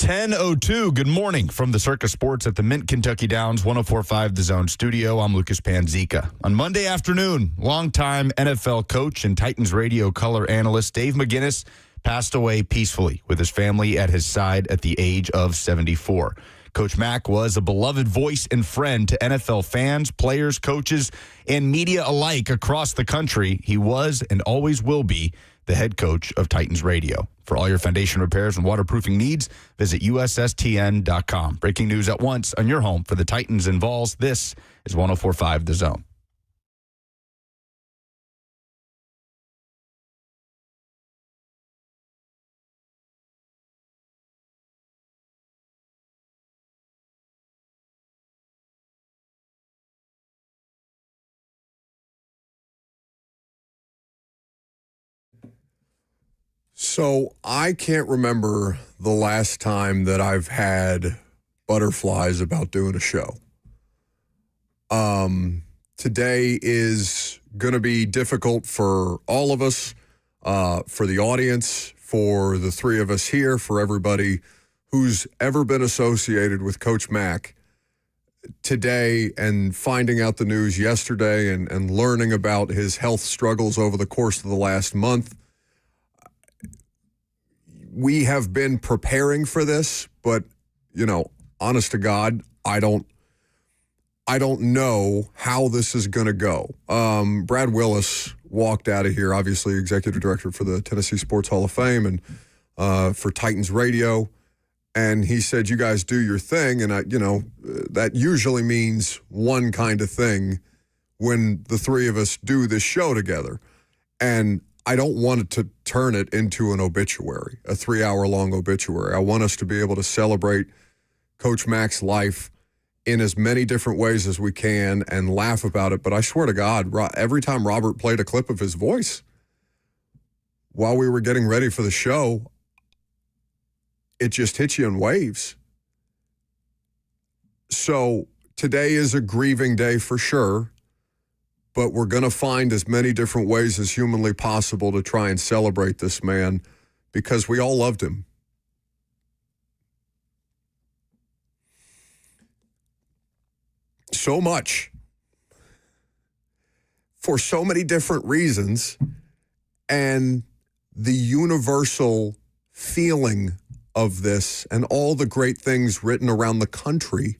10:02. Good morning from the Circus Sports at the Mint Kentucky Downs, 104.5 The Zone studio. I'm Lucas Panzica. On Monday afternoon, longtime NFL coach and Titans radio color analyst Dave McGinnis passed away peacefully with his family at his side at the age of 74. Coach Mack was a beloved voice and friend to NFL fans, players, coaches, and media alike across the country. He was and always will be the head coach of Titans Radio. For all your foundation repairs and waterproofing needs, visit USSTN.com. Breaking news at once on your home for the Titans and Vols. This is 104.5 The Zone. So I can't remember the last time that I've had butterflies about doing a show. Today is going to be difficult for all of us, for the audience, for the three of us here, for everybody who's ever been associated with Coach Mack. Today, and finding out the news yesterday and learning about his health struggles over the course of the last month. We have been preparing for this, but, honest to God, I don't know how this is going to go. Brad Willis walked out of here, obviously executive director for the Tennessee Sports Hall of Fame and for Titans Radio. And he said, you guys do your thing. And, that usually means one kind of thing when the three of us do this show together. And I don't want it to turn it into an obituary, a 3-hour-long obituary. I want us to be able to celebrate Coach Mack's life in as many different ways as we can and laugh about it. But I swear to God, every time Robert played a clip of his voice while we were getting ready for the show, it just hits you in waves. So today is a grieving day for sure. But we're going to find as many different ways as humanly possible to try and celebrate this man because we all loved him. So much. For so many different reasons. And the universal feeling of this and all the great things written around the country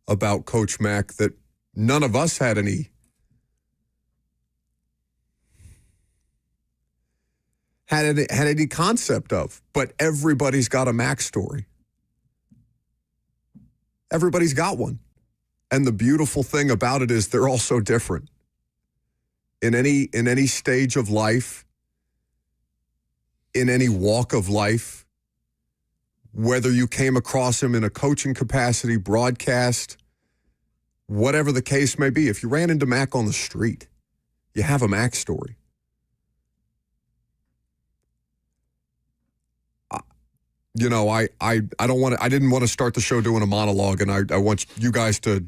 about Coach Mack that none of us had any had any concept of, but everybody's got a Mack story. Everybody's got one. And the beautiful thing about it is they're all so different. In any stage of life, in any walk of life, whether you came across him in a coaching capacity, broadcast, whatever the case may be, if you ran into Mack on the street, you have a Mack story. I didn't want to start the show doing a monologue, and I want you guys to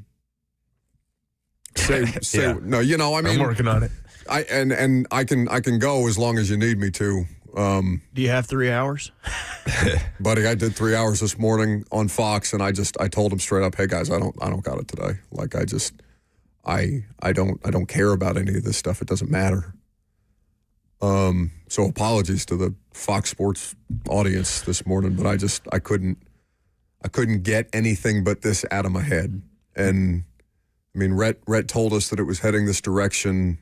say yeah. No, I'm working on it. I can go as long as you need me to. Do you have 3 hours? Buddy, I did 3 hours this morning on Fox, and I told him straight up, hey guys, I don't got it today. Like I don't care about any of this stuff. It doesn't matter. So apologies to the Fox Sports audience this morning, but I couldn't get anything but this out of my head. And I mean, Rhett told us that it was heading this direction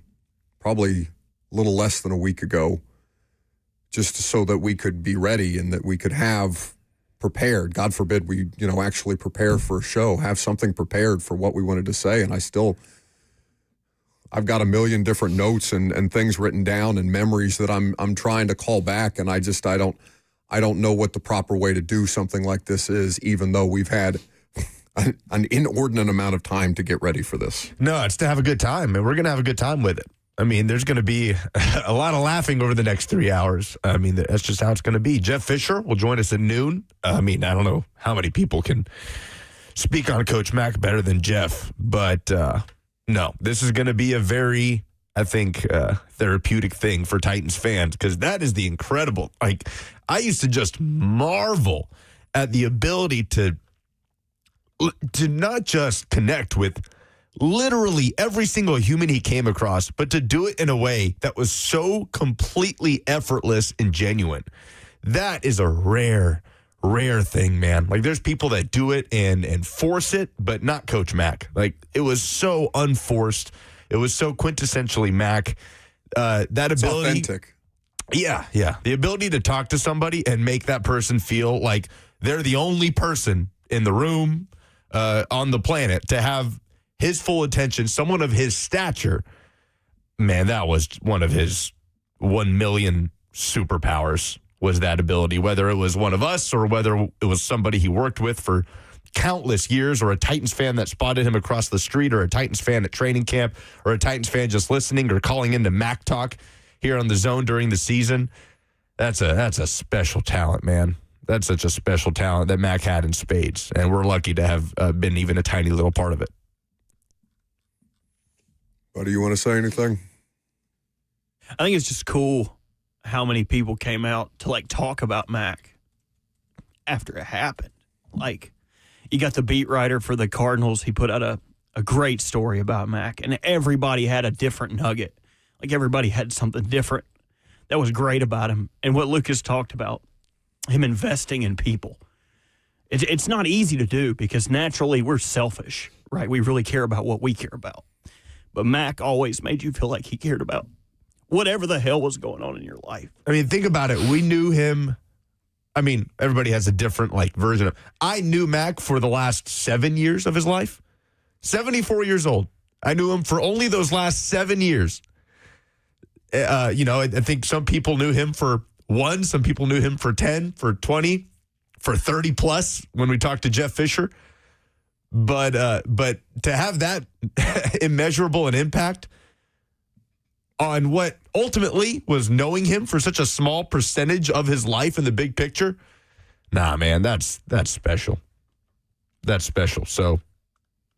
probably a little less than a week ago, just so that we could be ready and that we could have prepared. God forbid we, actually prepare for a show, have something prepared for what we wanted to say. And I've got a million different notes and things written down and memories that I'm trying to call back, and I don't know what the proper way to do something like this is, even though we've had an inordinate amount of time to get ready for this. No, it's to have a good time, and we're going to have a good time with it. I mean, there's going to be a lot of laughing over the next 3 hours. I mean, that's just how it's going to be. Jeff Fisher will join us at noon. I mean, I don't know how many people can speak on Coach Mack better than Jeff, but no, this is going to be a very, I think, therapeutic thing for Titans fans, because that is the incredible, I used to just marvel at the ability to not just connect with literally every single human he came across, but to do it in a way that was so completely effortless and genuine. That is a rare thing, man. Like, there's people that do it and force it, but not Coach Mack. Like, it was so unforced. It was so quintessentially Mack. That ability, it's authentic. Yeah. The ability to talk to somebody and make that person feel like they're the only person in the room, on the planet, to have his full attention, someone of his stature. Man, that was one of his 1 million superpowers, was that ability, whether it was one of us or whether it was somebody he worked with for countless years, or a Titans fan that spotted him across the street, or a Titans fan at training camp, or a Titans fan just listening or calling into Mack Talk here on the Zone during the season. That's a special talent, man. That's such a special talent that Mack had in spades, and we're lucky to have been even a tiny little part of it. Buddy, you want to say anything? I think it's just cool how many people came out to, like, talk about Mack after it happened. Like, you got the beat writer for the Cardinals. He put out a great story about Mack, and everybody had a different nugget. Like, everybody had something different that was great about him. And what Lucas talked about, him investing in people. It's not easy to do because naturally we're selfish, right? We really care about what we care about. But Mack always made you feel like he cared about whatever the hell was going on in your life. I mean, think about it. We knew him. I mean, everybody has a different, like, version of. I knew Mack for the last 7 years of his life. 74 years old. I knew him for only those last 7 years. I think some people knew him for 1. Some people knew him for 10, for 20, for 30 plus when we talked to Jeff Fisher. But to have that immeasurable an impact on what ultimately was knowing him for such a small percentage of his life in the big picture, nah, man, that's special. That's special. So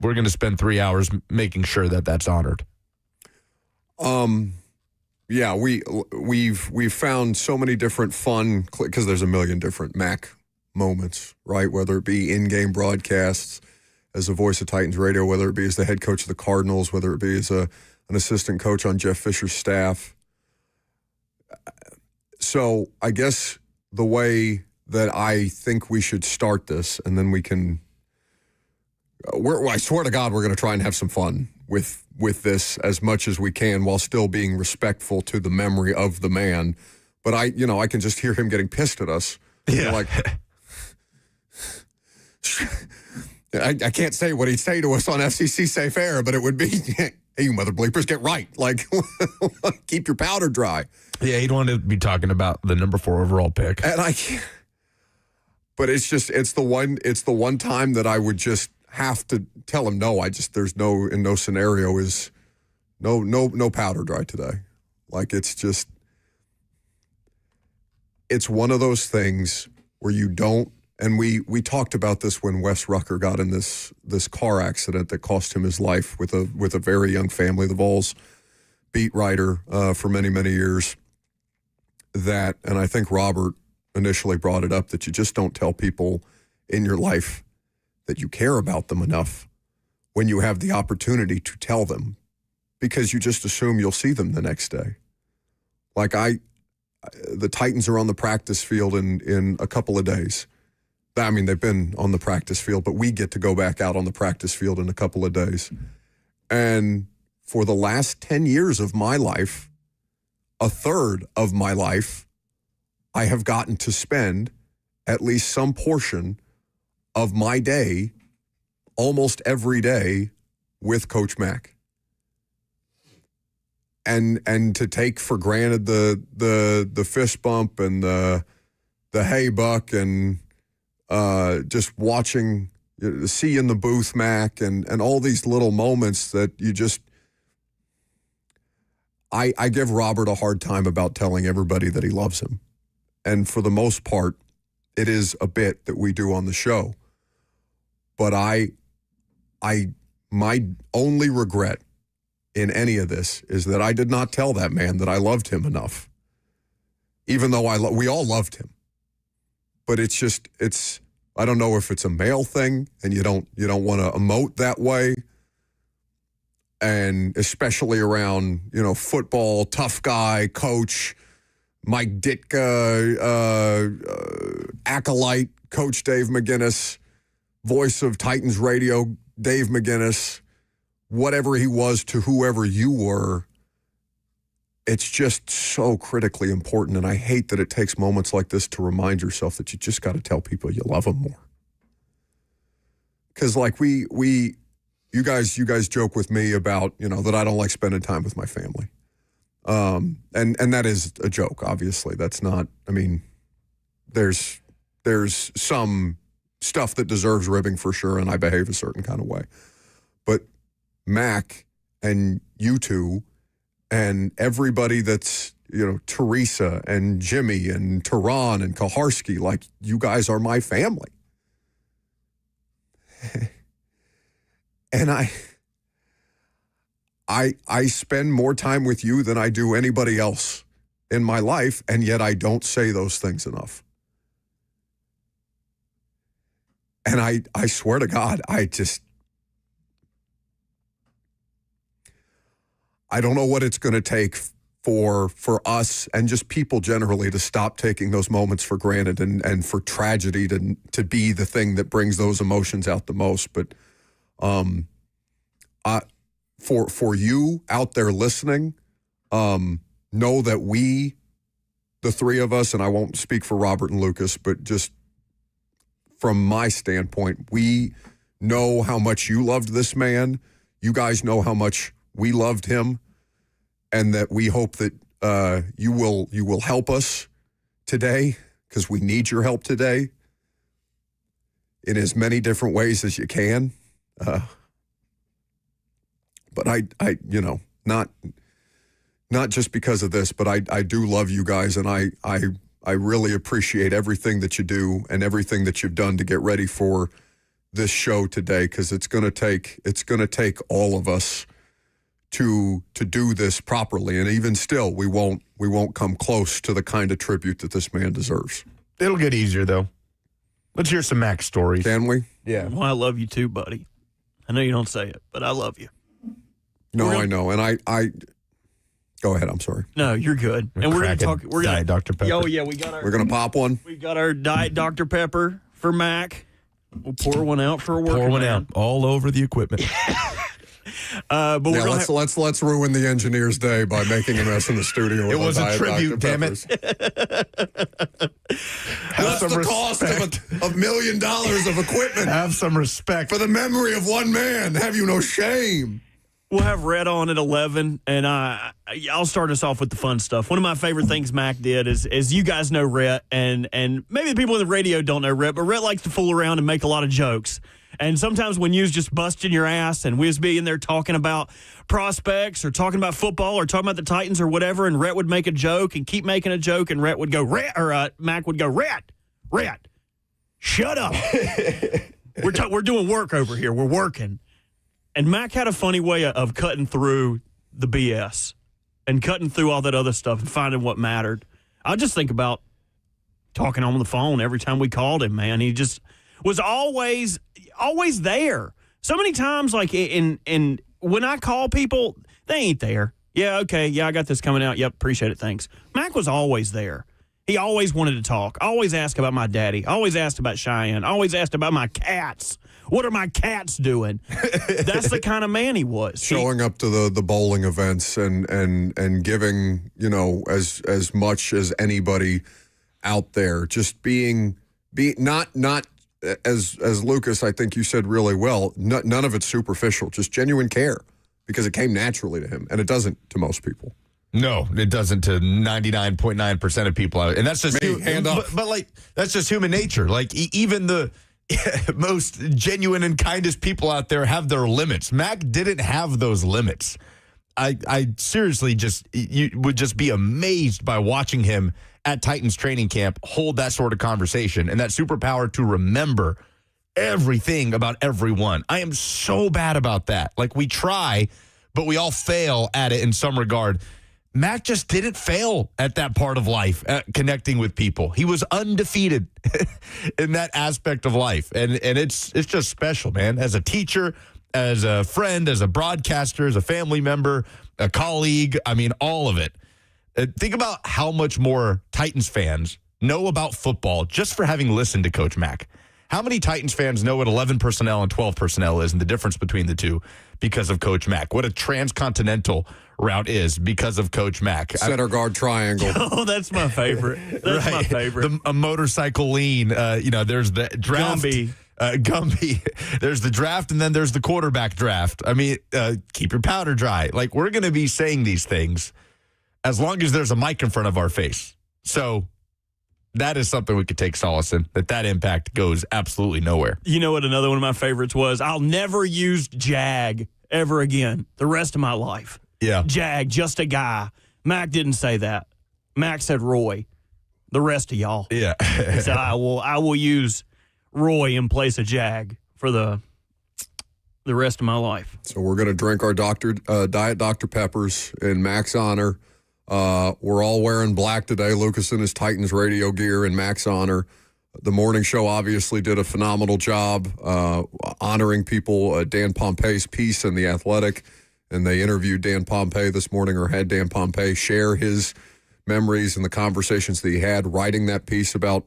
we're going to spend 3 hours making sure that that's honored. Yeah, we've found so many different fun, because there's a million different Mack moments, right? Whether it be in-game broadcasts as a voice of Titans radio, whether it be as the head coach of the Cardinals, whether it be as an assistant coach on Jeff Fisher's staff. So I guess the way that I think we should start this, and then we can, I swear to God, we're going to try and have some fun with this as much as we can while still being respectful to the memory of the man. But I can just hear him getting pissed at us. Yeah. Like, I can't say what he'd say to us on FCC Safe Air, but it would be, hey, you mother bleepers, get right. Like, keep your powder dry. Yeah, he'd want to be talking about the number 4 overall pick. And I can't. But it's the one time that I would just have to tell him no. There's no scenario is no powder dry today. Like, it's one of those things where you don't. And we talked about this when Wes Rucker got in this car accident that cost him his life with a very young family, the Vols beat writer for many, many years. And I think Robert initially brought it up, that you just don't tell people in your life that you care about them enough when you have the opportunity to tell them, because you just assume you'll see them the next day. Like, the Titans are on the practice field in a couple of days. I mean, they've been on the practice field, but we get to go back out on the practice field in a couple of days. And for the last 10 years of my life, a third of my life, I have gotten to spend at least some portion of my day, almost every day, with Coach Mack. And to take for granted the fist bump and the hey buck and just watching, see in the booth Mack and all these little moments that you just, I give Robert a hard time about telling everybody that he loves him. And for the most part, it is a bit that we do on the show. But my only regret in any of this is that I did not tell that man that I loved him enough. Even though we all loved him. But it's I don't know if it's a male thing and you don't want to emote that way. And especially around, football, tough guy, coach, Mike Ditka, acolyte, Coach Dave McGinnis, voice of Titans radio, Dave McGinnis, whatever he was to whoever you were, it's just so critically important. And I hate that it takes moments like this to remind yourself that you just got to tell people you love them more. Because like you guys joke with me about, that I don't like spending time with my family. And that is a joke, obviously. That's not, there's some stuff that deserves ribbing for sure, and I behave a certain kind of way. But Mack and you two and everybody that's, Teresa and Jimmy and Tehran and Kaharski, like, you guys are my family. And I spend more time with you than I do anybody else in my life, and yet I don't say those things enough. And I swear to God, I don't know what it's going to take for us and just people generally to stop taking those moments for granted and for tragedy to be the thing that brings those emotions out the most. But for you out there listening, know that we, the three of us, and I won't speak for Robert and Lucas, but just from my standpoint, we know how much you loved this man. You guys know how much we loved him, and that we hope that you will help us today, because we need your help today in as many different ways as you can. But I not just because of this, but I do love you guys, and I really appreciate everything that you do and everything that you've done to get ready for this show today, because it's going to take all of us to do this properly, and even still, we won't come close to the kind of tribute that this man deserves. It'll get easier though. Let's hear some Mack stories. Can we? Yeah. Well, I love you too, buddy. I know you don't say it, but I love you. No, I know, and I go ahead. I'm sorry. No, you're good. And we're going to talk. We're going to Dr. Pepper. Oh yeah, we got our. We're gonna pop one. We got our Diet Dr. Pepper for Mack. We'll pour one out for a working Pour one man. out all over the equipment. But we're gonna let's ruin the engineer's day by making a mess in the studio. It was a tribute, damn it. What's the cost of $1 million of equipment? Have some respect For the memory of one man. Have you no shame? We'll have Rhett on at 11, and I'll start us off with the fun stuff. One of my favorite things Mack did is you guys know Rhett, and maybe the people in the radio don't know Rhett, but Rhett likes to fool around and make a lot of jokes. And sometimes when you was just busting your ass and we was being there talking about prospects or talking about football or talking about the Titans or whatever, and Rhett would make a joke and keep making a joke, and Rhett would go, Mack would go, Rhett, shut up. We're doing work over here. We're working. And Mack had a funny way of cutting through the BS and cutting through all that other stuff and finding what mattered. I just think about talking on the phone every time we called him, man. He just was always there. So many times, like, in when I call people, they ain't there. Yeah, okay, yeah, I got this coming out. Yep, appreciate it, thanks. Mack was always there. He always wanted to talk. Always asked about my daddy. Always asked about Cheyenne. Always asked about my cats. What are my cats doing? That's the kind of man he was. Showing up to the bowling events and giving, as much as anybody out there. Just being not as Lucas, I think you said really well, none of it's superficial, just genuine care, because it came naturally to him, and it doesn't to most people. No, it doesn't to 99.9% of people out. And that's just hand up. But like, that's just human nature. Like, even the most genuine and kindest people out there have their limits. Mack didn't have those limits. I seriously you would just be amazed by watching him at Titans training camp hold that sort of conversation and that superpower to remember everything about everyone. I am so bad about that. Like, we try, but we all fail at it in some regard. Mack just didn't fail at that part of life, at connecting with people. He was undefeated in that aspect of life. And it's just special, man. As a teacher, as a friend, as a broadcaster, as a family member, a colleague, I mean, all of it. Think about how much more Titans fans know about football just for having listened to Coach Mack. How many Titans fans know what 11 personnel and 12 personnel is and the difference between the two because of Coach Mack? What a transcontinental route is because of Coach Mack. Center guard triangle. Oh, that's my favorite. That's my favorite. A motorcycle lean. There's the draft. Gumby. There's the draft, and then there's the quarterback draft. I mean, keep your powder dry. Like, we're going to be saying these things as long as there's a mic in front of our face. So that is something we could take solace in, that impact goes absolutely nowhere. You know what another one of my favorites was? I'll never use Jag ever again the rest of my life. Yeah. Jag, just a guy. Mack didn't say that. Mack said Roy. The rest of y'all. Yeah. He said, I will use Roy in place of Jag for the rest of my life. So we're going to drink our Diet Dr. Peppers in Mack's honor. We're all wearing black today. Lucas in his Titans radio gear in Mack's honor. The morning show obviously did a phenomenal job honoring people. Dan Pompei's piece in The Athletic, and they interviewed Dan Pompei this morning, or had Dan Pompei share his memories and the conversations that he had writing that piece about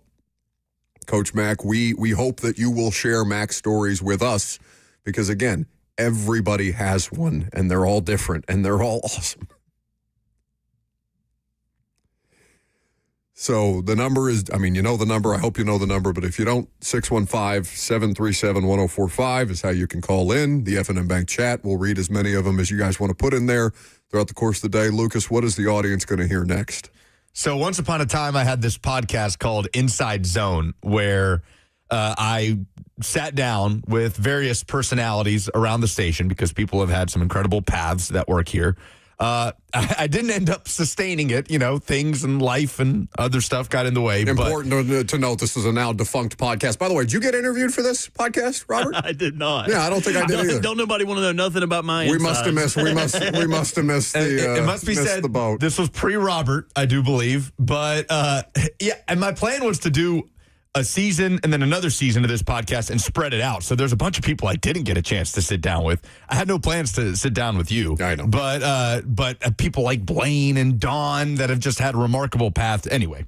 Coach Mack. We hope that you will share Mack's stories with us because, again, everybody has one, and they're all different, and they're all awesome. So the number is, you know the number. I hope you know the number. But if you don't, 615-737-1045 is how you can call in. The F&M Bank chat. We'll read as many of them as you guys want to put in there throughout the course of the day. Lucas, what is the audience going to hear next? So once upon a time, I had this podcast called Inside Zone where I sat down with various personalities around the station because people have had some incredible paths that work here. I didn't end up sustaining it. Things in life and other stuff got in the way. Important to note, this is a now defunct podcast. By the way, did you get interviewed for this podcast, Robert? I did not. Yeah, I don't think I did either. Don't nobody want to know nothing about my We insides. must have missed. We must have missed the. It must be said the boat. This was pre-Robert, I do believe. But yeah, and my plan was to do a season and then another season of this podcast and spread it out. So there's a bunch of people I didn't get a chance to sit down with. I had no plans to sit down with you. I know. But people like Blaine and Dawn that have just had remarkable paths. Anyway,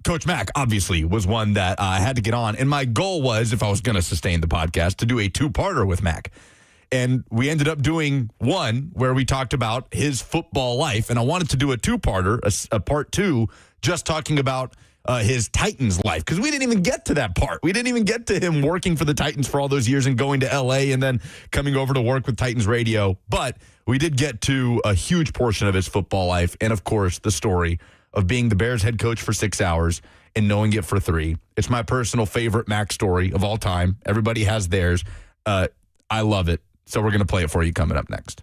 Coach Mack obviously was one that I had to get on. And my goal was, if I was going to sustain the podcast, to do a two-parter with Mack. And we ended up doing one where we talked about his football life. And I wanted to do a two-parter, a part two, just talking about his Titans life, because we didn't even get to that part. We didn't even get to him working for the Titans for all those years and going to L.A. and then coming over to work with Titans radio. But we did get to a huge portion of his football life and, of course, the story of being the Bears head coach for 6 hours and knowing it for 3. It's my personal favorite Mack story of all time. Everybody has theirs. I love it. So we're going to play it for you coming up next.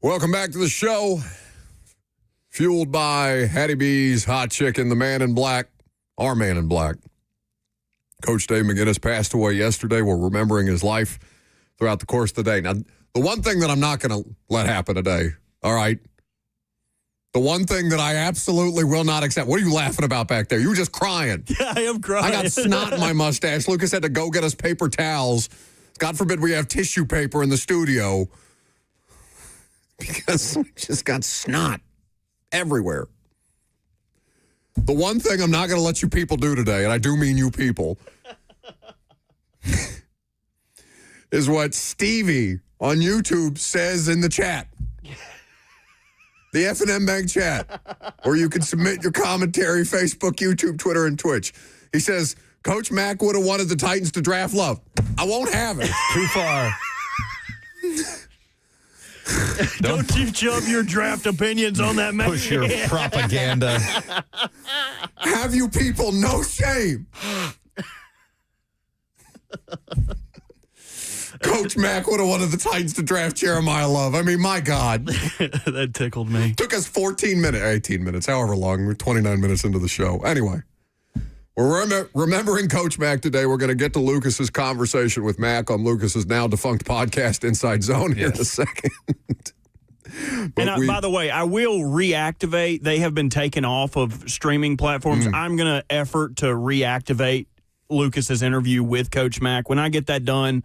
Welcome back to the show. Fueled by Hattie B's Hot Chicken, the man in black, our man in black. Coach Dave McGinnis passed away yesterday. We're remembering his life throughout the course of the day. Now, the one thing that I'm not going to let happen today, all right? The one thing that I absolutely will not accept. What are you laughing about back there? You were just crying. Yeah, I am crying. I got snot in my mustache. Lucas had to go get us paper towels. God forbid we have tissue paper in the studio because we just got snot everywhere. The one thing I'm not going to let you people do today, and I do mean you people, is what Stevie on YouTube says in the chat. The F&M Bank chat, where you can submit your commentary, Facebook, YouTube, Twitter, and Twitch. He says, Coach Mack would have wanted the Titans to draft Love. I won't have it. Too far. Don't you jump your draft opinions on that, man. Push your propaganda. Have you people no shame? Coach Mack would have wanted the Titans to draft Jeremiah Love. I mean, my God. That tickled me. Took us 18 minutes, however long. We're 29 minutes into the show. Anyway, we're remembering Coach Mack today. We're going to get to Lucas's conversation with Mack on Lucas's now defunct podcast, Inside Zone, here in a second. And by the way, I will reactivate. They have been taken off of streaming platforms. I'm going to effort to reactivate Lucas's interview with Coach Mack. When I get that done,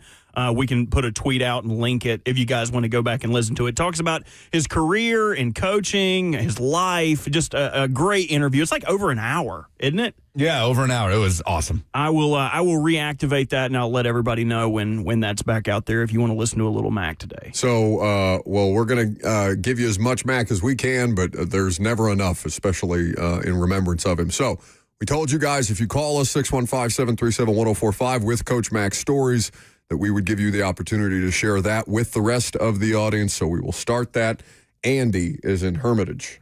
we can put a tweet out and link it if you guys want to go back and listen to it. Talks about his career in coaching, his life, just a great interview. It's like over an hour, isn't it? Yeah, over an hour. It was awesome. I will reactivate that, and I'll let everybody know when that's back out there if you want to listen to a little Mack today. So, we're going to give you as much Mack as we can, but there's never enough, especially in remembrance of him. So, we told you guys, if you call us, 615-737-1045 with Coach Mack's stories, that we would give you the opportunity to share that with the rest of the audience. So we will start that. Andy is in Hermitage.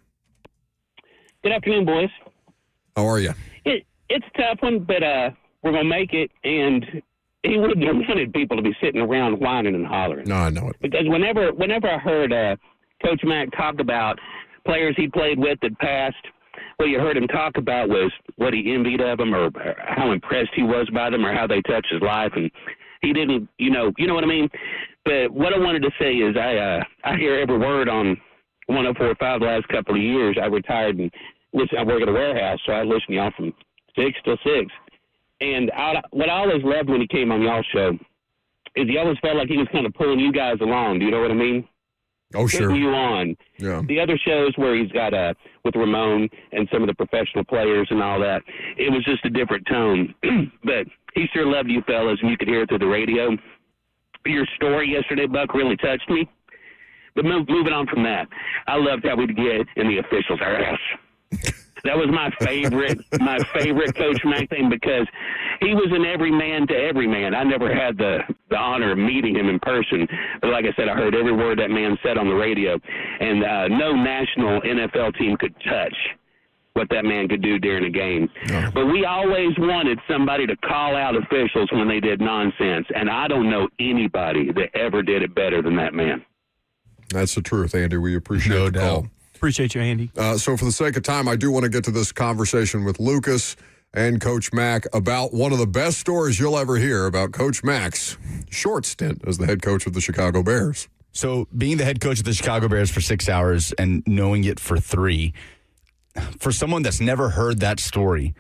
Good afternoon, boys. How are you? It's a tough one, but we're going to make it. And he wouldn't have wanted people to be sitting around whining and hollering. No, I know it. Because whenever I heard Coach Mack talk about players he played with that passed, what you heard him talk about was what he envied of them or how impressed he was by them or how they touched his life. And he didn't, you know what I mean? But what I wanted to say is I hear every word on 104.5 the last couple of years. I retired and I work at a warehouse, so I listen to y'all from 6 till 6. And what I always loved when he came on y'all's show is he always felt like he was kind of pulling you guys along. Do you know what I mean? Oh, sure. Putting you on. Yeah. The other shows where he's got with Ramon and some of the professional players and all that, it was just a different tone. But he sure loved you fellas, and you could hear it through the radio. Your story yesterday, Buck, really touched me. But moving on from that, I loved how we'd get in the officials' ass. That was my favorite Coach Mack thing because he was an everyman to every man. I never had the honor of meeting him in person. But like I said, I heard every word that man said on the radio. And no national NFL team could touch what that man could do during a game. No. But we always wanted somebody to call out officials when they did nonsense. And I don't know anybody that ever did it better than that man. That's the truth, Andy. We appreciate the call. Appreciate you, Andy. So for the sake of time, I do want to get to this conversation with Lucas and Coach Mack about one of the best stories you'll ever hear about Coach Mack's short stint as the head coach of the Chicago Bears. So being the head coach of the Chicago Bears for 6 hours and knowing it for 3, for someone that's never heard that story,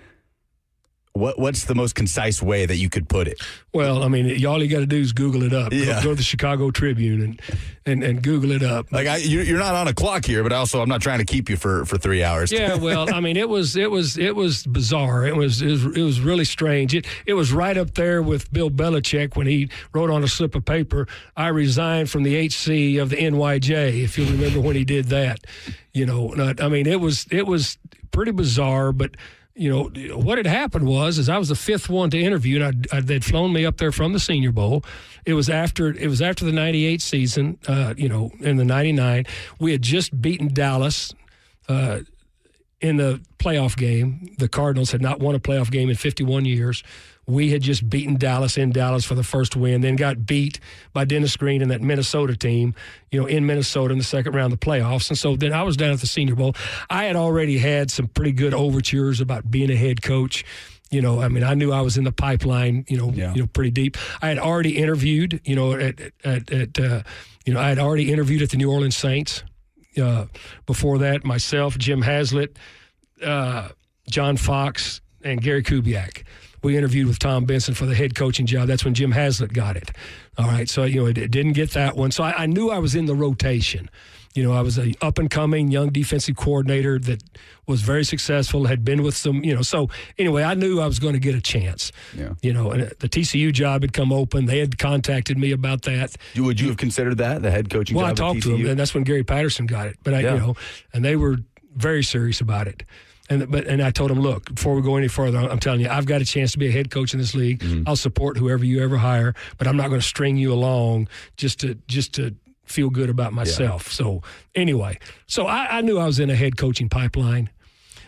what's the most concise way that you could put it? Well, I mean, all you got to do is Google it up. Yeah. Go to the Chicago Tribune and Google it up. Like you're not on a clock here, but also I'm not trying to keep you for 3 hours. Yeah, well, I mean, it was bizarre. It was really strange. It was right up there with Bill Belichick when he wrote on a slip of paper, "I resigned from the HC of the NYJ." If you remember when he did that, I mean, it was pretty bizarre, but. What had happened was I was the 5th one to interview, and they'd flown me up there from the Senior Bowl. It was after the 98 season, in the 99. We had just beaten Dallas in the playoff game. The Cardinals had not won a playoff game in 51 years. We had just beaten Dallas in Dallas for the first win, then got beat by Dennis Green and that Minnesota team, in Minnesota in the second round of the playoffs. And so then I was down at the Senior Bowl. I had already had some pretty good overtures about being a head coach. I knew I was in the pipeline, pretty deep. I had already interviewed, I had already interviewed at the New Orleans Saints. Before that, myself, Jim Haslett, John Fox, and Gary Kubiak. We interviewed with Tom Benson for the head coaching job. That's when Jim Haslett got it. All right, so, it didn't get that one. So I knew I was in the rotation. I was a up-and-coming young defensive coordinator that was very successful, had been with some, So, anyway, I knew I was going to get a chance. Yeah. And the TCU job had come open. They had contacted me about that. Would you have considered that, the head coaching job I talked at TCU? to them, and that's when Gary Patterson got it. But, and they were very serious about it. And I told him, look, before we go any further, I'm telling you, I've got a chance to be a head coach in this league. Mm-hmm. I'll support whoever you ever hire, but I'm not going to string you along just to feel good about myself. Yeah. So anyway, I knew I was in a head coaching pipeline,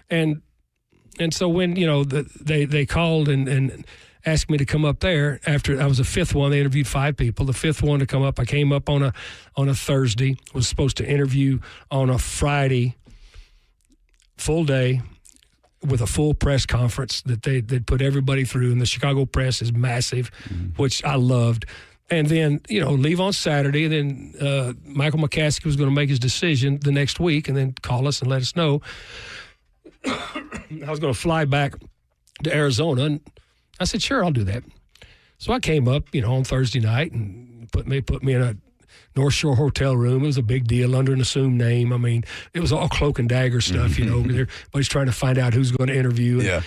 and so when they called and asked me to come up there after I was the fifth one. They interviewed 5 people. The fifth one to come up, I came up on a Thursday. Was supposed to interview on a Friday. Full day with a full press conference that they'd put everybody through, and the Chicago press is massive, which I loved. And then, leave on Saturday, and then Michael McCaskey was going to make his decision the next week and then call us and let us know. I was going to fly back to Arizona, and I said, sure, I'll do that. So I came up, on Thursday night and put me in a North Shore hotel room. It was a big deal under an assumed name. I mean, it was all cloak and dagger stuff, everybody's trying to find out who's going to interview. Yeah.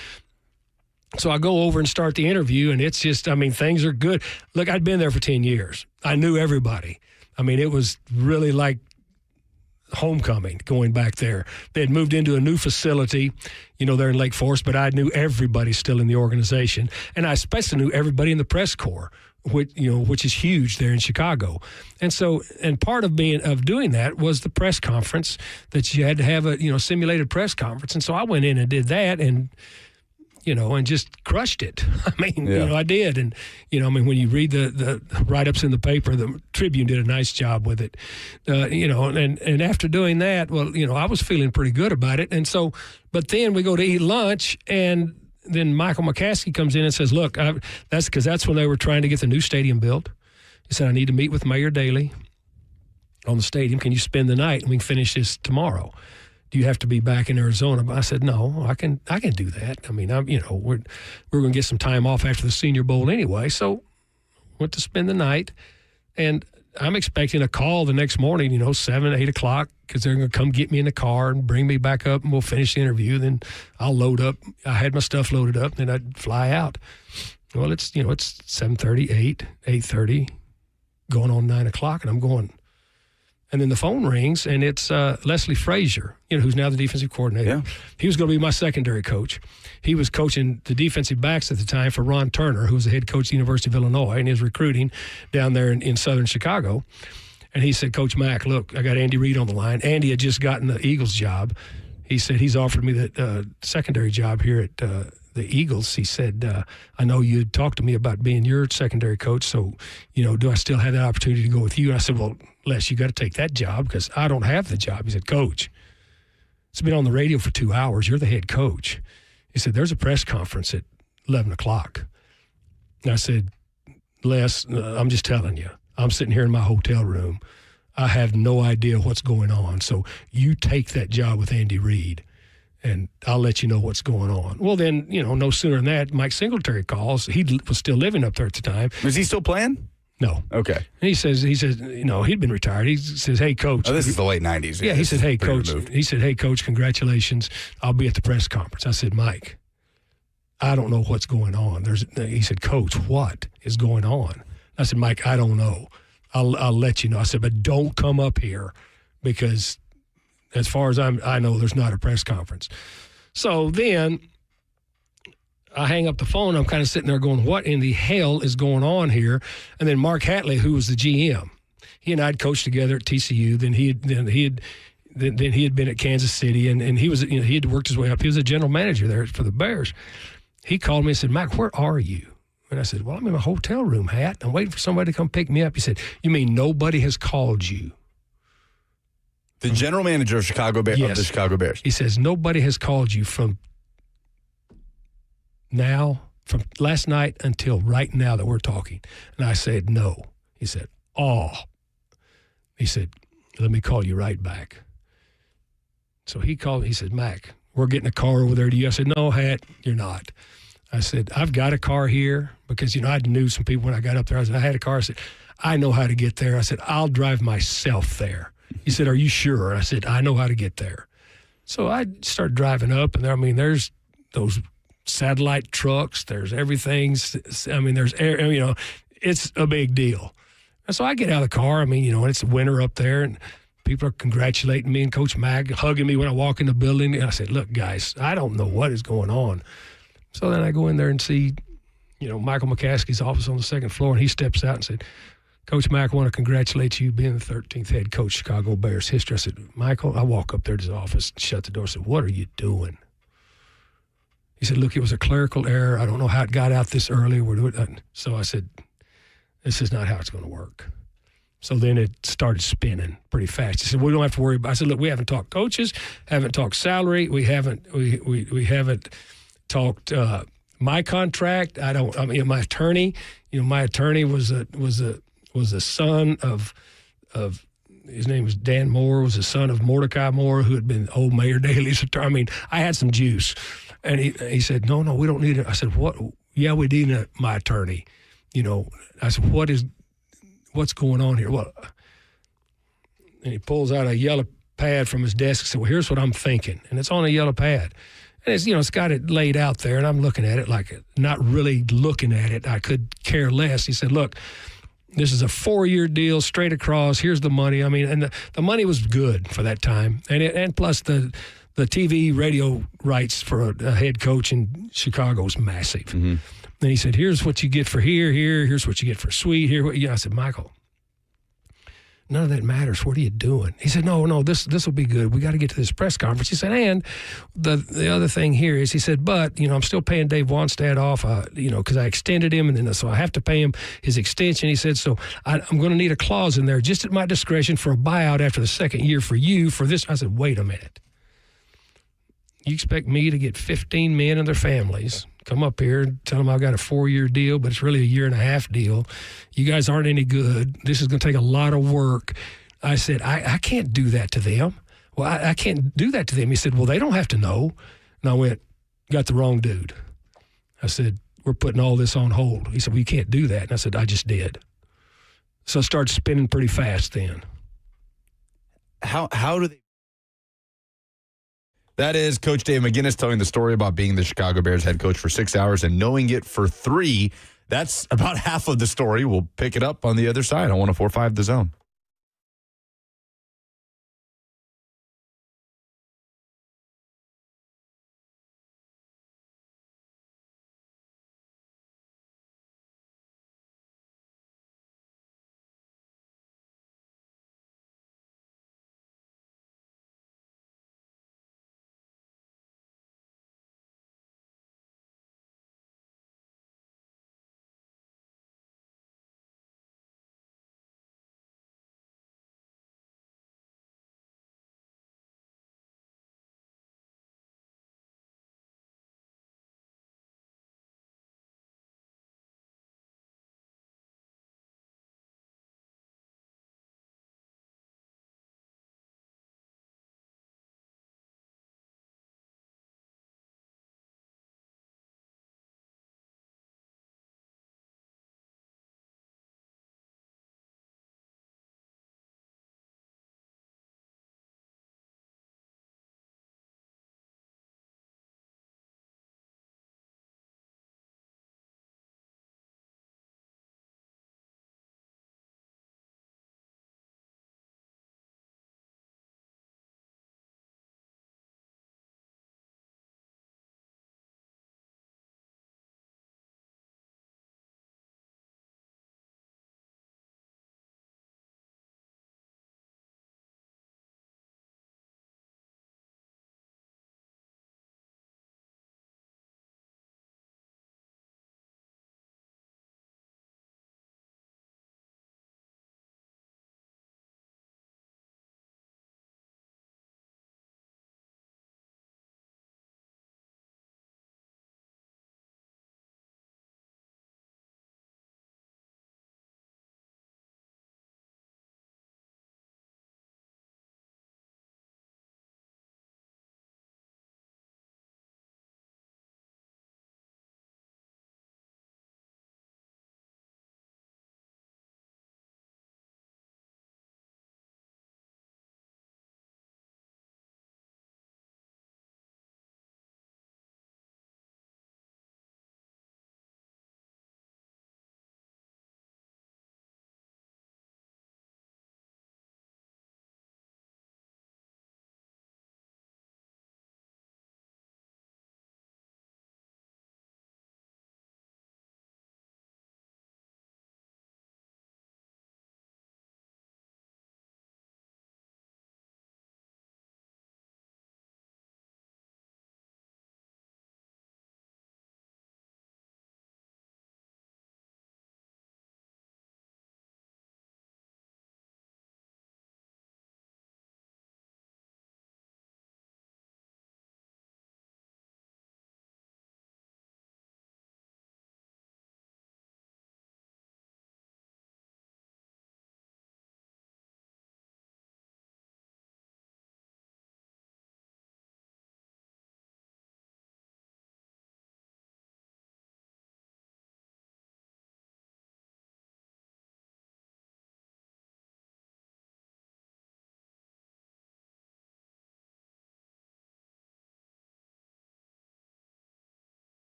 So I go over and start the interview, and it's just, things are good. Look, I'd been there for 10 years. I knew everybody. It was really like homecoming going back there. They had moved into a new facility, there in Lake Forest, but I knew everybody still in the organization. And I especially knew everybody in the press corps, which is huge there in Chicago. And so, and part of doing that was the press conference, that you had to have a, simulated press conference. And so I went in and did that, and just crushed it. I did. And, when you read the write-ups in the paper, the Tribune did a nice job with it, and after doing that, I was feeling pretty good about it. And so, but then we go to eat lunch, and then Michael McCaskey comes in and says, look, that's when they were trying to get the new stadium built. He said, I need to meet with Mayor Daley on the stadium. Can you spend the night, and we can finish this tomorrow? Do you have to be back in Arizona? But I said, no, I can do that. We're going to get some time off after the Senior Bowl anyway. So went to spend the night, and I'm expecting a call the next morning, 7, 8 o'clock, because they're going to come get me in the car and bring me back up, and we'll finish the interview. Then I'll load up. I had my stuff loaded up, and then I'd fly out. Well, it's 7:30, 8, 8:30, going on 9 o'clock, and I'm going. And then the phone rings, and it's Leslie Frazier, who's now the defensive coordinator. Yeah. He was going to be my secondary coach. He was coaching the defensive backs at the time for Ron Turner, who was the head coach at the University of Illinois, and he was recruiting down there in southern Chicago. And he said, Coach Mack, look, I got Andy Reid on the line. Andy had just gotten the Eagles job. He said he's offered me the secondary job here at the Eagles. He said, I know you talked to me about being your secondary coach, so, do I still have that opportunity to go with you? And I said, well, Les, you got to take that job because I don't have the job. He said, Coach, it's been on the radio for 2 hours. You're the head coach. He said, there's a press conference at 11 o'clock. And I said, Les, I'm just telling you, I'm sitting here in my hotel room. I have no idea what's going on. So you take that job with Andy Reid, and I'll let you know what's going on. Well, then, no sooner than that, Mike Singletary calls. He was still living up there at the time. Was he still playing? No. Okay. And he says, he'd been retired. He says, hey, Coach. Oh, this is the late 90s. Yeah, he said, hey, Coach. He said, hey, Coach, congratulations. I'll be at the press conference. I said, Mike, I don't know what's going on. He said, Coach, what is going on? I said, Mike, I don't know. I'll let you know. I said, but don't come up here because as far as I know, there's not a press conference. So then I hang up the phone. I'm kind of sitting there going, what in the hell is going on here? And then Mark Hatley, who was the GM, he and I had coached together at TCU. Then he had then he had been at Kansas City, and he was, he had worked his way up. He was a general manager there for the Bears. He called me and said, Mack, where are you? And I said, well, I'm in my hotel room, Hat. I'm waiting for somebody to come pick me up. He said, you mean nobody has called you? The general manager of Yes. of the Chicago Bears. He says, nobody has called you from last night until right now that we're talking. And I said, no. He said, oh. He said, let me call you right back. So he called me. He said, Mack, we're getting a car over there to you. I said, no, Hat, you're not. I said, I've got a car here because, I knew some people when I got up there. I said, I had a car. I said, I know how to get there. I said, I'll drive myself there. He said, are you sure? I said, I know how to get there. So I started driving up, and there's those satellite trucks. There's everything. There's air, it's a big deal. And so I get out of the car. And it's winter up there, and people are congratulating me and Coach Mack, hugging me when I walk in the building. And I said, look, guys, I don't know what is going on. So then I go in there and see, Michael McCaskey's office on the second floor, and he steps out and said, Coach Mack, I want to congratulate you being the 13th head coach Chicago Bears history. I said, Michael, I walk up there to his office, shut the door, said, what are you doing? He said, look, it was a clerical error. I don't know how it got out this early. We're doing it. So I said, this is not how it's going to work. So then it started spinning pretty fast. He said, we don't have to worry about it. I said, look, we haven't talked coaches, haven't talked salary. We haven't talked my contract. My attorney, my attorney was a son of his name was Dan Moore, was the son of Mordecai Moore, who had been old Mayor Daley's attorney. I had some juice. And he said, no, we don't need it. I said, what? Yeah, we need my attorney. I said, what's going on here? Well, and he pulls out a yellow pad from his desk and said, well, here's what I'm thinking. And it's on a yellow pad. And it's, it's got it laid out there, and I'm looking at it like not really looking at it. I could care less. He said, look, this is a 4-year deal straight across. Here's the money. And the money was good for that time. And plus the TV radio rights for a head coach in Chicago was massive. Mm-hmm. And he said, here's what you get for here's what you get for suite here. I said, Michael, none of that matters. What are you doing? He said, no, this will be good. We got to get to this press conference. He said, and the other thing here is, he said, but, I'm still paying Dave Wanstad off, because I extended him, and then so I have to pay him his extension. He said, so I'm going to need a clause in there just at my discretion for a buyout after the second year for you for this. I said, wait a minute. You expect me to get 15 men and their families, come up here and tell them I've got a 4-year deal, but it's really a 1.5-year deal. You guys aren't any good. This is going to take a lot of work. I said, I can't do that to them. Well, I can't do that to them. He said, well, they don't have to know. And I went, got the wrong dude. I said, we're putting all this on hold. He said, well, you can't do that. And I said, I just did. So I started spinning pretty fast then. How do they? That is Coach Dave McGinnis telling the story about being the Chicago Bears head coach for 6 hours and knowing it for 3. That's about half of the story. We'll pick it up on the other side on 104.5 The Zone.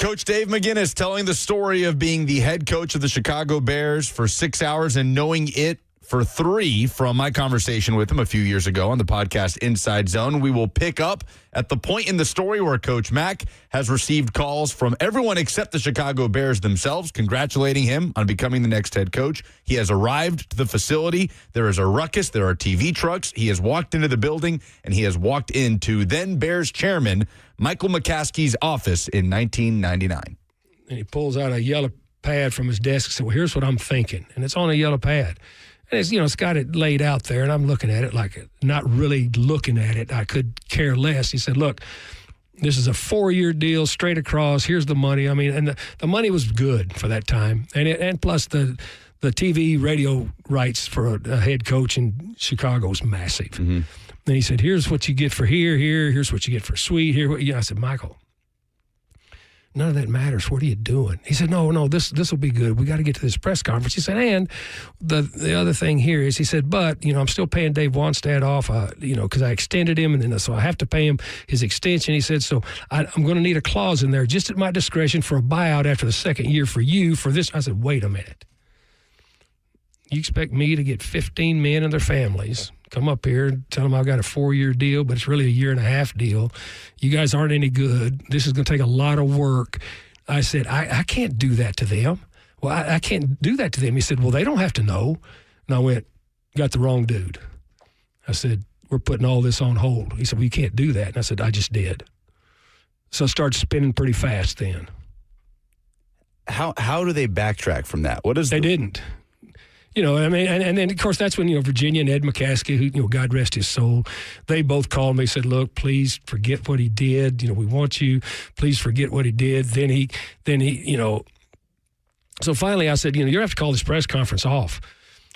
Coach Dave McGinnis telling the story of being the head coach of the Chicago Bears for 6 hours and knowing it for 3 from my conversation with him a few years ago on the podcast Inside Zone. We will pick up at the point in the story where Coach Mack has received calls from everyone except the Chicago Bears themselves, congratulating him on becoming the next head coach. He has arrived to the facility. There is a ruckus. There are TV trucks. He has walked into the building, and he has walked into then Bears chairman Michael McCaskey's office in 1999. And he pulls out a yellow pad from his desk and said, well, here's what I'm thinking. And it's on a yellow pad. And it's, it's got it laid out there, and I'm looking at it like not really looking at it. I could care less. He said, look, this is a 4-year deal straight across. Here's the money. I mean, and the money was good for that time. And plus the TV radio rights for a head coach in Chicago is massive. Mm-hmm. And he said, here's what you get for here. Here's what you get for sweet. I said, Michael, none of that matters. What are you doing? He said, no, this will be good. We got to get to this press conference. He said, and the other thing here is, he said, but, I'm still paying Dave Wannstedt off, because I extended him, and then so I have to pay him his extension. He said, so I'm going to need a clause in there just at my discretion for a buyout after the second year for you for this. I said, wait a minute. You expect me to get 15 men and their families, come up here and tell them I've got a 4-year deal, but it's really a 1.5-year deal. You guys aren't any good. This is going to take a lot of work. I said, I can't do that to them. Well, I can't do that to them. He said, well, they don't have to know. And I went, got the wrong dude. I said, we're putting all this on hold. He said, well, you can't do that. And I said, I just did. So I started spinning pretty fast then. How do they backtrack from that? They didn't. I mean, and then, of course, that's when, Virginia and Ed McCaskey, who, God rest his soul, they both called me, said, look, please forget what he did. We want you. Please forget what he did. Then he, so finally I said, you have to call this press conference off.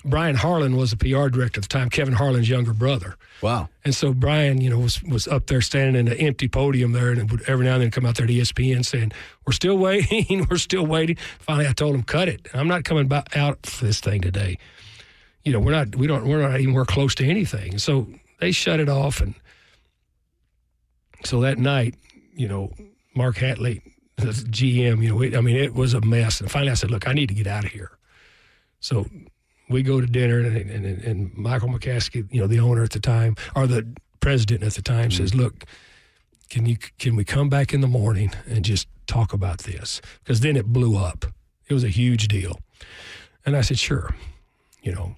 Brian Harlan was the PR director at the time, Kevin Harlan's younger brother. Wow. And so Brian, was up there standing in an empty podium there, and would every now and then come out there to ESPN saying, we're still waiting, we're still waiting. Finally, I told him, cut it. I'm not coming out for this thing today. We're not even close to anything. So they shut it off, and so that night, Mark Hatley, the GM, it was a mess. And finally I said, look, I need to get out of here. So we go to dinner, and Michael McCaskey, the owner at the time, or the president at the time, says, look, can we come back in the morning and just talk about this? Because then it blew up. It was a huge deal. And I said, sure.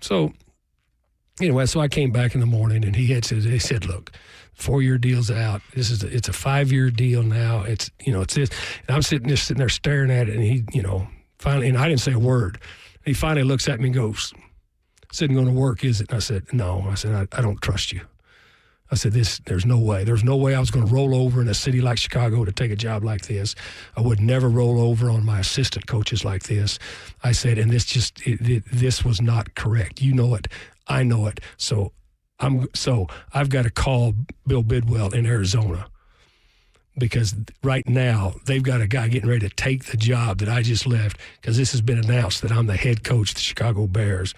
So anyway, so I came back in the morning, and he said, look, 4-year deal's out. It's a 5-year deal now. It's this. And I'm sitting there staring at it, and he, finally, and I didn't say a word. He finally looks at me and goes, "This isn't going to work, is it?" And I said, "No." I said, I don't trust you. I said, there's no way. There's no way I was going to roll over in a city like Chicago to take a job like this. I would never roll over on my assistant coaches like this. I said, and this was not correct. You know it. I know it. So I've got to call Bill Bidwell in Arizona, because right now they've got a guy getting ready to take the job that I just left, because this has been announced that I'm the head coach of the Chicago Bears.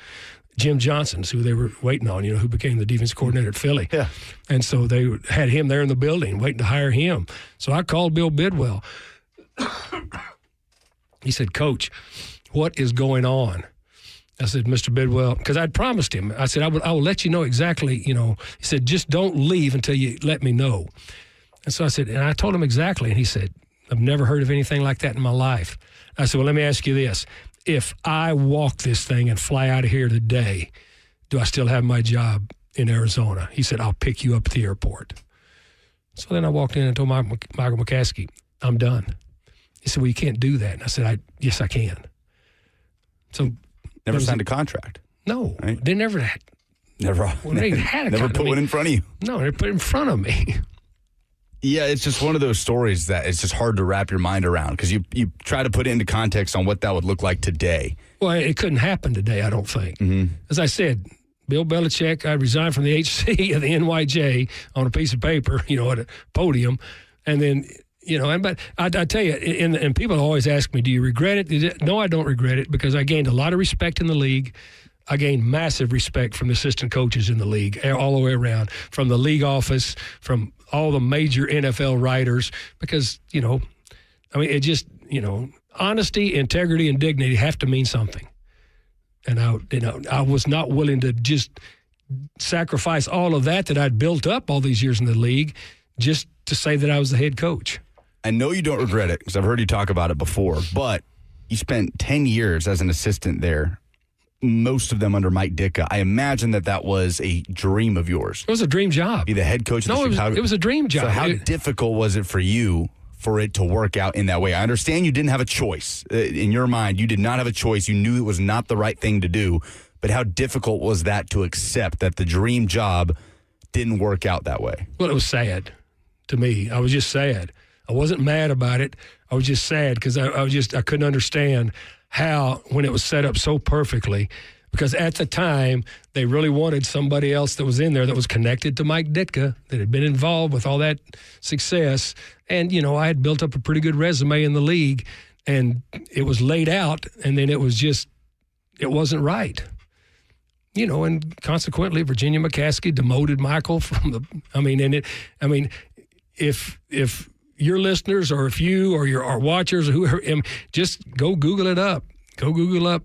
Jim Johnson's who they were waiting on, who became the defense coordinator at Philly. Yeah. And so they had him there in the building waiting to hire him. So I called Bill Bidwell. He said, "Coach, what is going on?" I said, "Mr. Bidwell," because I'd promised him. I said, I will let you know exactly, He said, "Just don't leave until you let me know." And so I said, and I told him exactly. And he said, "I've never heard of anything like that in my life." I said, "Well, let me ask you this. If I walk this thing and fly out of here today, do I still have my job in Arizona?" He said, "I'll pick you up at the airport." So then I walked in and told Michael McCaskey, "I'm done." He said, "Well, you can't do that." And I said, "Yes, I can." So never signed a contract. No, right? They never had. Never. Well, they had a never contract. put one in front of you. No, they put it in front of me. Yeah, it's just one of those stories that it's just hard to wrap your mind around, because you try to put it into context on what that would look like today. Well, it couldn't happen today, I don't think. Mm-hmm. As I said, Bill Belichick, I resigned from the HC of the NYJ on a piece of paper, at a podium. And then, but I tell you, and people always ask me, do you regret it? No, I don't regret it, because I gained a lot of respect in the league. I gained massive respect from the assistant coaches in the league, all the way around, from the league office, from all the major NFL writers, because, it just, honesty, integrity, and dignity have to mean something. And I was not willing to just sacrifice all of that I'd built up all these years in the league just to say that I was the head coach. I know you don't regret it because I've heard you talk about it before, but you spent 10 years as an assistant there, most of them under Mike Ditka. I imagine that was a dream of yours. It was a dream job. Be the head coach of the Chicago. It was a dream job. So how difficult was it for you for it to work out in that way? I understand you didn't have a choice. In your mind, you did not have a choice. You knew it was not the right thing to do. But how difficult was that to accept that the dream job didn't work out that way? Well, it was sad to me. I was just sad. I wasn't mad about it. I was just sad because I couldn't understand how, when it was set up so perfectly, because at the time they really wanted somebody else that was in there that was connected to Mike Ditka, that had been involved with all that success. And, I had built up a pretty good resume in the league, and it was laid out, and then it wasn't right. And consequently, Virginia McCaskey demoted Michael from if your listeners or if you or your watchers or whoever, just go Google it up. Go Google up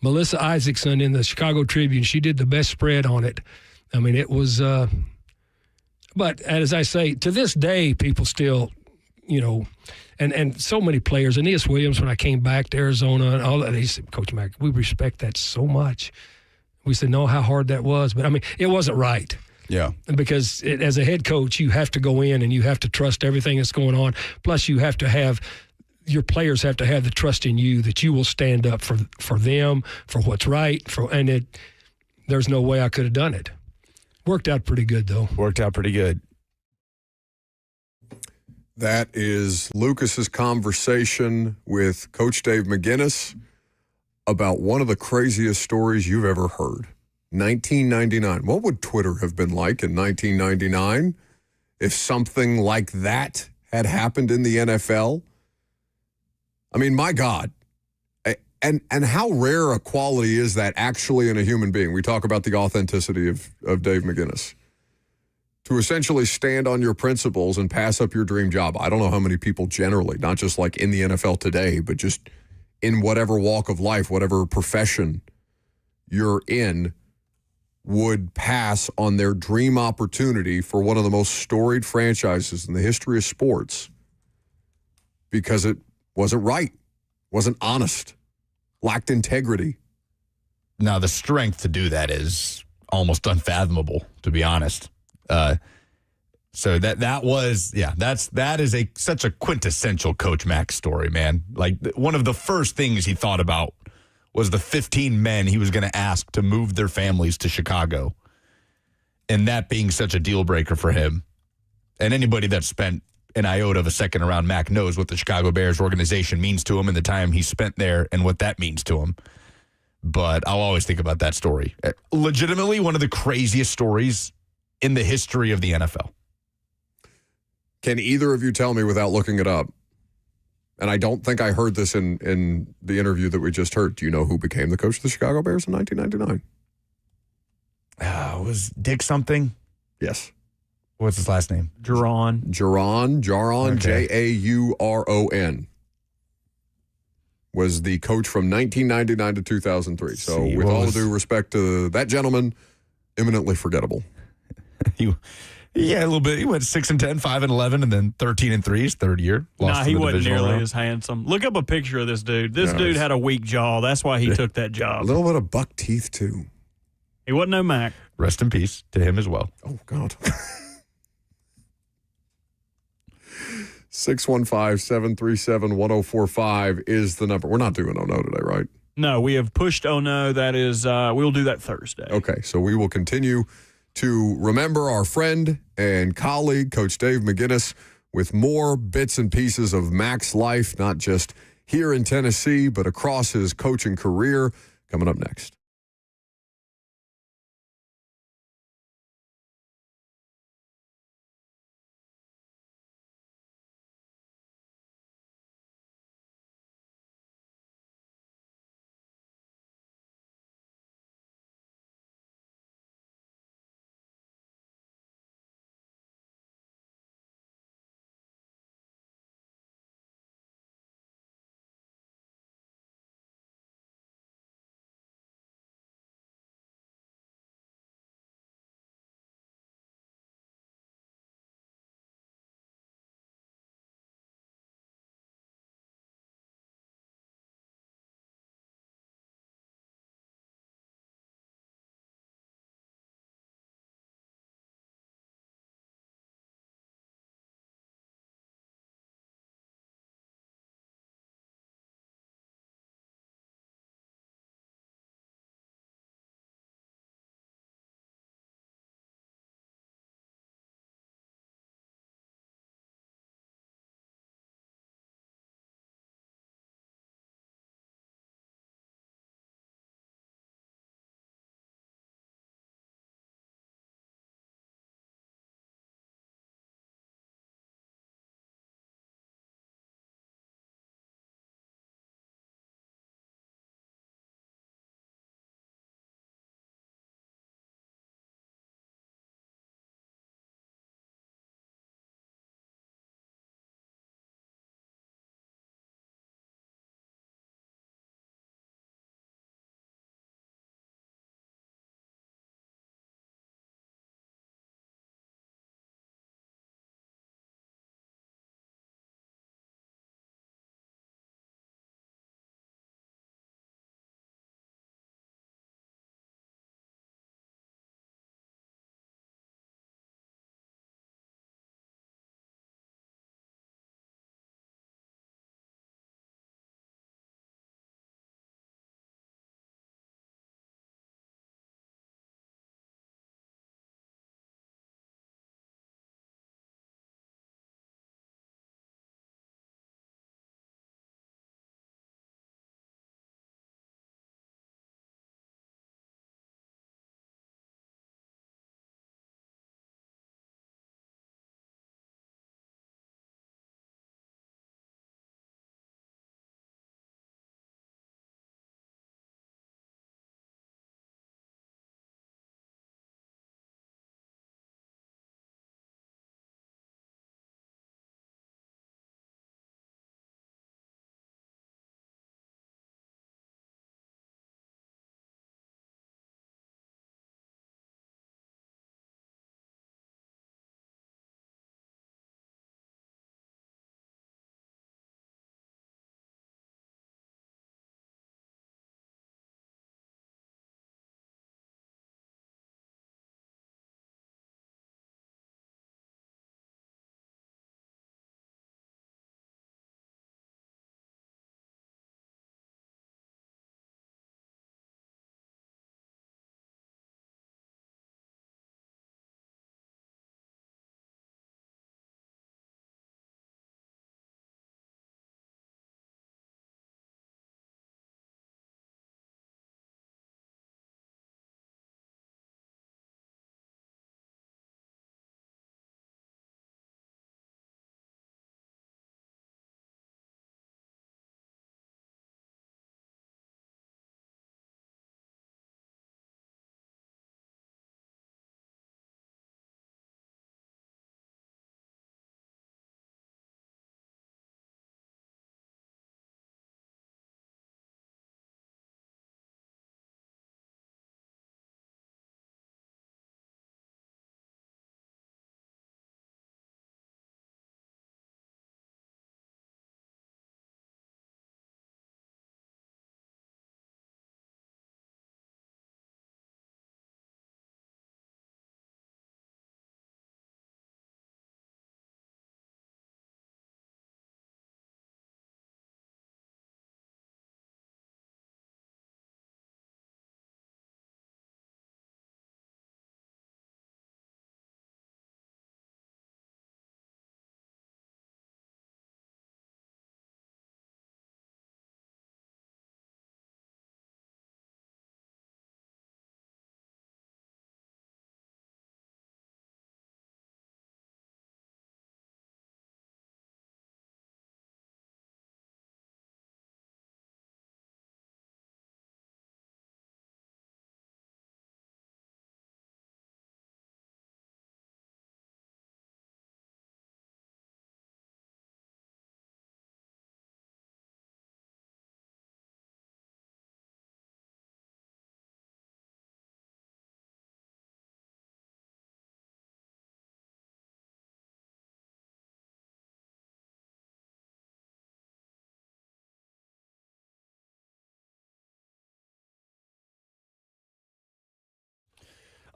Melissa Isaacson in the Chicago Tribune. She did the best spread on it. It was, but as I say, to this day, people still, and so many players, Aeneas Williams, when I came back to Arizona and all that, he said, Coach Mack, we respect that so much. We said, know how hard that was. But, it wasn't right. Yeah. Because as a head coach, you have to go in and you have to trust everything that's going on. Plus, you have to have your players have to have the trust in you that you will stand up for them, for what's right. There's no way I could have done it. Worked out pretty good, though. Worked out pretty good. That is Lucas's conversation with Coach Dave McGinnis about one of the craziest stories you've ever heard. 1999. What would Twitter have been like in 1999 if something like that had happened in the NFL? My God. And how rare a quality is that actually in a human being? We talk about the authenticity of Dave McGinnis. To essentially stand on your principles and pass up your dream job. I don't know how many people generally, not just like in the NFL today, but just in whatever walk of life, whatever profession you're in, would pass on their dream opportunity for one of the most storied franchises in the history of sports because it wasn't right, wasn't honest, lacked integrity. Now, the strength to do that is almost unfathomable, to be honest. So that is such a quintessential Coach Mack story, man. Like, one of the first things he thought about was the 15 men he was going to ask to move their families to Chicago. And that being such a deal breaker for him. And anybody that spent an iota of a second around Mack knows what the Chicago Bears organization means to him and the time he spent there and what that means to him. But I'll always think about that story. Legitimately one of the craziest stories in the history of the NFL. Can either of you tell me without looking it up? And I don't think I heard this in the interview that we just heard. Do you know who became the coach of the Chicago Bears in 1999? Was Dick something? Yes. What's his last name? Jaron, okay. Jauron. Was the coach from 1999 to 2003. So with all due respect to that gentleman, eminently forgettable. Yeah, a little bit. He went 6-10, 5-11, and then 13-3 his third year. He wasn't nearly as handsome. Look up a picture of this dude. This dude had a weak jaw. That's why he took that A job. little bit of buck teeth, too. He wasn't no Mack. Rest in peace to him as well. Oh, God. 615-737-1045 is the number. We're not doing Oh No today, right? No, we have pushed Oh No. That is, we'll do that Thursday. Okay, so we will continue to remember our friend and colleague, Coach Dave McGinnis, with more bits and pieces of Mack's life, not just here in Tennessee, but across his coaching career, coming up next.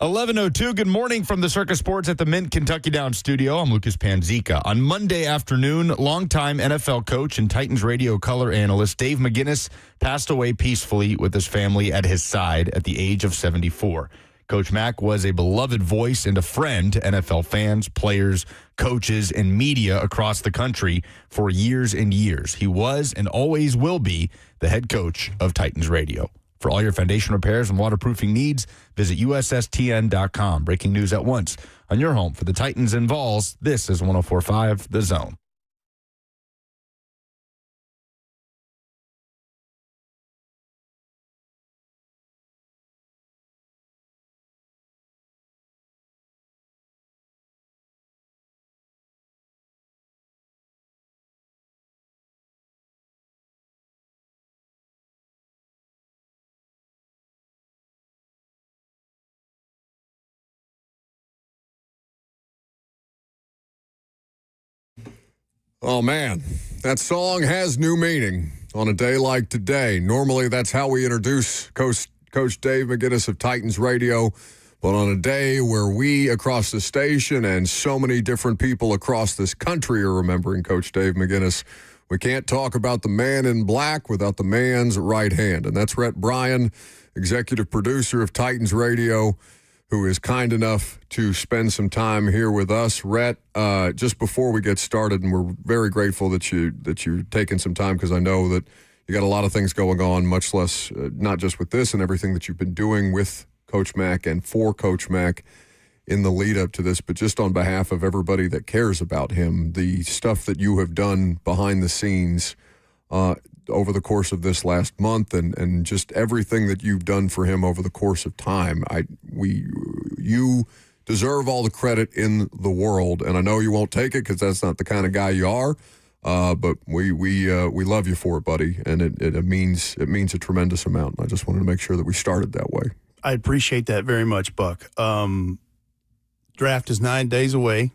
11:02. Good morning from the Circus Sports at the Mint Kentucky Downs studio. I'm Lucas Panzica. On Monday afternoon, longtime NFL coach and Titans radio color analyst Dave McGinnis passed away peacefully with his family at his side at the age of 74. Coach Mack was a beloved voice and a friend to NFL fans, players, coaches, and media across the country for years and years. He was and always will be the head coach of Titans Radio. For all your foundation repairs and waterproofing needs, visit USSTN.com. Breaking news at once on your home for the Titans and Vols. This is 104.5 The Zone. Oh, man, that song has new meaning on a day like today. Normally, that's how we introduce Coach Dave McGinnis of Titans Radio. But on a day where we across the station and so many different people across this country are remembering Coach Dave McGinnis, we can't talk about the man in black without the man's right hand. And that's Rhett Bryan, executive producer of Titans Radio, who is kind enough to spend some time here with us. Rhett, just before we get started, and we're very grateful that you're taking some time, because I know that you got a lot of things going on, much less not just with this and everything that you've been doing with Coach Mack and for Coach Mack in the lead up to this, but just on behalf of everybody that cares about him, the stuff that you have done behind the scenes over the course of this last month, and just everything that you've done for him over the course of time. You deserve all the credit in the world, and I know you won't take it because that's not the kind of guy you are. But we love you for it, buddy, and it means a tremendous amount. I just wanted to make sure that we started that way. I appreciate that very much, Buck. Draft is 9 days away,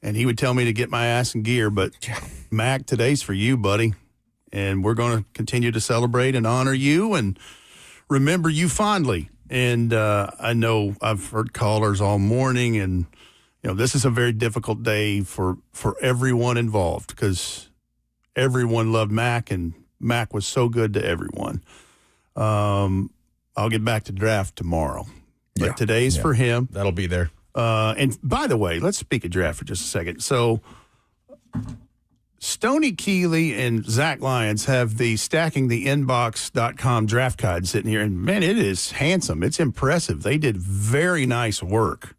and he would tell me to get my ass in gear. But Mac, today's for you, buddy. And we're going to continue to celebrate and honor you and remember you fondly. And I know I've heard callers all morning, and this is a very difficult day for everyone involved, because everyone loved Mac, and Mac was so good to everyone. I'll get back to draft tomorrow, but today's for him. That'll be there. And by the way, let's speak of draft for just a second. So Stoney Keeley and Zach Lyons have the stackingtheinbox.com draft guide sitting here, and man, it is handsome. It's impressive. They did very nice work.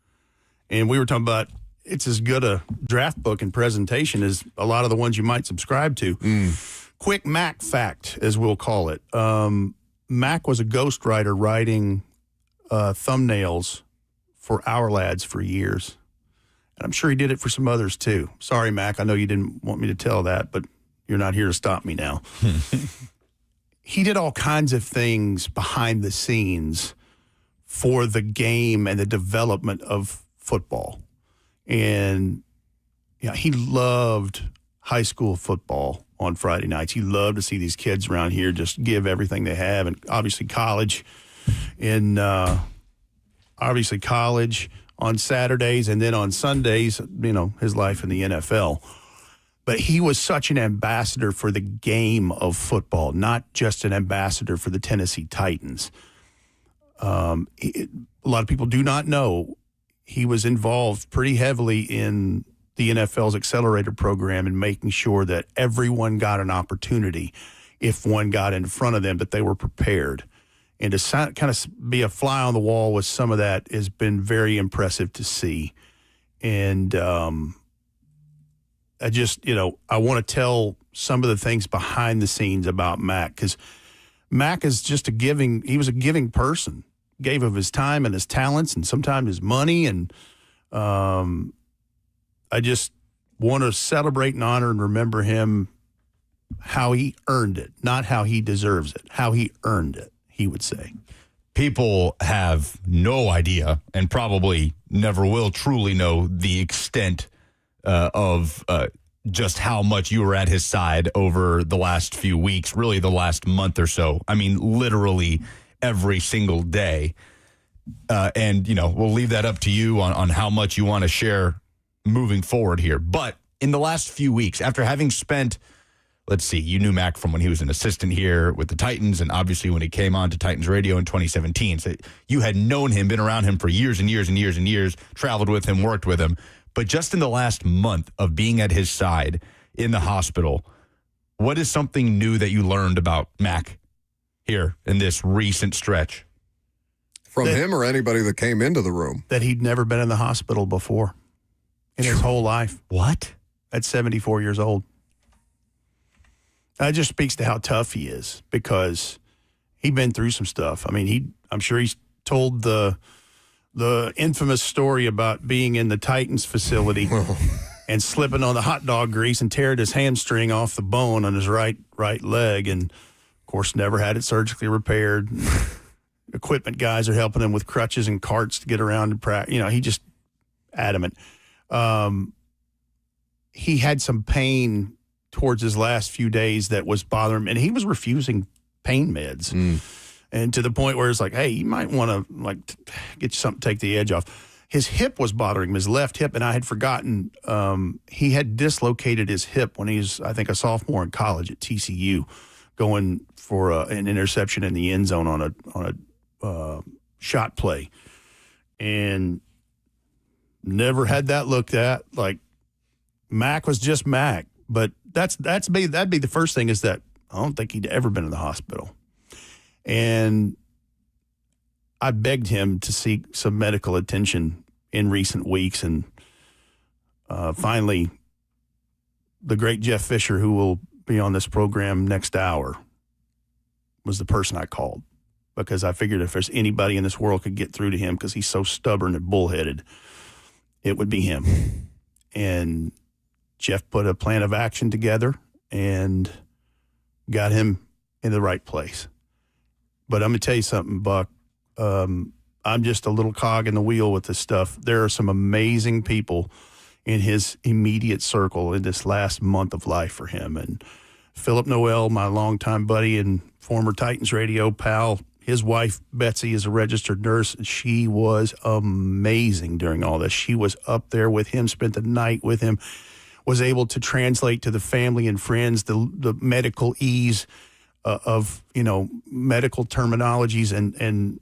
And we were talking about it's as good a draft book and presentation as a lot of the ones you might subscribe to. Quick Mac fact, as we'll call it. Mac was a ghostwriter writing thumbnails for Our Lads for years. And I'm sure he did it for some others too. Sorry, Mac, I know you didn't want me to tell that, but you're not here to stop me now. He did all kinds of things behind the scenes for the game and the development of football. And he loved high school football on Friday nights. He loved to see these kids around here just give everything they have. And obviously college on Saturdays, and then on Sundays, his life in the NFL. But he was such an ambassador for the game of football, not just an ambassador for the Tennessee Titans. A lot of people do not know he was involved pretty heavily in the NFL's accelerator program and making sure that everyone got an opportunity if one got in front of them, that they were prepared. And to kind of be a fly on the wall with some of that has been very impressive to see. And I want to tell some of the things behind the scenes about Mac, because Mac is just he was a giving person, gave of his time and his talents and sometimes his money. And I just want to celebrate and honor and remember him, how he earned it, not how he deserves it, how he earned it, he would say. People have no idea, and probably never will truly know, the extent of just how much you were at his side over the last few weeks, really the last month or so. I mean, literally every single day. And, we'll leave that up to you on how much you want to share moving forward here. But in the last few weeks, after having spent, let's see, you knew Mack from when he was an assistant here with the Titans, and obviously when he came on to Titans Radio in 2017. So you had known him, been around him for years and years and years and years, traveled with him, worked with him. But just in the last month of being at his side in the hospital, what is something new that you learned about Mack here in this recent stretch? From him or anybody that came into the room? That he'd never been in the hospital before in his whole life. What? At 74 years old. That just speaks to how tough he is, because he'd been through some stuff. I mean, I'm sure he's told the infamous story about being in the Titans facility and slipping on the hot dog grease and tearing his hamstring off the bone on his right leg, and of course never had it surgically repaired. Equipment guys are helping him with crutches and carts to get around and practice. He just adamant. He had some pain towards his last few days that was bothering him, and he was refusing pain meds. And to the point where it's like, hey, you might want to get you something to take the edge off. His hip was bothering him, his left hip, and I had forgotten he had dislocated his hip when he was, I think, a sophomore in college at TCU, going for an interception in the end zone on a shot play, and never had that looked at. Like, Mack was just Mack, that'd be the first thing, is that I don't think he'd ever been in the hospital. And I begged him to seek some medical attention in recent weeks, and finally, the great Jeff Fisher, who will be on this program next hour, was the person I called, because I figured if there's anybody in this world could get through to him, because he's so stubborn and bullheaded, it would be him. And Jeff put a plan of action together and got him in the right place. But I'm going to tell you something, Buck. I'm just a little cog in the wheel with this stuff. There are some amazing people in his immediate circle in this last month of life for him. And Philip Noel, my longtime buddy and former Titans radio pal, his wife, Betsy, is a registered nurse, and she was amazing during all this. She was up there with him, spent the night with him, was able to translate to the family and friends the medical ease of medical terminologies and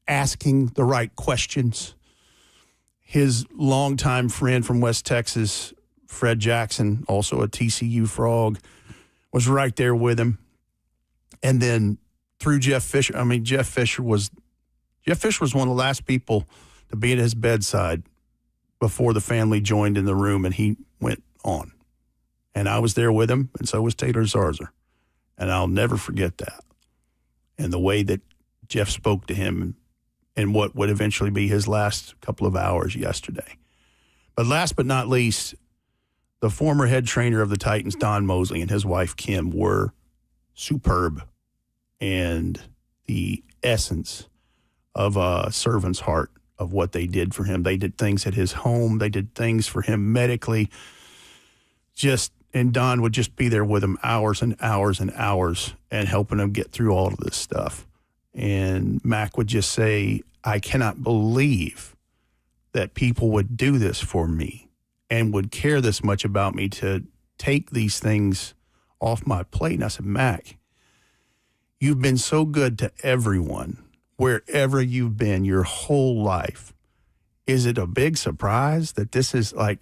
asking the right questions. His longtime friend from West Texas, Fred Jackson, also a TCU Frog, was right there with him. And then through Jeff Fisher, Jeff Fisher was one of the last people to be at his bedside before the family joined in the room, and he went on. And I was there with him, and so was Taylor Zarzer. And I'll never forget that. And the way that Jeff spoke to him in what would eventually be his last couple of hours yesterday. But last but not least, the former head trainer of the Titans, Don Mosley, and his wife, Kim, were superb. And the essence of a servant's heart of what they did for him. They did things at his home. They did things for him medically. And Don would just be there with him hours and hours and hours and helping him get through all of this stuff. And Mack would just say, I cannot believe that people would do this for me and would care this much about me to take these things off my plate. And I said, Mack, you've been so good to everyone, wherever you've been your whole life. Is it a big surprise that this is like,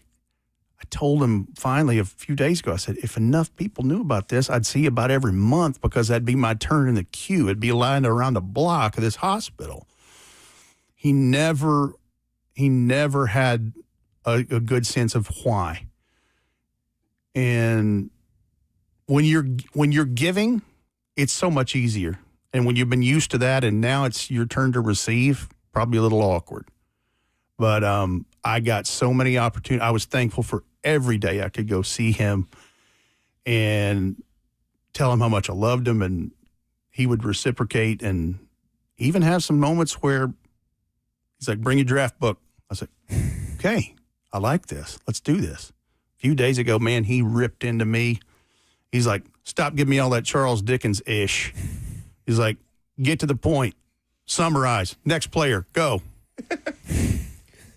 I told him finally a few days ago, I said, if enough people knew about this, I'd see you about every month, because that'd be my turn in the queue. It'd be lined around the block of this hospital. He never had a good sense of why. And when you're giving, it's so much easier. And when you've been used to that and now it's your turn to receive, probably a little awkward. But I got so many opportunities. I was thankful for every day I could go see him and tell him how much I loved him, and he would reciprocate, and even have some moments where he's like, bring your draft book. I said, okay, I like this. Let's do this. A few days ago, man, he ripped into me. He's like, stop giving me all that Charles Dickens-ish. He's like, get to the point. Summarize. Next player, go.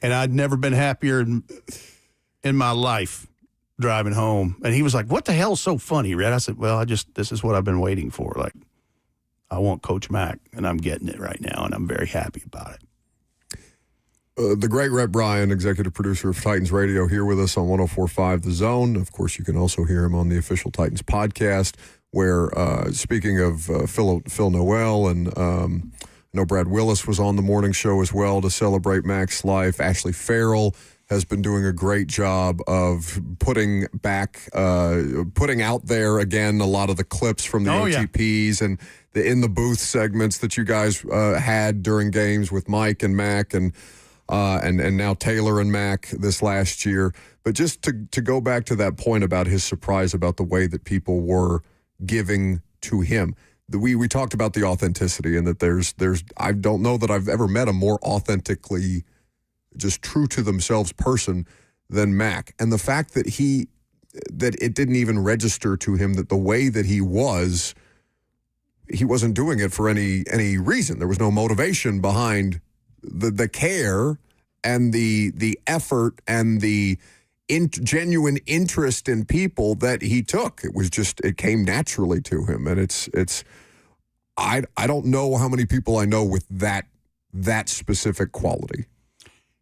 And I'd never been happier in my life driving home. And he was like, what the hell's so funny, Rhett? I said, well, this is what I've been waiting for. Like, I want Coach Mack, and I'm getting it right now, and I'm very happy about it. The great Rhett Bryan, executive producer of Titans Radio, here with us on 104.5 The Zone. Of course, you can also hear him on the official Titans podcast, where, speaking of Phil Noel, and I know Brad Willis was on the morning show as well to celebrate Mack's life. Ashley Farrell has been doing a great job of putting out there again a lot of the clips from the OTPs and the in the booth segments that you guys had during games with Mike and Mack and now Taylor and Mack this last year. But just to go back to that point about his surprise about the way that people were giving to him. We talked about the authenticity, and that there's I don't know that I've ever met a more authentically just true to themselves person than Mack. And the fact that it didn't even register to him that the way that he wasn't doing it for any reason. There was no motivation behind the care and the effort and the genuine interest in people that he took. It came naturally to him. And I don't know how many people I know with that specific quality.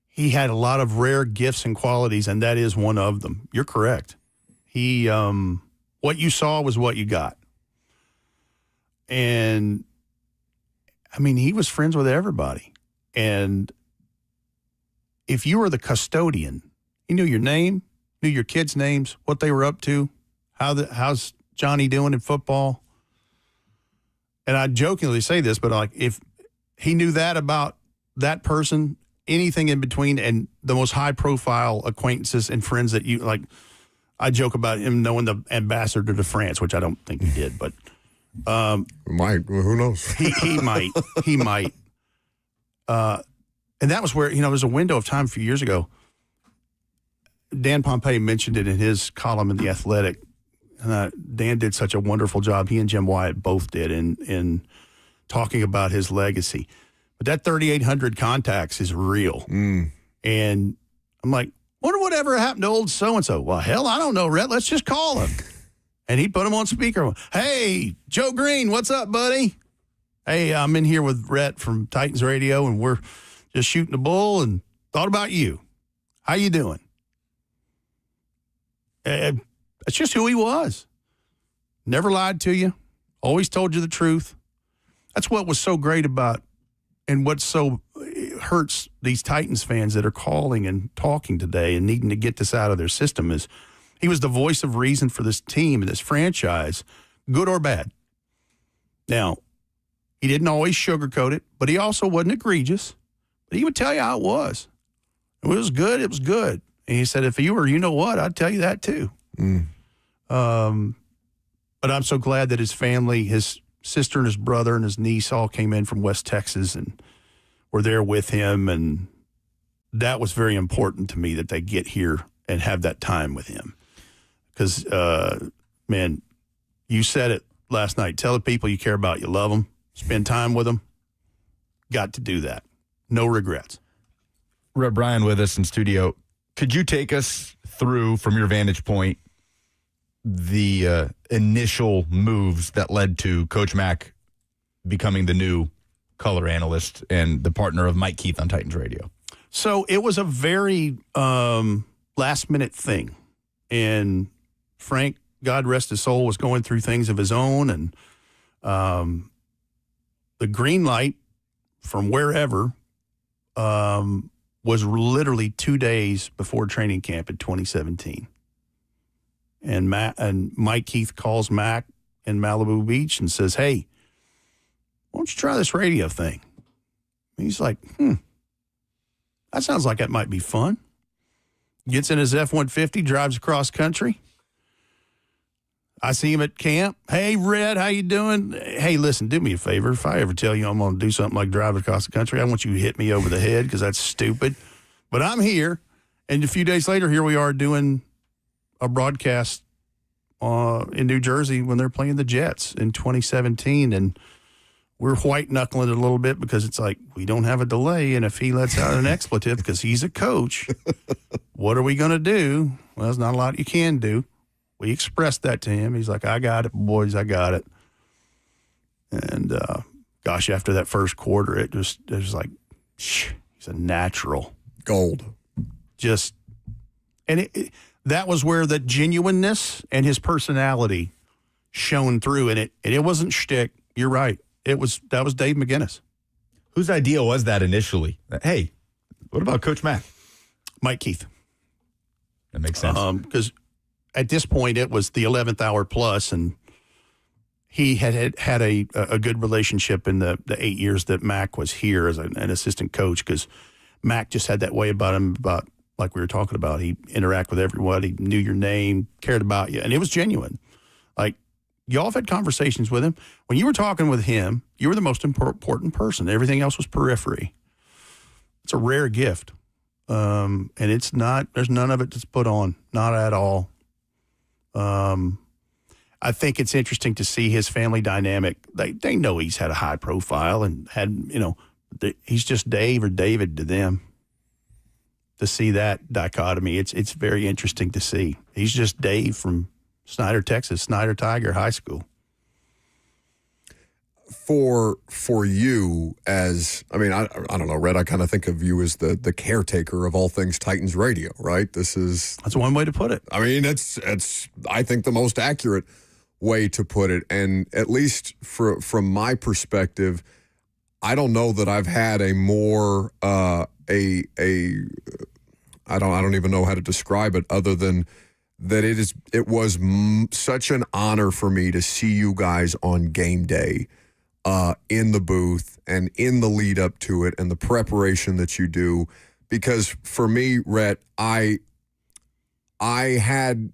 He had a lot of rare gifts and qualities, and that is one of them. You're correct. He, what you saw was what you got. And I mean, he was friends with everybody. And if you were the custodian, he knew your name, knew your kids' names, what they were up to, how's Johnny doing in football. And I jokingly say this, but like, if he knew that about that person, anything in between, and the most high-profile acquaintances and friends that you like. I joke about him knowing the ambassador to France, which I don't think he did, but who knows? he might. And that was where, there's a window of time a few years ago. Dan Pompei mentioned it in his column in The Athletic. Dan did such a wonderful job. He and Jim Wyatt both did in talking about his legacy. But that 3,800 contacts is real. And I'm like, wonder whatever happened to old so-and-so. Well, hell, I don't know, Rhett. Let's just call him. And he put him on speaker. Hey, Joe Green, what's up, buddy? Hey, I'm in here with Rhett from Titans Radio, and we're just shooting the bull and thought about you. How you doing? That's just who he was. Never lied to you. Always told you the truth. That's what was so great about, and what so hurts these Titans fans that are calling and talking today and needing to get this out of their system, is he was the voice of reason for this team and this franchise, good or bad. Now, he didn't always sugarcoat it, but he also wasn't egregious. But he would tell you how it was. It was good, it was good. And he said, if you were, you know what, I'd tell you that too. But I'm so glad that his family, his sister and his brother and his niece all came in from West Texas and were there with him. And that was very important to me, that they get here and have that time with him. Because, man, you said it last night. Tell the people you care about, you love them, spend time with them. Got to do that. No regrets. Rhett Bryan with us in studio. Could you take us through, from your vantage point, the initial moves that led to Coach Mack becoming the new color analyst and the partner of Mike Keith on Titans Radio? So it was a very last-minute thing. And Frank, God rest his soul, was going through things of his own. And the green light from wherever was literally 2 days before training camp in 2017. And Mike Keith calls Mack in Malibu Beach and says, hey, why don't you try this radio thing? And he's like, that sounds like that might be fun. Gets in his F-150, drives across country. I see him at camp. Hey, Rhett, how you doing? Hey, listen, do me a favor. If I ever tell you I'm going to do something like drive across the country, I want you to hit me over the head, because that's stupid. But I'm here. And a few days later, here we are doing a broadcast in New Jersey when they're playing the Jets in 2017. And we're white knuckling it a little bit because it's like we don't have a delay, and if he lets out an expletive because he's a coach, what are we going to do? Well, there's not a lot you can do. We expressed that to him. He's like, I got it, boys, I got it. And gosh, after that first quarter, it was like, he's a natural. Gold. That was where the genuineness and his personality shone through, and it wasn't shtick. You're right. That was Dave McGinnis. Whose idea was that initially? Hey, what about Coach Mack? Mike Keith. That makes sense. Because at this point, it was the 11th hour plus, and he had a good relationship in the 8 years that Mack was here as an assistant coach, because Mack just had that way about him, about like we were talking about. He interact with everyone. He knew your name, cared about you, and it was genuine. Like, y'all have had conversations with him. When you were talking with him, you were the most important person. Everything else was periphery. It's a rare gift. And it's not, there's none of it that's put on, not at all. I think it's interesting to see his family dynamic. They know he's had a high profile and had, he's just Dave or David to them. To see that dichotomy, it's very interesting to see. He's just Dave from Snyder, Texas, Snyder Tiger High School. For you as, I don't know, Rhett, I kind of think of you as the caretaker of all things Titans radio, right? That's one way to put it. I mean, it's I think the most accurate way to put it. And at least from my perspective, I don't know that I've had a more I don't even know how to describe it other than that it was such an honor for me to see you guys on game day in the booth and in the lead up to it and the preparation that you do. Because for me, Rhett, I had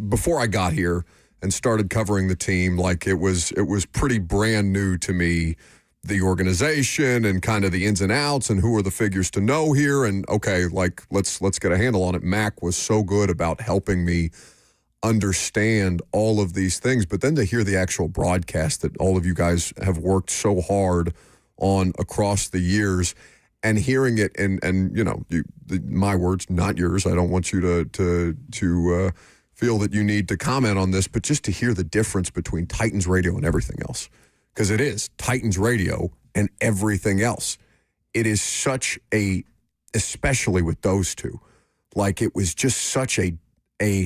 before I got here and started covering the team, like it was pretty brand new to me, the organization and kind of the ins and outs and who are the figures to know here. And okay, like let's get a handle on it. Mack was so good about helping me understand all of these things, but then to hear the actual broadcast that all of you guys have worked so hard on across the years and hearing it and my words, not yours. I don't want you to feel that you need to comment on this, but just to hear the difference between Titans radio and everything else. Because it is Titans radio and everything else. It is such especially with those two, like it was just such a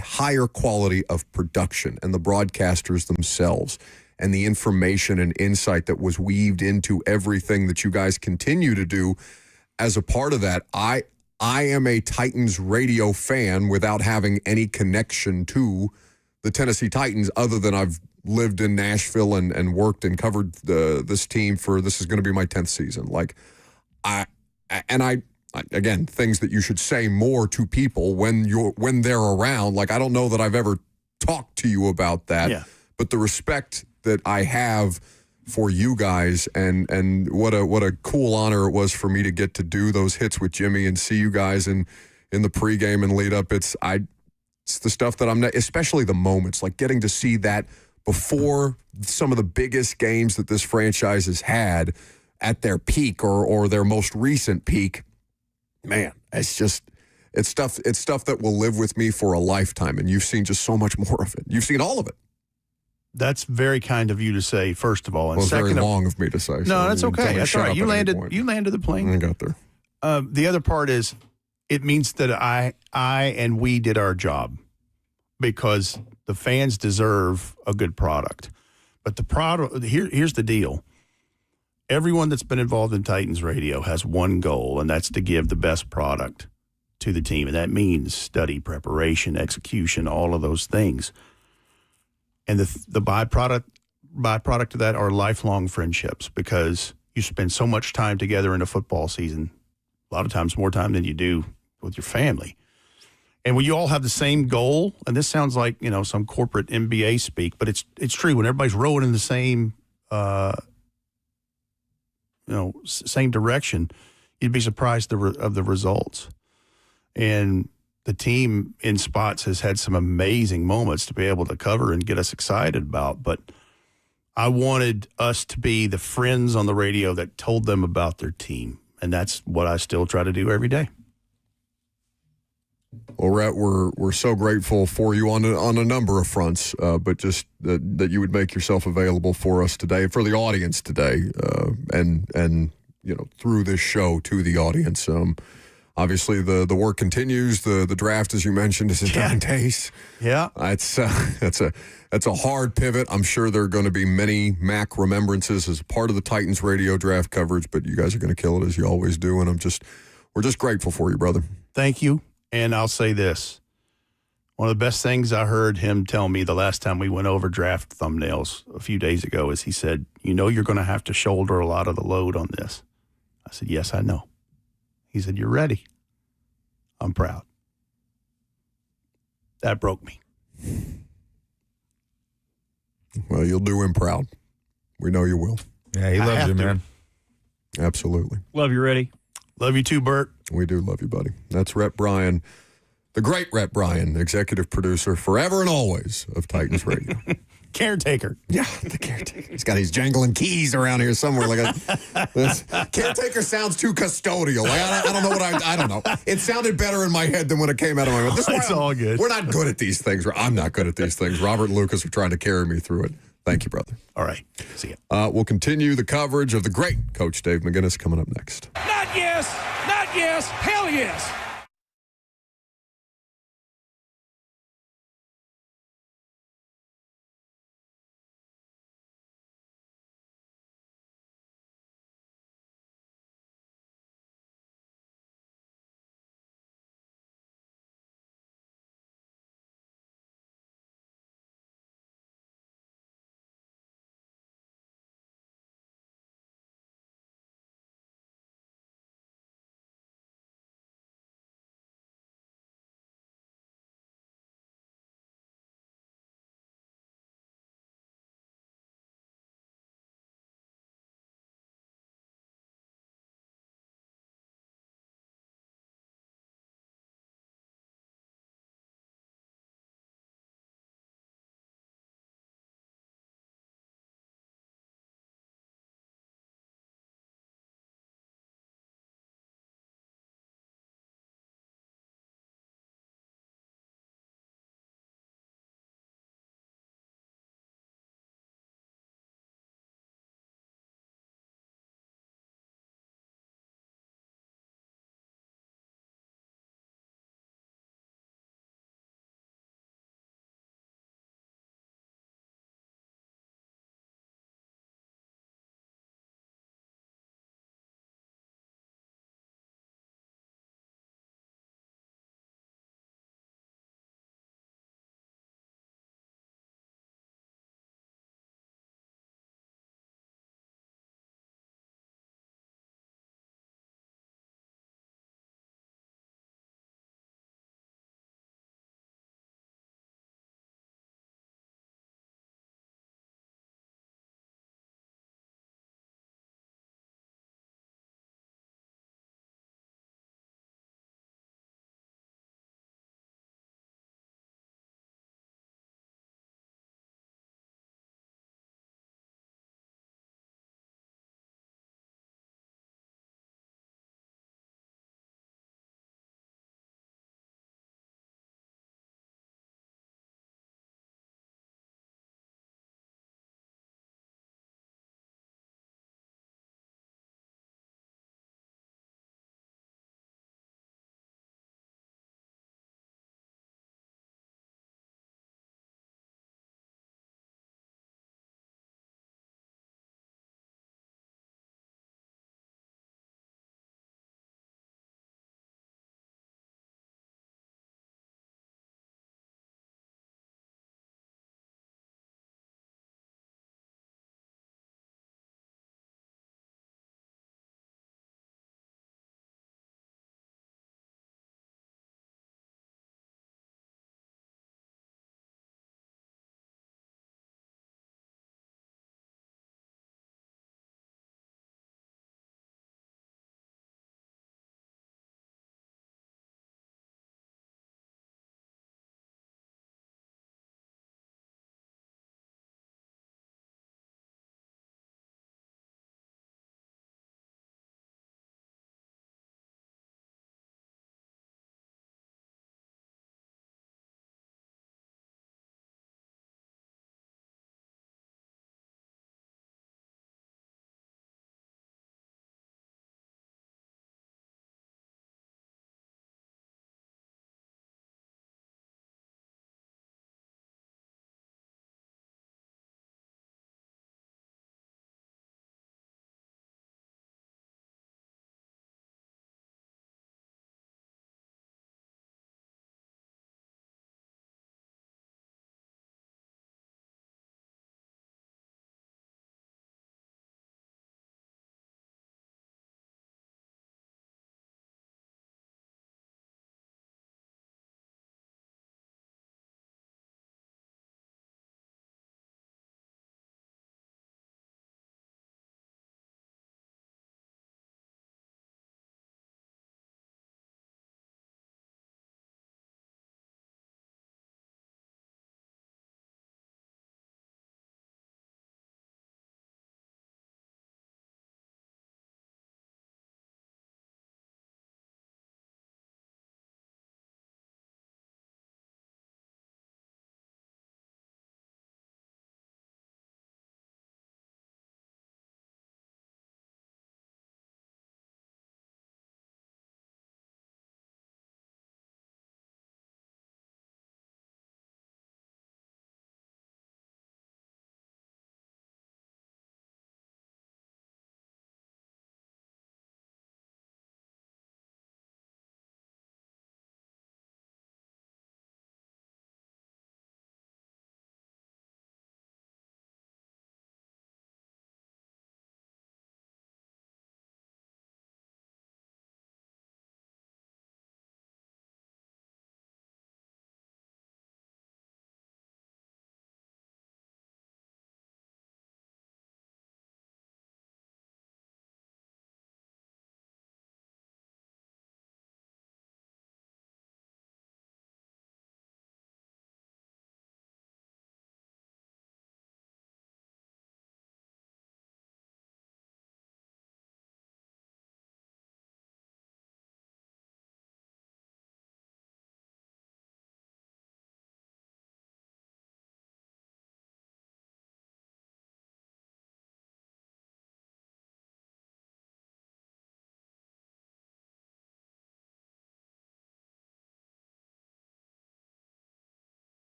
higher quality of production and the broadcasters themselves and the information and insight that was weaved into everything that you guys continue to do as a part of that. I am a Titans radio fan without having any connection to the Tennessee Titans other than I've lived in Nashville and worked and covered this team this is going to be my 10th season. Like I again, things that you should say more to people when they're around. Like, I don't know that I've ever talked to you about that, but the respect that I have for you guys and what a cool honor it was for me to get to do those hits with Jimmy and see you guys in the pregame and lead up. It's the stuff that I'm not, especially the moments, like getting to see that before some of the biggest games that this franchise has had at their peak or their most recent peak. Man, it's stuff that will live with me for a lifetime. And you've seen just so much more of it. You've seen all of it. That's very kind of you to say, first of all. And well, second, very long of me to say. No, that's okay. That's all right. You landed the plane. I got there. The other part is it means that I and we did our job because the fans deserve a good product. But the product, here's the deal. Everyone that's been involved in Titans radio has one goal, and that's to give the best product to the team. And that means study, preparation, execution, all of those things. And the byproduct of that are lifelong friendships because you spend so much time together in a football season, a lot of times more time than you do with your family. And when you all have the same goal, and this sounds like, some corporate MBA speak, but it's true. When everybody's rowing in the same, same direction, you'd be surprised of the results. And the team in spots has had some amazing moments to be able to cover and get us excited about. But I wanted us to be the friends on the radio that told them about their team. And that's what I still try to do every day. Well, Rhett, we're so grateful for you on a number of fronts, but just that you would make yourself available for us today, for the audience today, and through this show to the audience. Obviously, the work continues. The draft, as you mentioned, is in 9 days. Yeah, that's a hard pivot. I'm sure there are going to be many Mack remembrances as part of the Titans radio draft coverage, but you guys are going to kill it as you always do, and we're just grateful for you, brother. Thank you. And I'll say this. One of the best things I heard him tell me the last time we went over draft thumbnails a few days ago is he said, you're going to have to shoulder a lot of the load on this. I said, yes, I know. He said, you're ready. I'm proud. That broke me. Well, you'll do him proud. We know you will. Yeah, he loves you, man. Absolutely. Love you, Reddy. Love you too, Bert. We do love you, buddy. That's Rhett Bryan, the great Rhett Bryan, executive producer forever and always of Titans Radio. Caretaker. Yeah, the caretaker. He's got these jangling keys around here somewhere. Caretaker sounds too custodial. I don't know I don't know. It sounded better in my head than when it came out of my mouth. It's all good. We're not good at these things. I'm not good at these things. Robert and Lucas are trying to carry me through it. Thank you, brother. All right. See ya. We'll continue the coverage of the great Coach Dave McGinnis coming up next. Not yes, hell yes.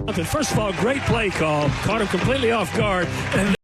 Okay, first of all, great play call. Caught him completely off guard. And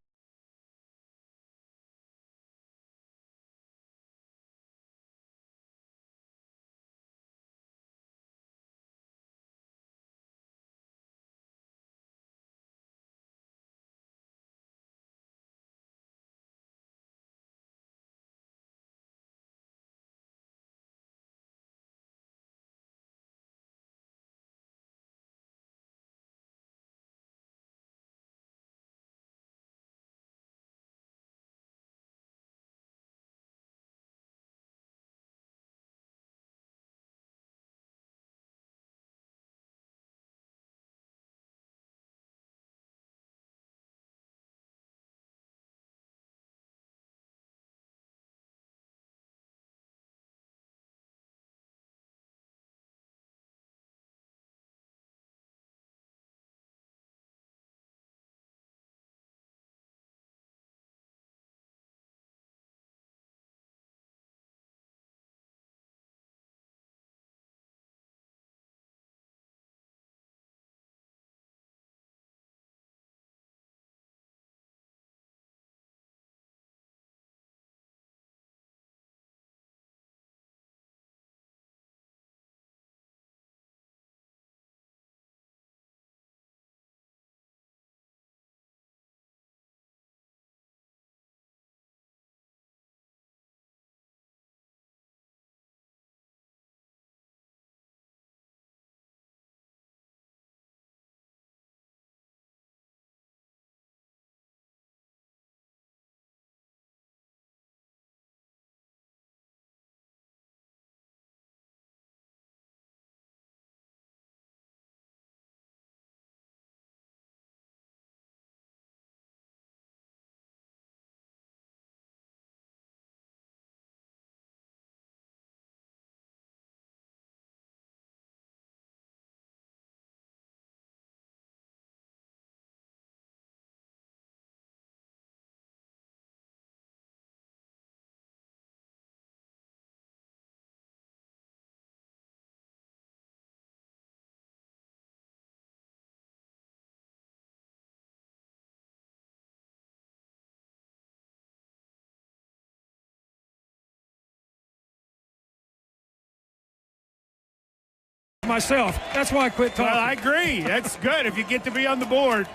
myself. That's why I quit talking. Well, I agree. That's good if you get to be on the board.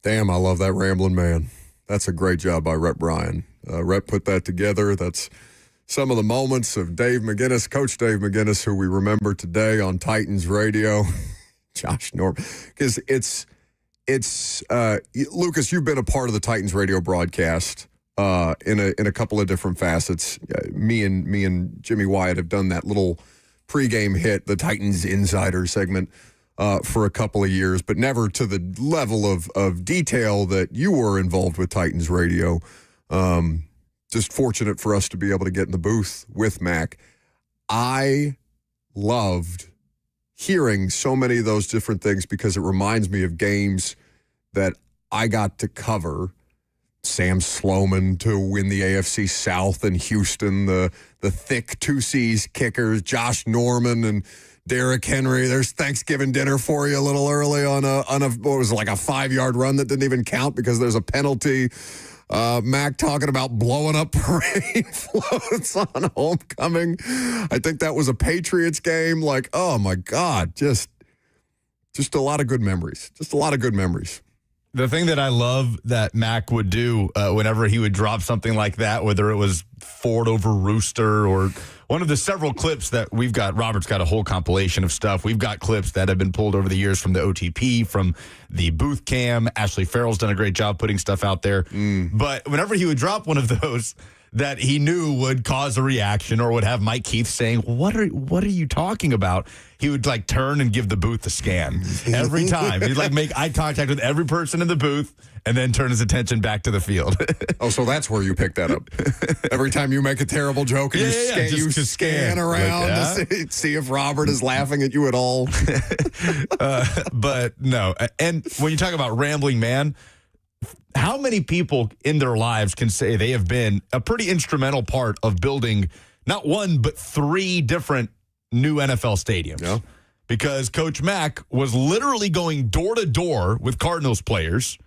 Damn, I love that rambling man. That's a great job by Rhett Bryan. Rhett put that together. That's some of the moments of Dave McGinnis, Coach Dave McGinnis, who we remember today on Titans radio. Josh Norman. Because it's Lucas, you've been a part of the Titans radio broadcast in a couple of different facets. Me and Jimmy Wyatt have done that little pregame hit, the Titans Insider segment, for a couple of years, but never to the level of detail that you were involved with Titans radio. Just fortunate for us to be able to get in the booth with Mack. I loved hearing so many of those different things because it reminds me of games that I got to cover. Sam Sloman to win the AFC South in Houston, the thick 2C's kickers, Josh Norman and Derrick Henry. There's Thanksgiving dinner for you a little early on a what was it, like a 5-yard run that didn't even count because there's a penalty. Mack talking about blowing up parade floats on homecoming. I think that was a Patriots game. Like, oh my God, just a lot of good memories. Just a lot of good memories. The thing that I love that Mack would do whenever he would drop something like that, whether it was Ford over Rooster or one of the several clips that we've got, Robert's got a whole compilation of stuff. We've got clips that have been pulled over the years from the OTP, from the booth cam. Ashley Farrell's done a great job putting stuff out there. But whenever he would drop one of those that he knew would cause a reaction or would have Mike Keith saying, what are you talking about? He would like turn and give the booth a scan every time. He'd like make eye contact with every person in the booth and then turn his attention back to the field. Oh, so that's where you pick that up. Every time you make a terrible joke and you scan around to see if Robert is laughing at you at all. But no. And when you talk about rambling man, how many people in their lives can say they have been a pretty instrumental part of building not one, but 3 different new NFL stadiums? Yeah. because Coach Mack was literally going door to door with Cardinals players,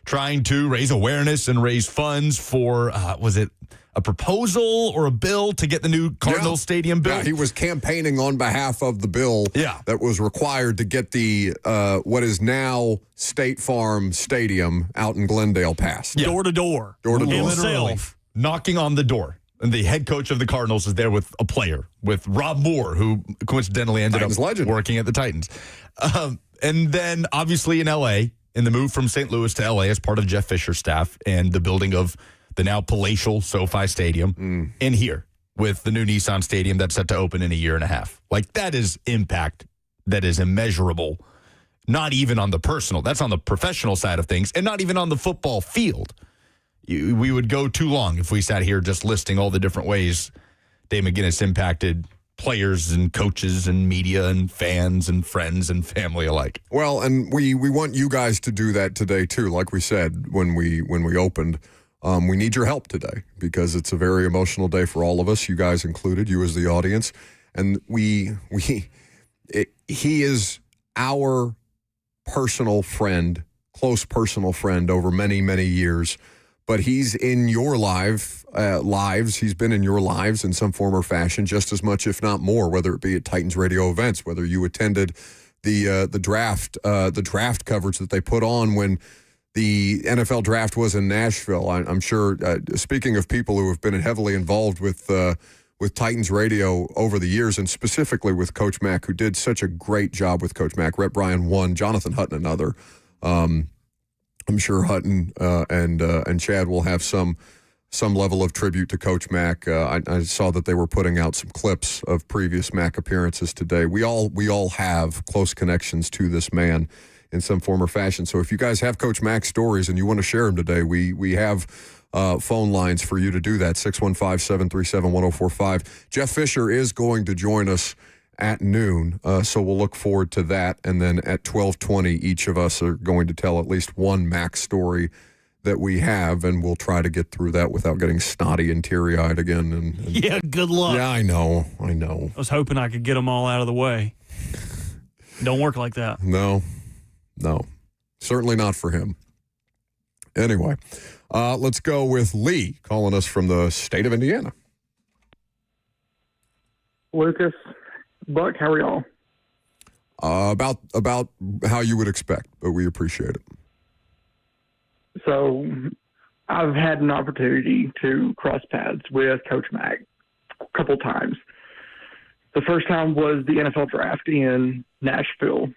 trying to raise awareness and raise funds for, was it a proposal or a bill to get the new Cardinals stadium built? Yeah, he was campaigning on behalf of the bill that was required to get the what is now State Farm Stadium out in Glendale passed. Yeah. Door to door. Door to door. Himself. Knocking on the door. And the head coach of the Cardinals is there with a player, with Rob Moore, who coincidentally ended Titans up legend. working at the Titans. And then, obviously, in L.A., in the move from St. Louis to L.A. as part of Jeff Fisher's staff and the building of the now palatial SoFi Stadium, in here with the new Nissan Stadium that's set to open in a year and a half. Like, that is impact that is immeasurable, not even on the personal. That's on the professional side of things, and not even on the football field. We would go too long if we sat here just listing all the different ways Dave McGinnis impacted players and coaches and media and fans and friends and family alike. Well, and we want you guys to do that today too. Like we said when we opened, we need your help today because it's a very emotional day for all of us, you guys included, you as the audience, and he is our personal friend, close personal friend over many, many years. But he's in your lives. He's been in your lives in some form or fashion just as much, if not more, whether it be at Titans radio events, whether you attended the draft coverage that they put on when the NFL draft was in Nashville. I'm sure, speaking of people who have been heavily involved with Titans radio over the years, and specifically with Coach Mack, who did such a great job with Coach Mack. Rhett Bryan one, Jonathan Hutton another. I'm sure Hutton and Chad will have some level of tribute to Coach Mack. I saw that they were putting out some clips of previous Mack appearances today. We all have close connections to this man in some form or fashion. So if you guys have Coach Mack stories and you want to share them today, we have phone lines for you to do that, 615-737-1045. Jeff Fisher is going to join us at noon, so we'll look forward to that. And then at 12:20, each of us are going to tell at least one Mack story that we have, and we'll try to get through that without getting snotty and teary-eyed again. And Yeah, good luck. yeah, I know. I was hoping I could get them all out of the way. Don't work like that. No, certainly not for him. Anyway, let's go with Lee calling us from the state of Indiana. Lucas, Buck, how are y'all? About how you would expect, but we appreciate it. So I've had an opportunity to cross paths with Coach Mack a couple times. The first time was the NFL draft in Nashville,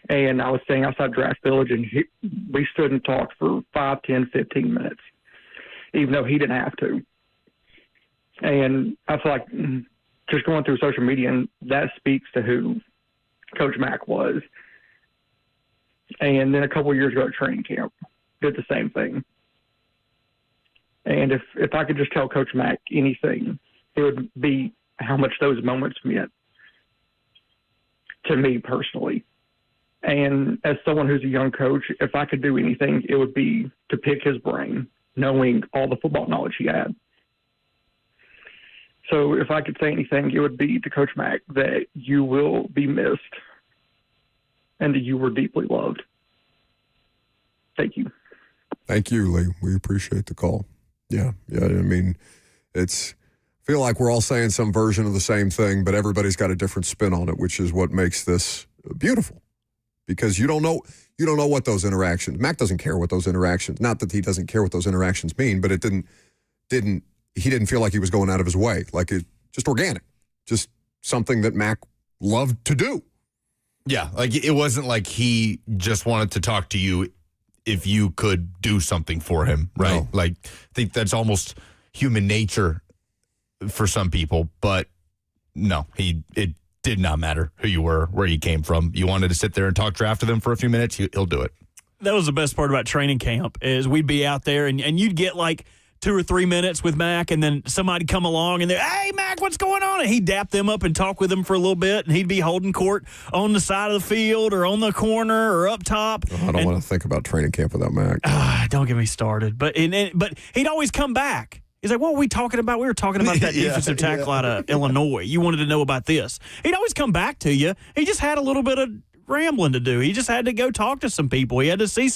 and I was staying outside Draft Village, and we stood and talked for 5, 10, 15 minutes, even though he didn't have to. And I feel like just going through social media, and that speaks to who Coach Mack was. And then a couple of years ago at training camp, did the same thing. And if I could just tell Coach Mack anything, it would be how much those moments meant to me personally. And as someone who's a young coach, if I could do anything, it would be to pick his brain, knowing all the football knowledge he had. So if I could say anything, it would be to Coach Mack that you will be missed and that you were deeply loved. Thank you. Thank you, Lee. We appreciate the call. Yeah. I mean, I feel like we're all saying some version of the same thing, but everybody's got a different spin on it, which is what makes this beautiful. Because you don't know what those interactions. Mack doesn't care what those interactions. Not that he doesn't care what those interactions mean, but it didn't. He didn't feel like he was going out of his way. Like it just organic, just something that Mack loved to do. Yeah, like it wasn't like he just wanted to talk to you if you could do something for him, right? No. Like I think that's almost human nature for some people, but no, it did not matter who you were, where you came from. You wanted to sit there and talk draft to them for a few minutes, he'll do it. That was the best part about training camp is we'd be out there and you'd get like 2 or 3 minutes with Mack, and then somebody'd come along and they're, hey, Mack, what's going on? And he'd dap them up and talk with them for a little bit, and he'd be holding court on the side of the field or on the corner or up top. Oh, I don't want to think about training camp without Mack. Don't get me started. But he'd always come back. He's like, what were we talking about? We were talking about that defensive tackle out of Illinois. You wanted to know about this. He'd always come back to you. He just had a little bit of rambling to do. He just had to go talk to some people. He had to see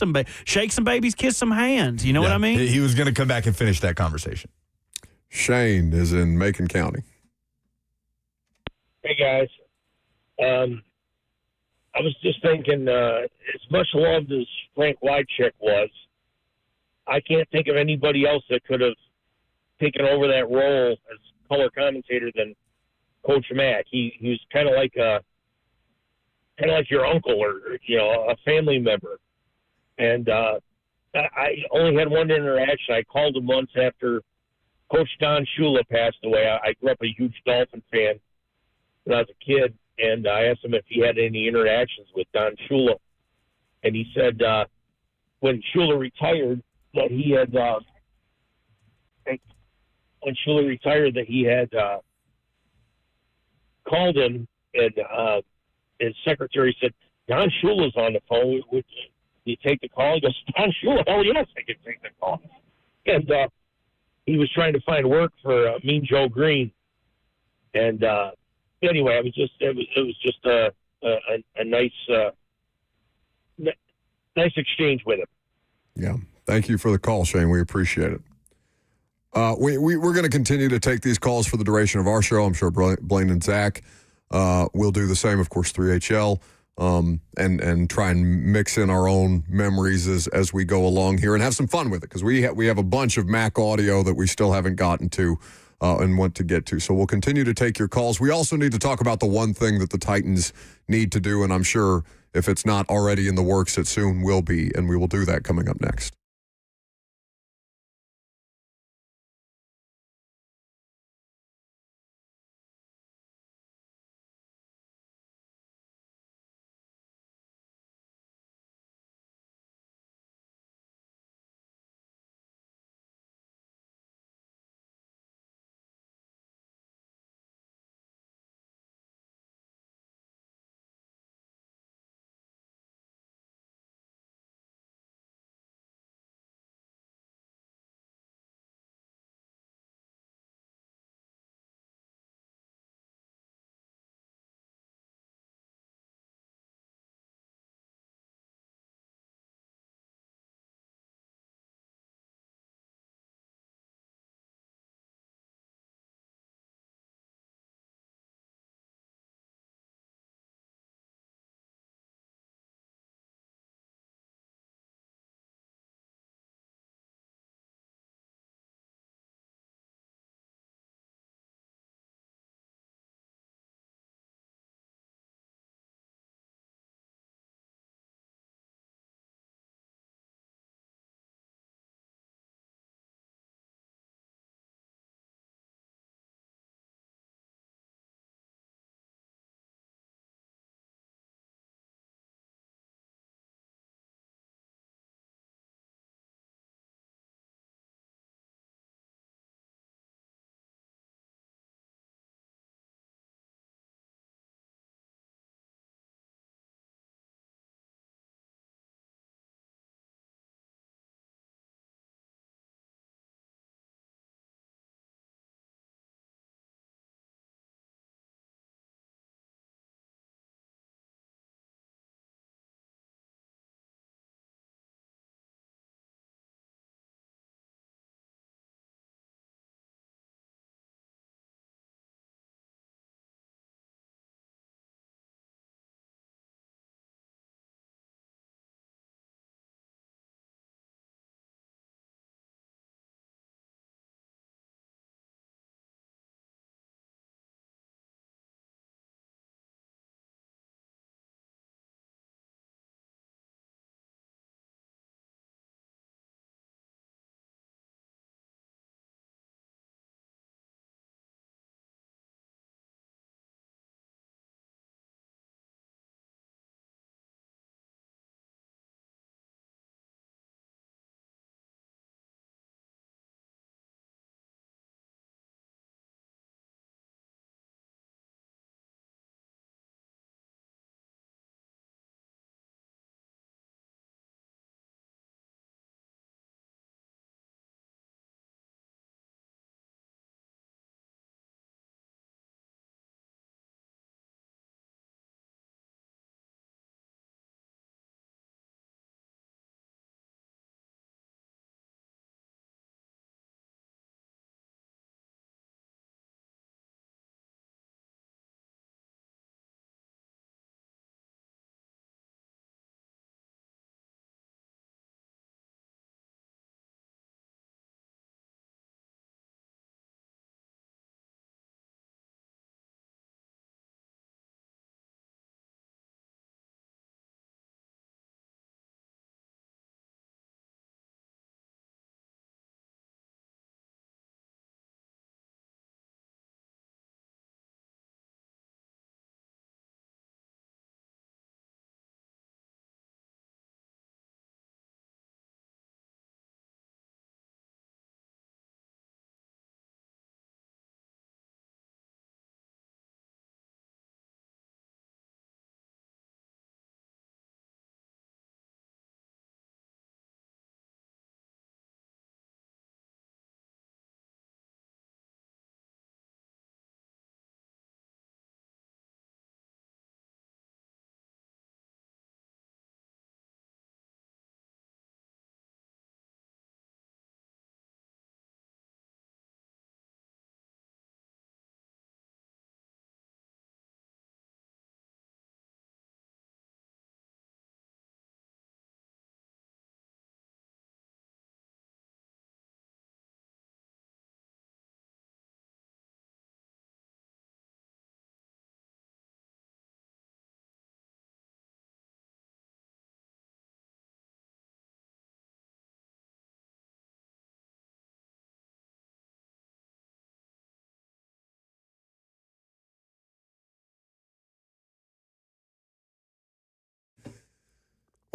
shake some babies, kiss some hands. You know what I mean? He was going to come back and finish that conversation. Shane is in Macon County. Hey, guys. I was just thinking, as much loved as Frank Wycheck was, I can't think of anybody else that could have taken over that role as color commentator than Coach Mack. He was kind of like your uncle or a family member. And I only had one interaction. I called him once after Coach Don Shula passed away. I grew up a huge Dolphin fan when I was a kid, and I asked him if he had any interactions with Don Shula. And he said when Shula retired that he had called him, and his secretary said, Don Shula's on the phone. Would you take the call? He goes, Don Shula? Hell yes, I can take the call. And he was trying to find work for Mean Joe Green. And anyway, it was just a nice exchange with him. Yeah. Thank you for the call, Shane. We appreciate it. We're going to continue to take these calls for the duration of our show. I'm sure Blaine and Zach will do the same, of course, 3HL, and try and mix in our own memories as we go along here and have some fun with it, because we have a bunch of Mack audio that we still haven't gotten to and want to get to. So we'll continue to take your calls. We also need to talk about the one thing that the Titans need to do, and I'm sure if it's not already in the works, it soon will be, and we will do that coming up next.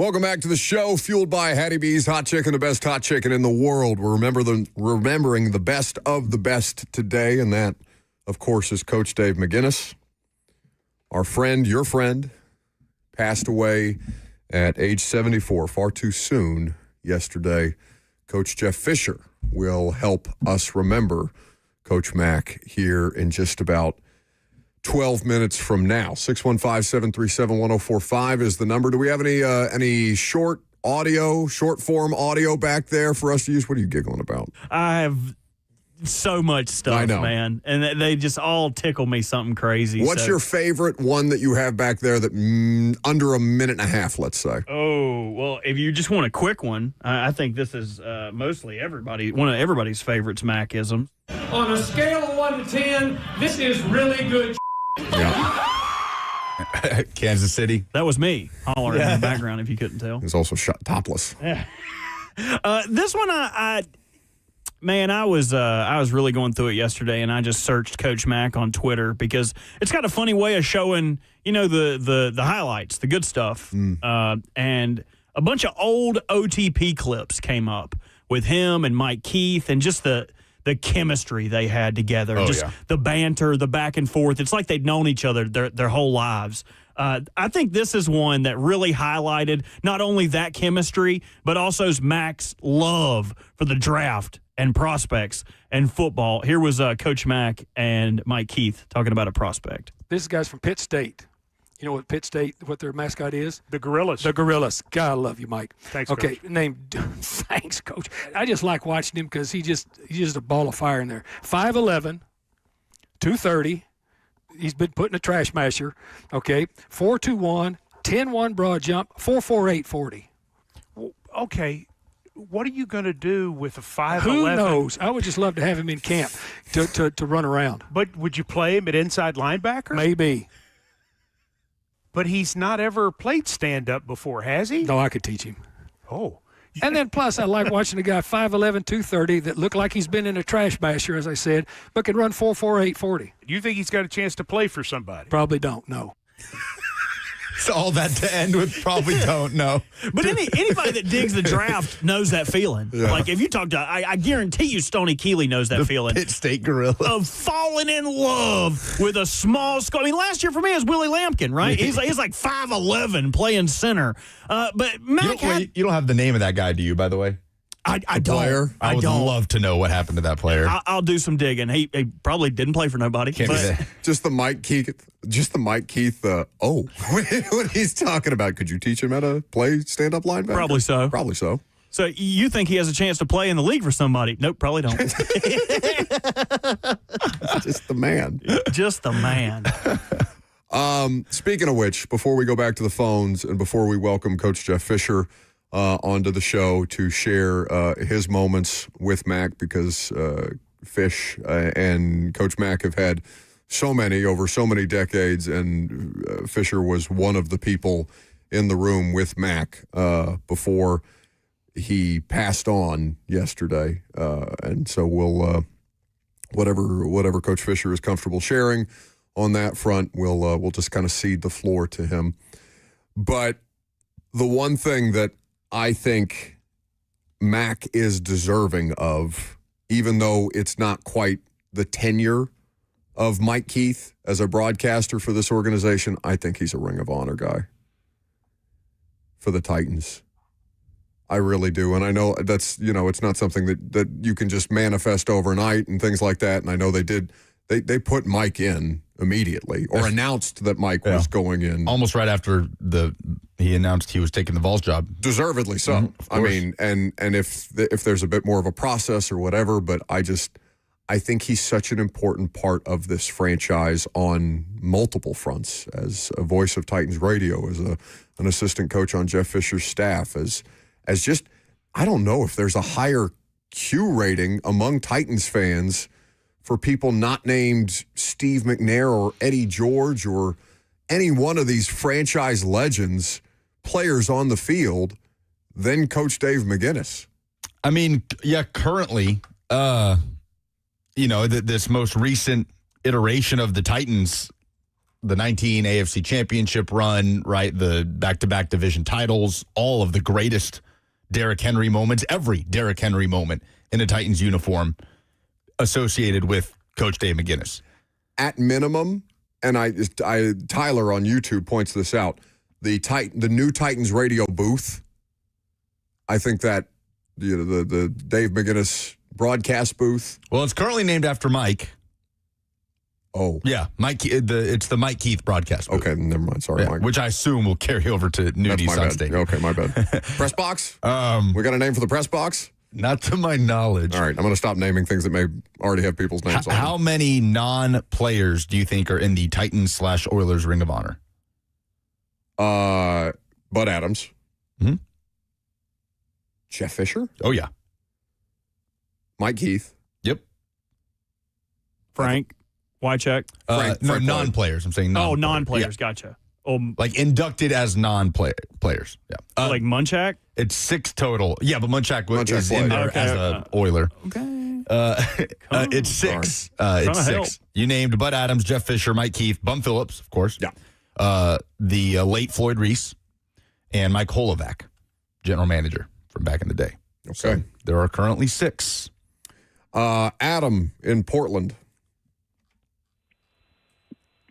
Welcome back to the show, fueled by Hattie B's Hot Chicken, the best hot chicken in the world. We're remembering the best of the best today, and that, of course, is Coach Dave McGinnis. Our friend, your friend, passed away at age 74, far too soon yesterday. Coach Jeff Fisher will help us remember Coach Mack here in just about 12 minutes from now. 615-737-1045 is the number. Do we have any short form audio back there for us to use? What are you giggling about? I have so much stuff, I know, man. And they just all tickle me something crazy. What's your favorite one that you have back there that under a minute and a half, let's say? Oh, well, if you just want a quick one, I think this is mostly one of everybody's favorites, Mackism. On a scale of 1 to 10, this is really good. Yeah. Kansas City. That was me hollering in the background, if you couldn't tell. He's also shot topless. This one, I was really going through it yesterday, and I just searched Coach Mack on Twitter because it's got a funny way of showing, the highlights, the good stuff. And a bunch of old OTP clips came up with him and Mike Keith, and just the chemistry they had together, the banter, the back and forth. It's like they'd known each other their whole lives. I think this is one that really highlighted not only that chemistry, but also Mack's love for the draft and prospects and football. Here was Coach Mack and Mike Keith talking about a prospect. This guy's from Pitt State. You know what Pitt State, what their mascot is? The Gorillas. The Gorillas. God, I love you, Mike. Thanks, okay, Coach. Thanks, Coach. I just like watching him because he's just a ball of fire in there. 5'11", 230. He's been put in a trash masher. Okay, 4.21, 10-1 broad jump, 4.48 40. Okay, what are you going to do with a 5'11"? Who knows? I would just love to have him in camp to run around. But would you play him at inside linebacker? Maybe. But he's not ever played stand-up before, has he? No, I could teach him. Oh. And then plus, I like watching a guy 5'11", 230 that looked like he's been in a trash basher, as I said, but can run 4.48 40. Do you think he's got a chance to play for somebody? Probably don't, no. So all that to end with probably don't know. But anybody that digs the draft knows that feeling. Yeah. Like, if you talk to, I guarantee you Stoney Keeley knows that feeling. Pitt State Gorilla. Of falling in love with a small skull. I mean, last year for me it was Willie Lampkin, right? He's like 5'11", playing center. But Mack You don't have the name of that guy, do you, by the way? I don't. Player? I would love to know what happened to that player. I'll do some digging. He probably didn't play for nobody. Can't be that. Just the Mike Keith. What he's talking about. Could you teach him how to play stand-up linebacker? Probably so. Probably so. So you think he has a chance to play in the league for somebody? Nope, probably don't. Just the man. Just the man. Speaking of which, before we go back to the phones and before we welcome Coach Jeff Fisher onto the show to share his moments with Mack, because Fish and Coach Mack have had so many over so many decades, and Fisher was one of the people in the room with Mack before he passed on yesterday. And so we'll whatever Coach Fisher is comfortable sharing on that front, we'll just kind of cede the floor to him. But the one thing that I think Mack is deserving of, even though it's not quite the tenure of Mike Keith as a broadcaster for this organization, I think he's a Ring of Honor guy for the Titans. I really do. And I know that's, it's not something that you can just manifest overnight and things like that. And I know they did. They put Mike in immediately, or announced that Mike was going in. Almost right after he announced he was taking the Vols job. Deservedly so. I mean, and if there's a bit more of a process or whatever, but I think he's such an important part of this franchise on multiple fronts, as a voice of Titans radio, as an assistant coach on Jeff Fisher's staff, as just, I don't know if there's a higher Q rating among Titans fans for people not named Steve McNair or Eddie George or any one of these franchise legends, players on the field, than Coach Dave McGinnis. I mean, yeah, currently, this most recent iteration of the Titans, the 19 AFC Championship run, right? The back-to-back division titles, all of the greatest Derrick Henry moments, every Derrick Henry moment in a Titans uniform associated with Coach Dave McGinnis. At minimum, and Tyler on YouTube points this out, the new Titans radio booth, I think that the Dave McGinnis broadcast booth. Well, it's currently named after Mike. Oh. Yeah, Mike. It's the Mike Keith broadcast booth. Okay, never mind. Sorry, Mike. Which I assume will carry over to Nudie Sun State. Okay, my bad. Press box? We got a name for the press box? Not to my knowledge. All right, I'm going to stop naming things that may already have people's names on them. How many non-players do you think are in the Titans/Oilers Ring of Honor? Bud Adams. Mm-hmm. Jeff Fisher? Oh, yeah. Mike Keith. Yep. Frank Wycheck. Frank non-players. I'm saying non-players. Oh, non-players. Yeah. Gotcha. Like inducted as non-players. Yeah. Like Munchak? It's 6 total. Yeah, but Munchak is played. in there Okay. as an Oiler. Okay. It's 6. It's 6. help. You named Bud Adams, Jeff Fisher, Mike Keith, Bum Phillips, of course. Yeah. The late Floyd Reese, and Mike Holovac, general manager from back in the day. Okay. So there are currently 6. Adam in Portland.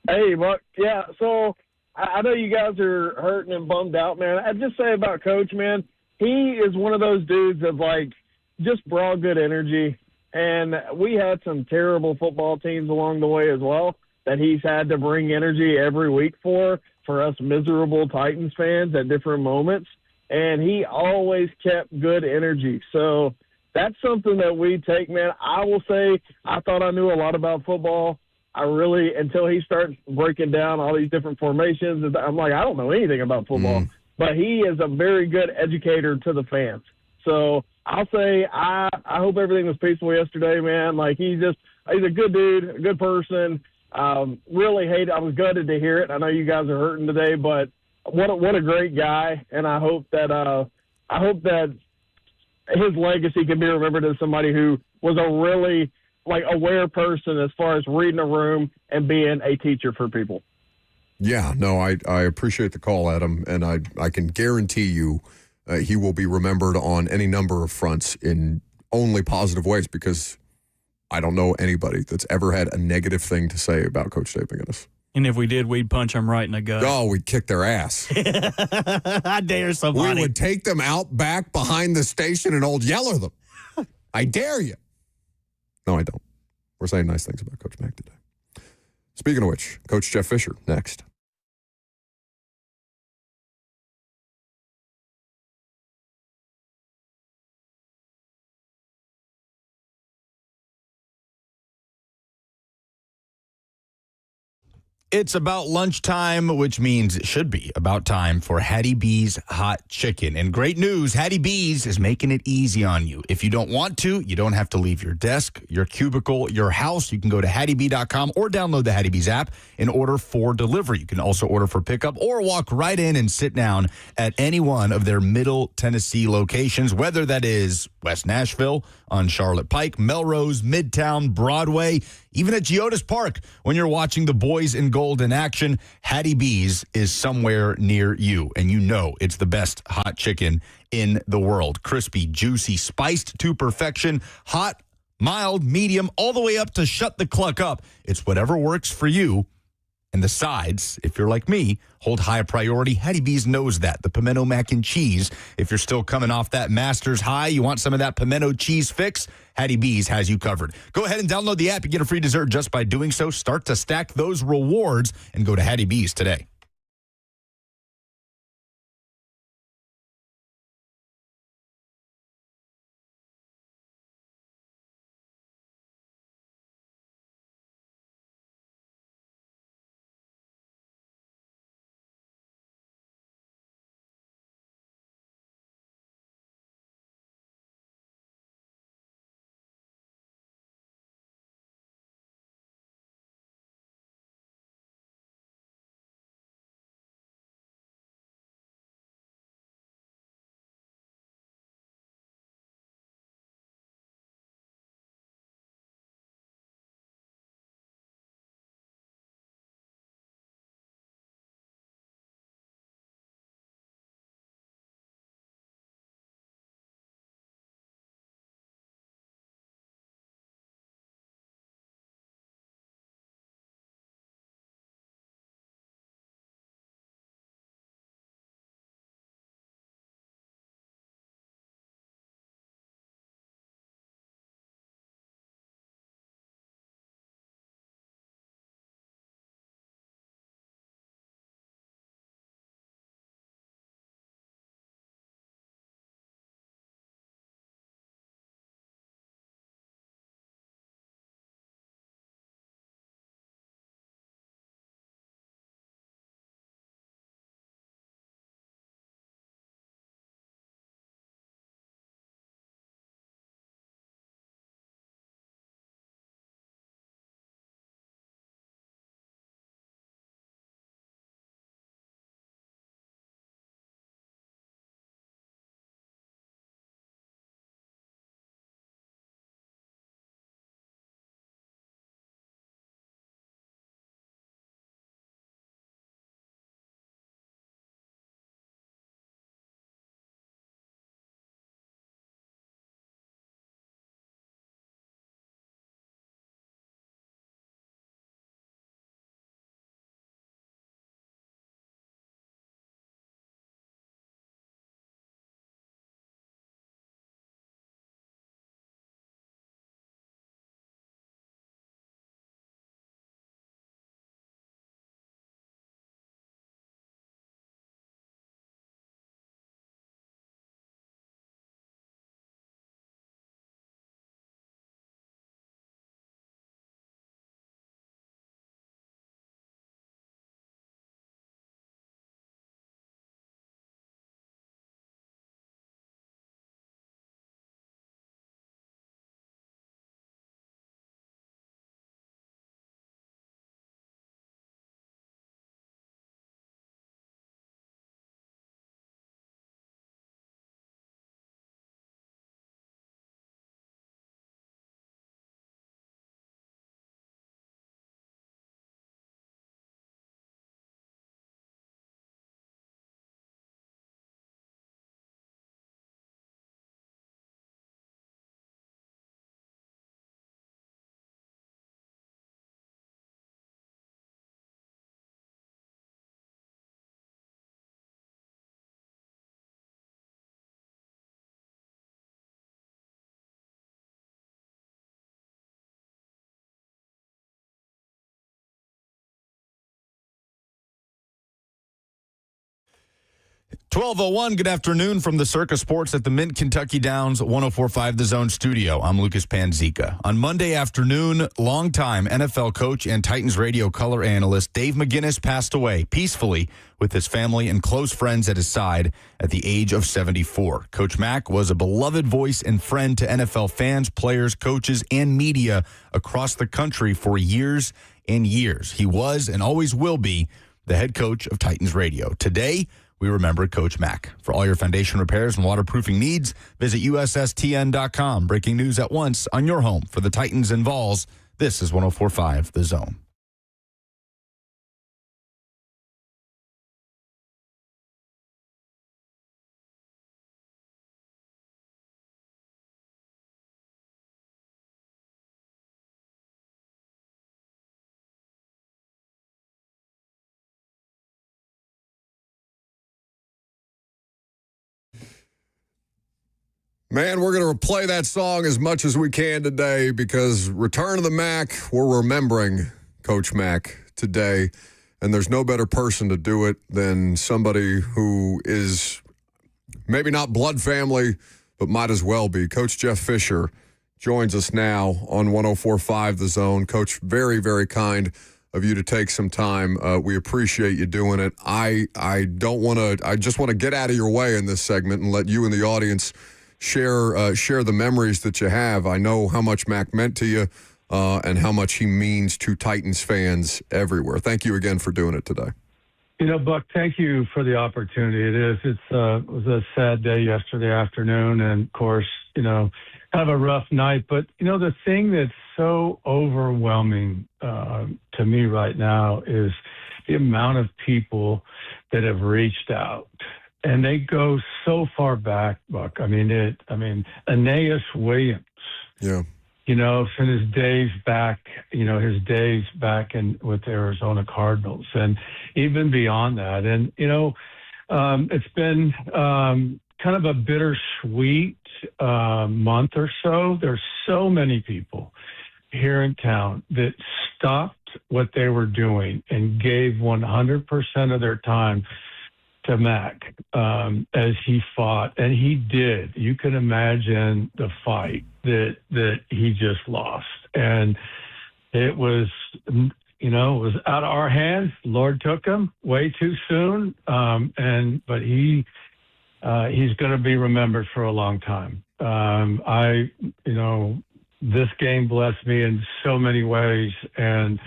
Hey, Buck. Yeah, so I know you guys are hurting and bummed out, man. I'd just say about Coach, man, he is one of those dudes that, like, just brought good energy. And we had some terrible football teams along the way as well that he's had to bring energy every week for us miserable Titans fans at different moments. And he always kept good energy. So that's something that we take, man. I will say I thought I knew a lot about football. I really, until he starts breaking down all these different formations, I'm like, I don't know anything about football. But he is a very good educator to the fans. So I'll say I hope everything was peaceful yesterday, man. Like, he's a good dude, a good person. Really I was gutted to hear it. I know you guys are hurting today, but what a great guy. And I hope that his legacy can be remembered as somebody who was a really aware person as far as reading a room and being a teacher for people. Yeah, no, I appreciate the call, Adam, and I can guarantee you he will be remembered on any number of fronts in only positive ways, because I don't know anybody that's ever had a negative thing to say about Coach Dave McGinnis. And if we did, we'd punch them right in the gut. Oh, we'd kick their ass. I dare somebody. We would take them out back behind the station and old yeller them. I dare you. No, I don't. We're saying nice things about Coach Mack today. Speaking of which, Coach Jeff Fisher next. It's about lunchtime, which means it should be about time for Hattie B's Hot Chicken. And great news, Hattie B's is making it easy on you. If you don't want to, you don't have to leave your desk, your cubicle, your house. You can go to HattieB.com or download the Hattie B's app and order for delivery. You can also order for pickup or walk right in and sit down at any one of their Middle Tennessee locations, whether that is West Nashville, on Charlotte Pike, Melrose, Midtown, Broadway, even at Geodis Park. When you're watching the boys in gold in action, Hattie B's is somewhere near you, and you know it's the best hot chicken in the world. Crispy, juicy, spiced to perfection, hot, mild, medium, all the way up to shut the cluck up. It's whatever works for you. And the sides, if you're like me, hold high priority. Hattie B's knows that. The pimento mac and cheese. If you're still coming off that Masters high, you want some of that pimento cheese fix, Hattie B's has you covered. Go ahead and download the app and get a free dessert just by doing so. Start to stack those rewards and go to Hattie B's today. 12:01, good afternoon from the Circa Sports at the Mint Kentucky Downs 104.5 The Zone studio. I'm Lucas Panzica. On Monday afternoon, longtime NFL coach and Titans radio color analyst Dave McGinnis passed away peacefully with his family and close friends at his side at the age of 74. Coach Mack was a beloved voice and friend to NFL fans, players, coaches, and media across the country for years and years. He was and always will be the head coach of Titans Radio. Today, we remember Coach Mack. For all your foundation repairs and waterproofing needs, visit USSTN.com. Breaking news at once on your home for the Titans and Vols. This is 104.5 The Zone. Man, we're going to play that song as much as we can today because Return of the Mack, we're remembering Coach Mack today, and there's no better person to do it than somebody who is maybe not blood family, but might as well be. Coach Jeff Fisher joins us now on 104.5 The Zone. Coach, very, very kind of you to take some time. We appreciate you doing it. I just want to get out of your way in this segment and let you and the audience share the memories that you have. I know how much Mack meant to you and how much he means to Titans fans everywhere. Thank you again for doing it today. You know, Buck, thank you for the opportunity. It was a sad day yesterday afternoon, and of course, kind of a rough night. But the thing that's so overwhelming to me right now is the amount of people that have reached out. And they go so far back, Buck. Aeneas Williams. Yeah. From his days back, with the Arizona Cardinals, and even beyond that. And it's been kind of a bittersweet month or so. There's so many people here in town that stopped what they were doing and gave 100% of their time to Mack as he fought, and he did. You can imagine the fight that he just lost, and it was out of our hands. Lord took him way too soon, but he's going to be remembered for a long time. This game blessed me in so many ways, and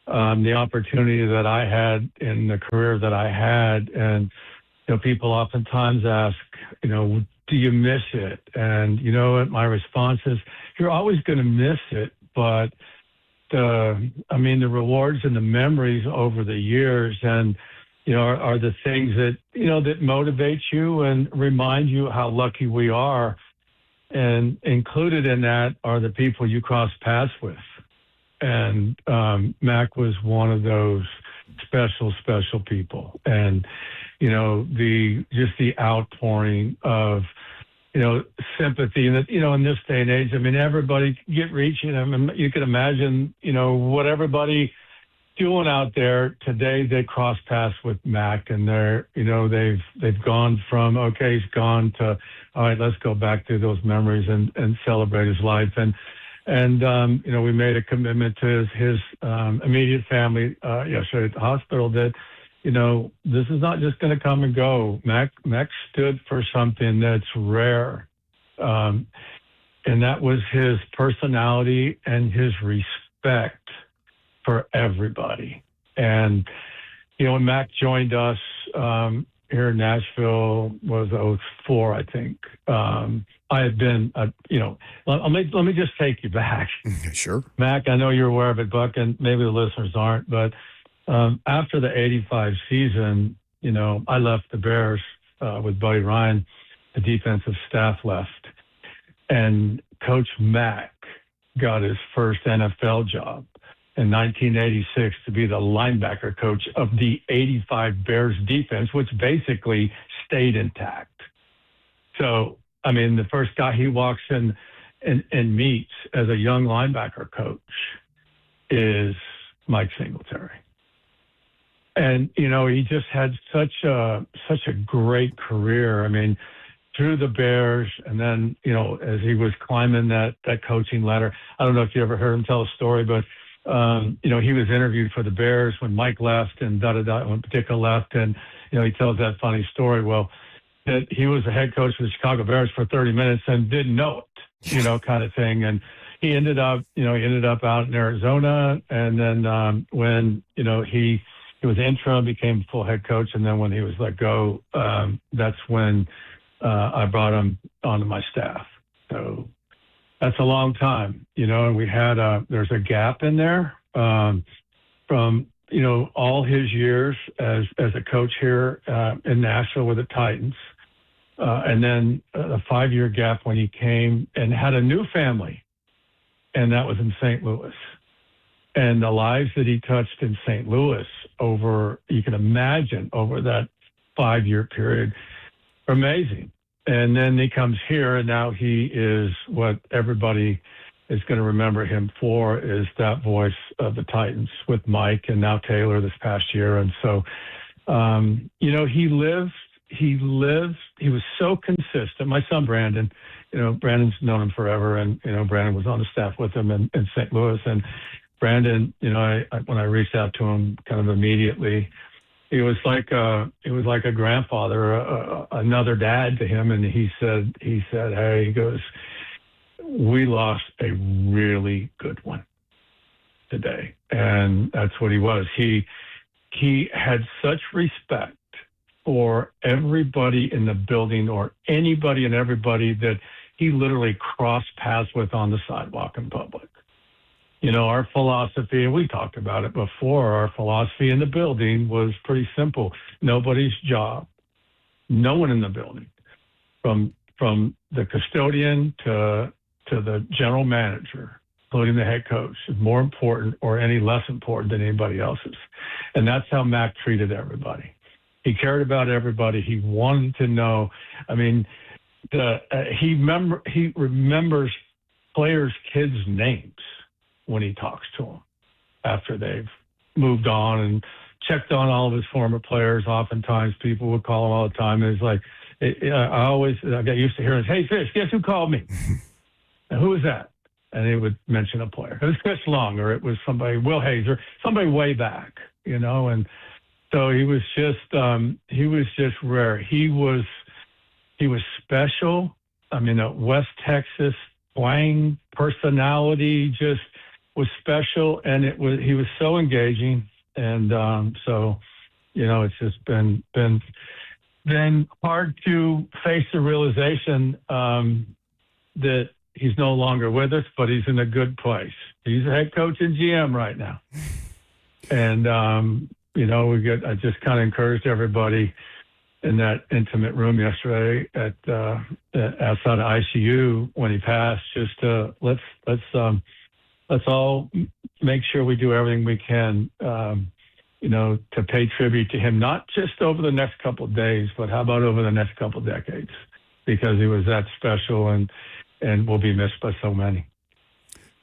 the opportunity that I had in the career that I had. And, people oftentimes ask, do you miss it? And, my response is, you're always going to miss it. But the rewards and the memories over the years and, are the things that, that motivate you and remind you how lucky we are. And included in that are the people you cross paths with. And Mack was one of those special people. And, the outpouring of, sympathy that, in this day and age, everybody get reaching them. You can imagine, what everybody doing out there today. They cross paths with Mack, and they're, they've gone from, okay, he's gone, to, all right, let's go back to those memories and celebrate his life. And we made a commitment to his immediate family yesterday at the hospital that, this is not just going to come and go. Mack stood for something that's rare, and that was his personality and his respect for everybody. And, when Mack joined us here in Nashville was 2004, I think. I had been, let me just take you back. Sure. Mack, I know you're aware of it, Buck, and maybe the listeners aren't, but after the 85 season, I left the Bears with Buddy Ryan. The defensive staff left. And Coach Mack got his first NFL job in 1986 to be the linebacker coach of the 85 Bears defense, which basically stayed intact. So, the first guy he walks in and meets as a young linebacker coach is Mike Singletary. And, he just had such a great career. I mean, through the Bears, and then, as he was climbing that coaching ladder, I don't know if you ever heard him tell a story, but, he was interviewed for the Bears when Mike left and when Patica left. And, he tells that funny story. Well, that he was the head coach of the Chicago Bears for 30 minutes and didn't know it, kind of thing. And he ended up out in Arizona. And then when, he was interim, became full head coach. And then when he was let go, that's when I brought him onto my staff. So that's a long time, and we had there's a gap in there from, all his years as a coach here in Nashville with the Titans. And then a 5-year gap when he came and had a new family, and that was in St. Louis. And the lives that he touched in St. Louis you can imagine over that 5-year period, are amazing. And then he comes here, and now he is what everybody is going to remember him for, is that voice of the Titans with Mike and now Taylor this past year. And so, he was so consistent. My son, Brandon, Brandon's known him forever. And, Brandon was on the staff with him in St. Louis. And Brandon, when I reached out to him kind of immediately, he was like a grandfather, another dad to him. And he said, hey, he goes, we lost a really good one today. And that's what he was. He had such respect for everybody in the building, or anybody and everybody that he literally crossed paths with on the sidewalk in public. Our philosophy, and we talked about it before, our philosophy in the building was pretty simple. Nobody's job, no one in the building, from the custodian to the general manager, including the head coach, is more important or any less important than anybody else's. And that's how Mack treated everybody. He cared about everybody. He wanted to know. I mean, he remembers players' kids' names when he talks to them after they've moved on, and checked on all of his former players. Oftentimes people would call him all the time. And it's like, I got used to hearing, hey, Fish, guess who called me? And who was that? And he would mention a player. It was Chris Long, or it was somebody, Will Hayes, or somebody way back, and so he was just rare. He was special. I mean, West Texas twang, personality, just was special, and he was so engaging, and so it's just been hard to face the realization that he's no longer with us, but he's in a good place. He's a head coach and GM right now, and I just kind of encouraged everybody in that intimate room yesterday at outside of ICU when he passed, just to let's all make sure we do everything we can, to pay tribute to him, not just over the next couple of days, but how about over the next couple of decades, because he was that special and will be missed by so many.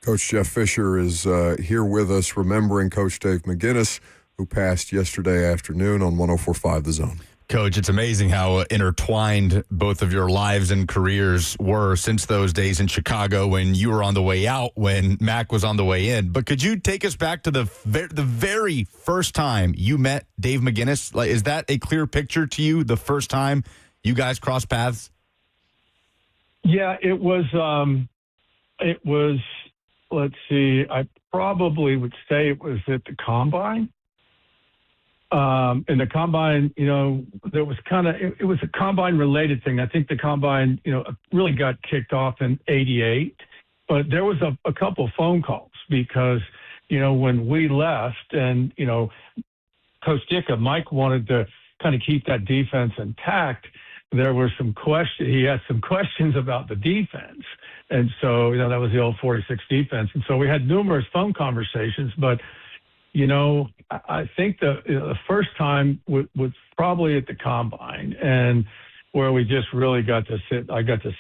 Coach Jeff Fisher is here with us, remembering Coach Dave McGinnis, who passed yesterday afternoon on 104.5 The Zone. Coach, it's amazing how intertwined both of your lives and careers were since those days in Chicago when you were on the way out, when Mack was on the way in. But could you take us back to the very first time you met Dave McGinnis? Like, is that a clear picture to you, the first time you guys crossed paths? Yeah, it was, let's see, I probably would say it was at the Combine. In the Combine, there was it was a Combine-related thing. I think the Combine, really got kicked off in '88, but there was a couple phone calls because, when we left and, Coach Ditka, Mike wanted to kind of keep that defense intact. There were some questions. He had some questions about the defense. And so, that was the old 46 defense. And so we had numerous phone conversations, but I think the first time was probably at the Combine, and where we just really I got to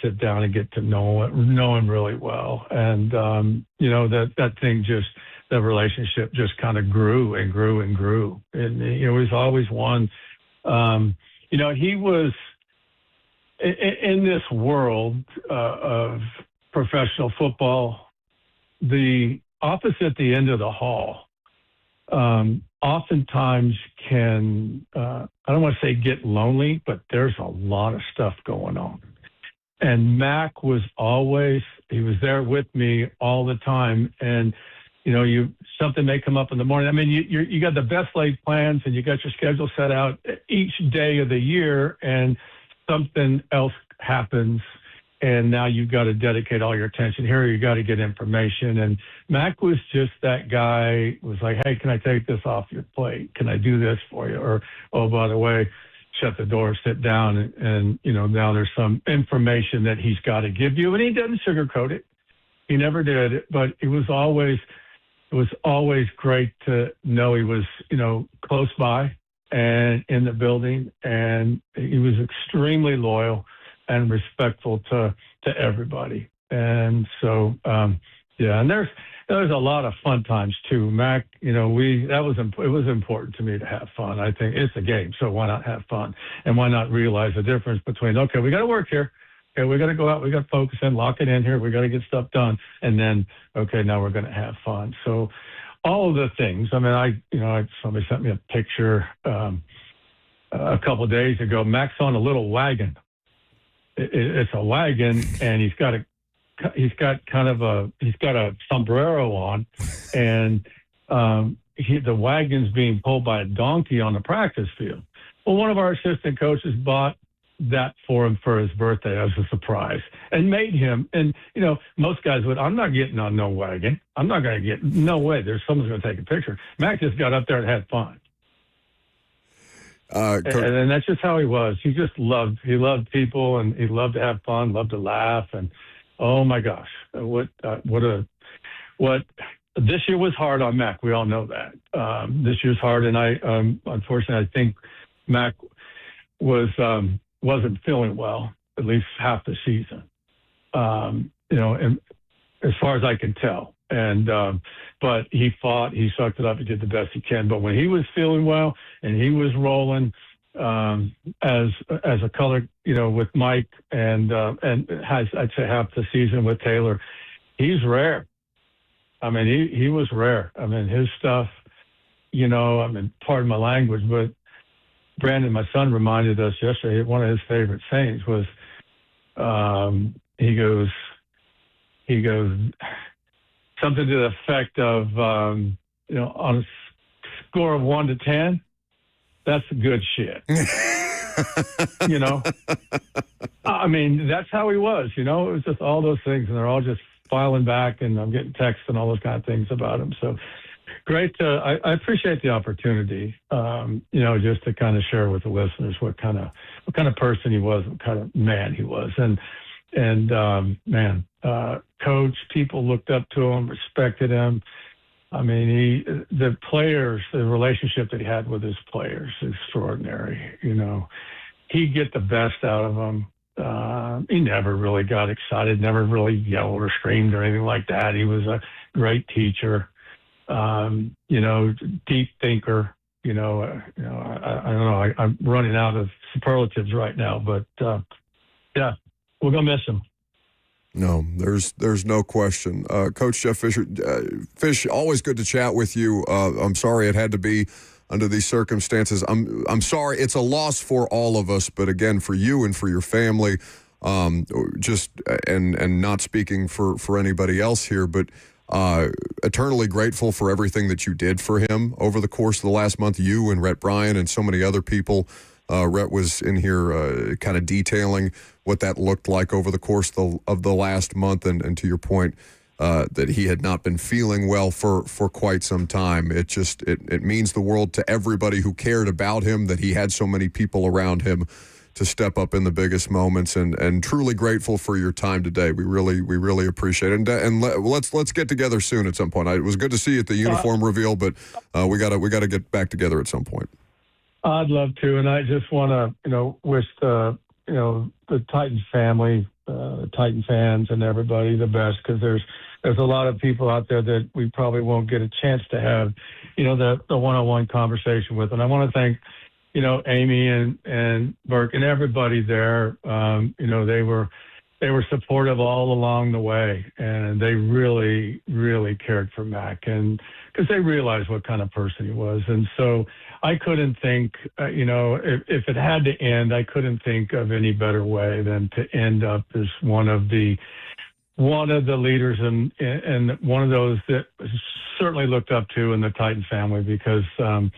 sit down and get to know him really well. And, that thing just the relationship just kind of grew and grew and grew. And, it was always one, he was in this world of professional football, the office at the end of the hall oftentimes can, I don't want to say get lonely, but there's a lot of stuff going on. And Mack was he was there with me all the time. And, something may come up in the morning. I mean, you got the best laid plans and you got your schedule set out each day of the year, and something else happens. And now you've got to dedicate all your attention here. You got to get information. And Mack was just that guy, was like, hey, can I take this off your plate? Can I do this for you? Or, oh, by the way, shut the door, sit down. And now there's some information that he's got to give you. And he doesn't sugarcoat it. He never did. But it was always great to know he was, close by and in the building. And he was extremely loyal and respectful to everybody. And so, and there's a lot of fun times too. Mack, it was important to me to have fun. I think it's a game, so why not have fun? And why not realize the difference between, okay, we got to work here. Okay, we got to go out. We got to focus in, lock it in here. We got to get stuff done. And then, okay, now we're going to have fun. So all of the things, I mean, somebody sent me a picture a couple of days ago. Mack's on a little wagon. It's a wagon, and he's got a sombrero on, and the wagon's being pulled by a donkey on the practice field. Well, one of our assistant coaches bought that for him for his birthday as a surprise, and made him. And most guys would. I'm not getting on no wagon. I'm not going to get. No way. Someone's going to take a picture. Mack just got up there and had fun. And that's just how he was. He loved people, and he loved to have fun, loved to laugh. And oh my gosh, what this year was hard on Mack. We all know that. This year's hard. And I, unfortunately, I think Mack wasn't feeling well, at least half the season. And as far as I can tell. And but he fought, he sucked it up, he did the best he can. But when he was feeling well and he was rolling as a color, with Mike and has, I'd say, half the season with Taylor, he's rare. I mean, he was rare. I mean, his stuff, pardon my language, but Brandon, my son, reminded us yesterday, one of his favorite sayings was, he goes, something to the effect of, on a score of 1 to 10, that's good shit. I mean, that's how he was, it was just all those things, and they're all just filing back, and I'm getting texts and all those kind of things about him. So great. I appreciate the opportunity, just to kind of share with the listeners what kind of person he was, what kind of man he was. And coach, people looked up to him, respected him. I mean, the players, the relationship that he had with his players, extraordinary. He'd get the best out of them. He never really got excited, never really yelled or screamed or anything like that. He was a great teacher, deep thinker. I don't know. I'm running out of superlatives right now, but we're gonna miss him. No, there's no question. Coach Jeff Fisher, Fish, always good to chat with you. I'm sorry it had to be under these circumstances. I'm sorry. It's a loss for all of us, but again, for you and for your family, just and not speaking for anybody else here, but eternally grateful for everything that you did for him over the course of the last month. You and Rhett Bryan and so many other people. Rhett was in here kind of detailing what that looked like over the course of the last month, and to your point, that he had not been feeling well for quite some time. It means the world to everybody who cared about him that he had so many people around him to step up in the biggest moments, and truly grateful for your time today. We really appreciate it. And let's get together soon at some point. It was good to see you at the uniform reveal, but we gotta get back together at some point. I'd love to, and I just want to, wish the Titans family, Titan fans, and everybody the best, because there's there's a lot of people out there that we probably won't get a chance to have, the one-on-one conversation with. And I want to thank, Amy and Burke and everybody there. They were supportive all along the way, and they really, really cared for Mack, and because they realized what kind of person he was. And so I couldn't think, if it had to end, I couldn't think of any better way than to end up as one of the leaders and one of those that certainly looked up to in the Titan family, because that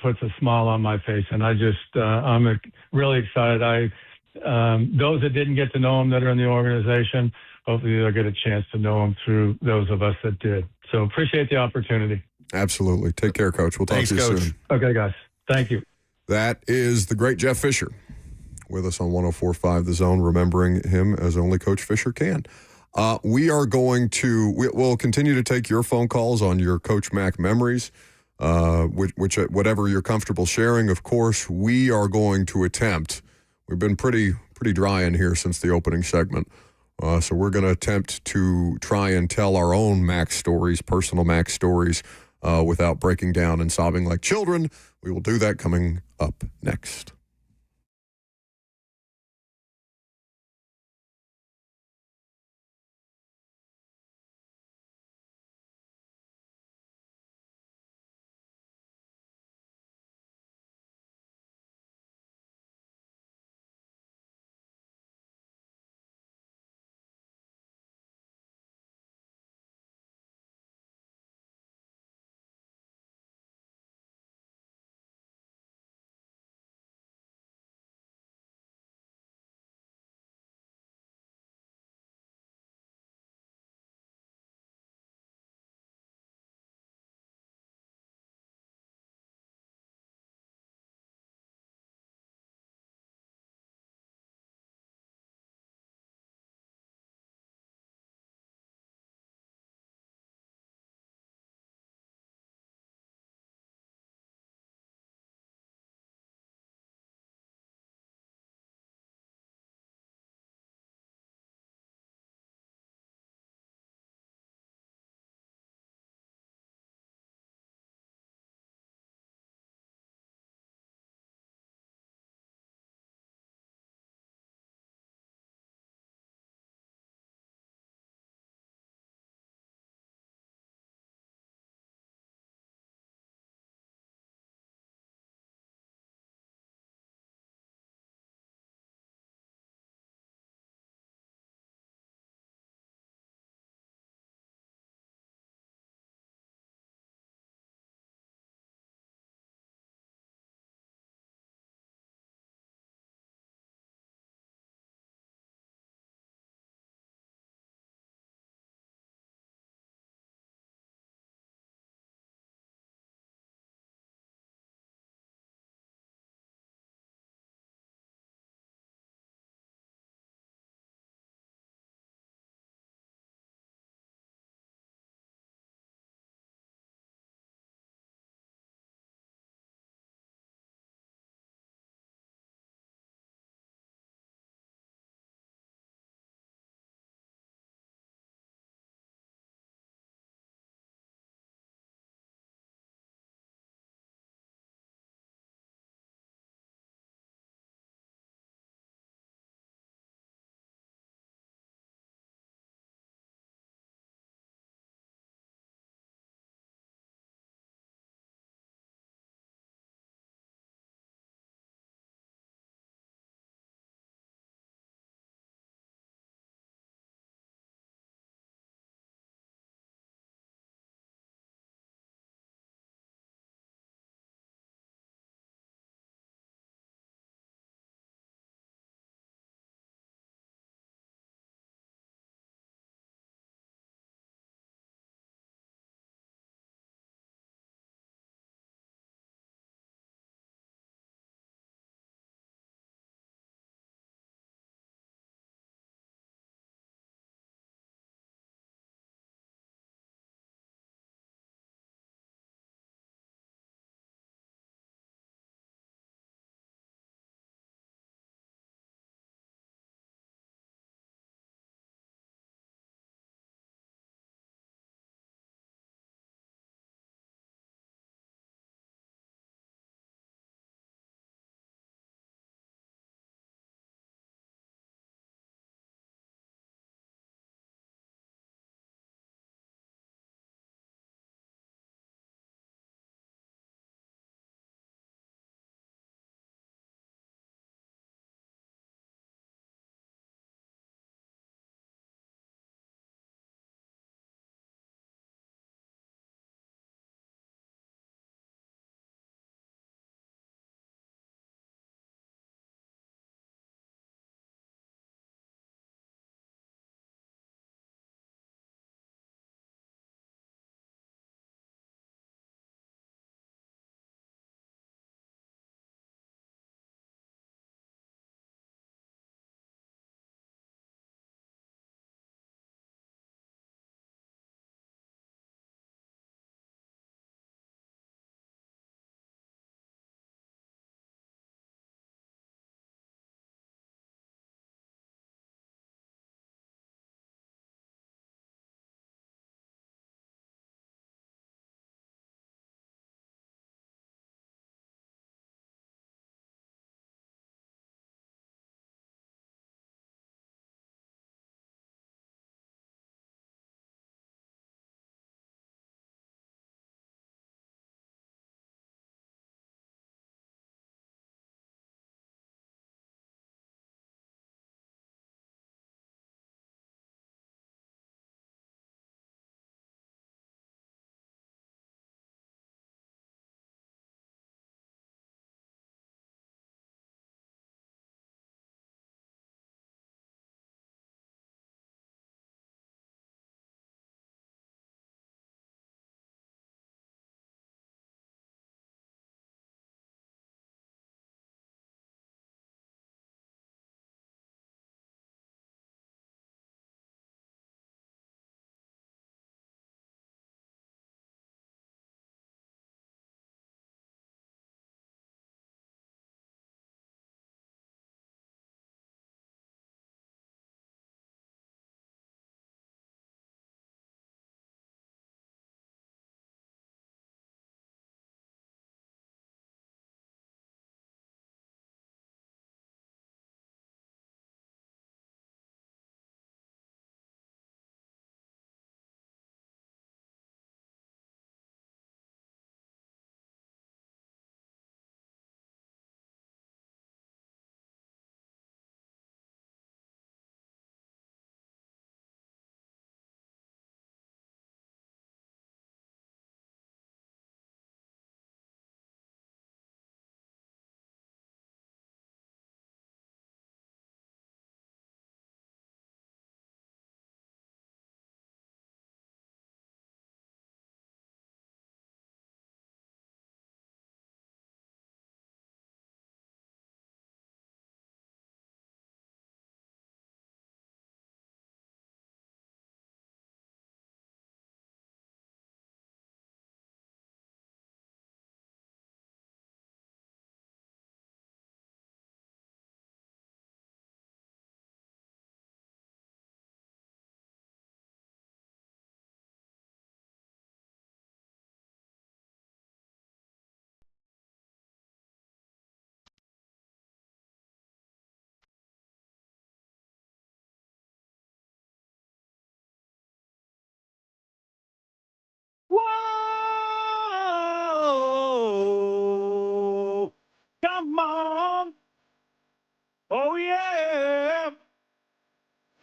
puts a smile on my face, and I'm really excited. Those that didn't get to know him that are in the organization, hopefully they'll get a chance to know him through those of us that did. So appreciate the opportunity. Absolutely. Take care, Coach. We'll talk to you soon. Okay, guys. Thank you. That is the great Jeff Fisher with us on 104.5 The Zone, remembering him as only Coach Fisher can. We'll continue to take your phone calls on your Coach Mack memories, whatever you're comfortable sharing. Of course, we are going to attempt. We've been pretty dry in here since the opening segment. So we're going to attempt to try and tell our own Mack stories, personal Mack stories, without breaking down and sobbing like children. We will do that coming up next.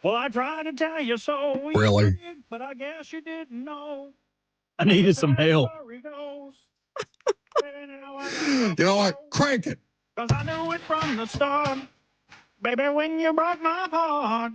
Well, I tried to tell you so. Really? But I guess you didn't know. I needed some help. You know what? Crank it. Because I knew it from the start. Baby, when you broke my heart,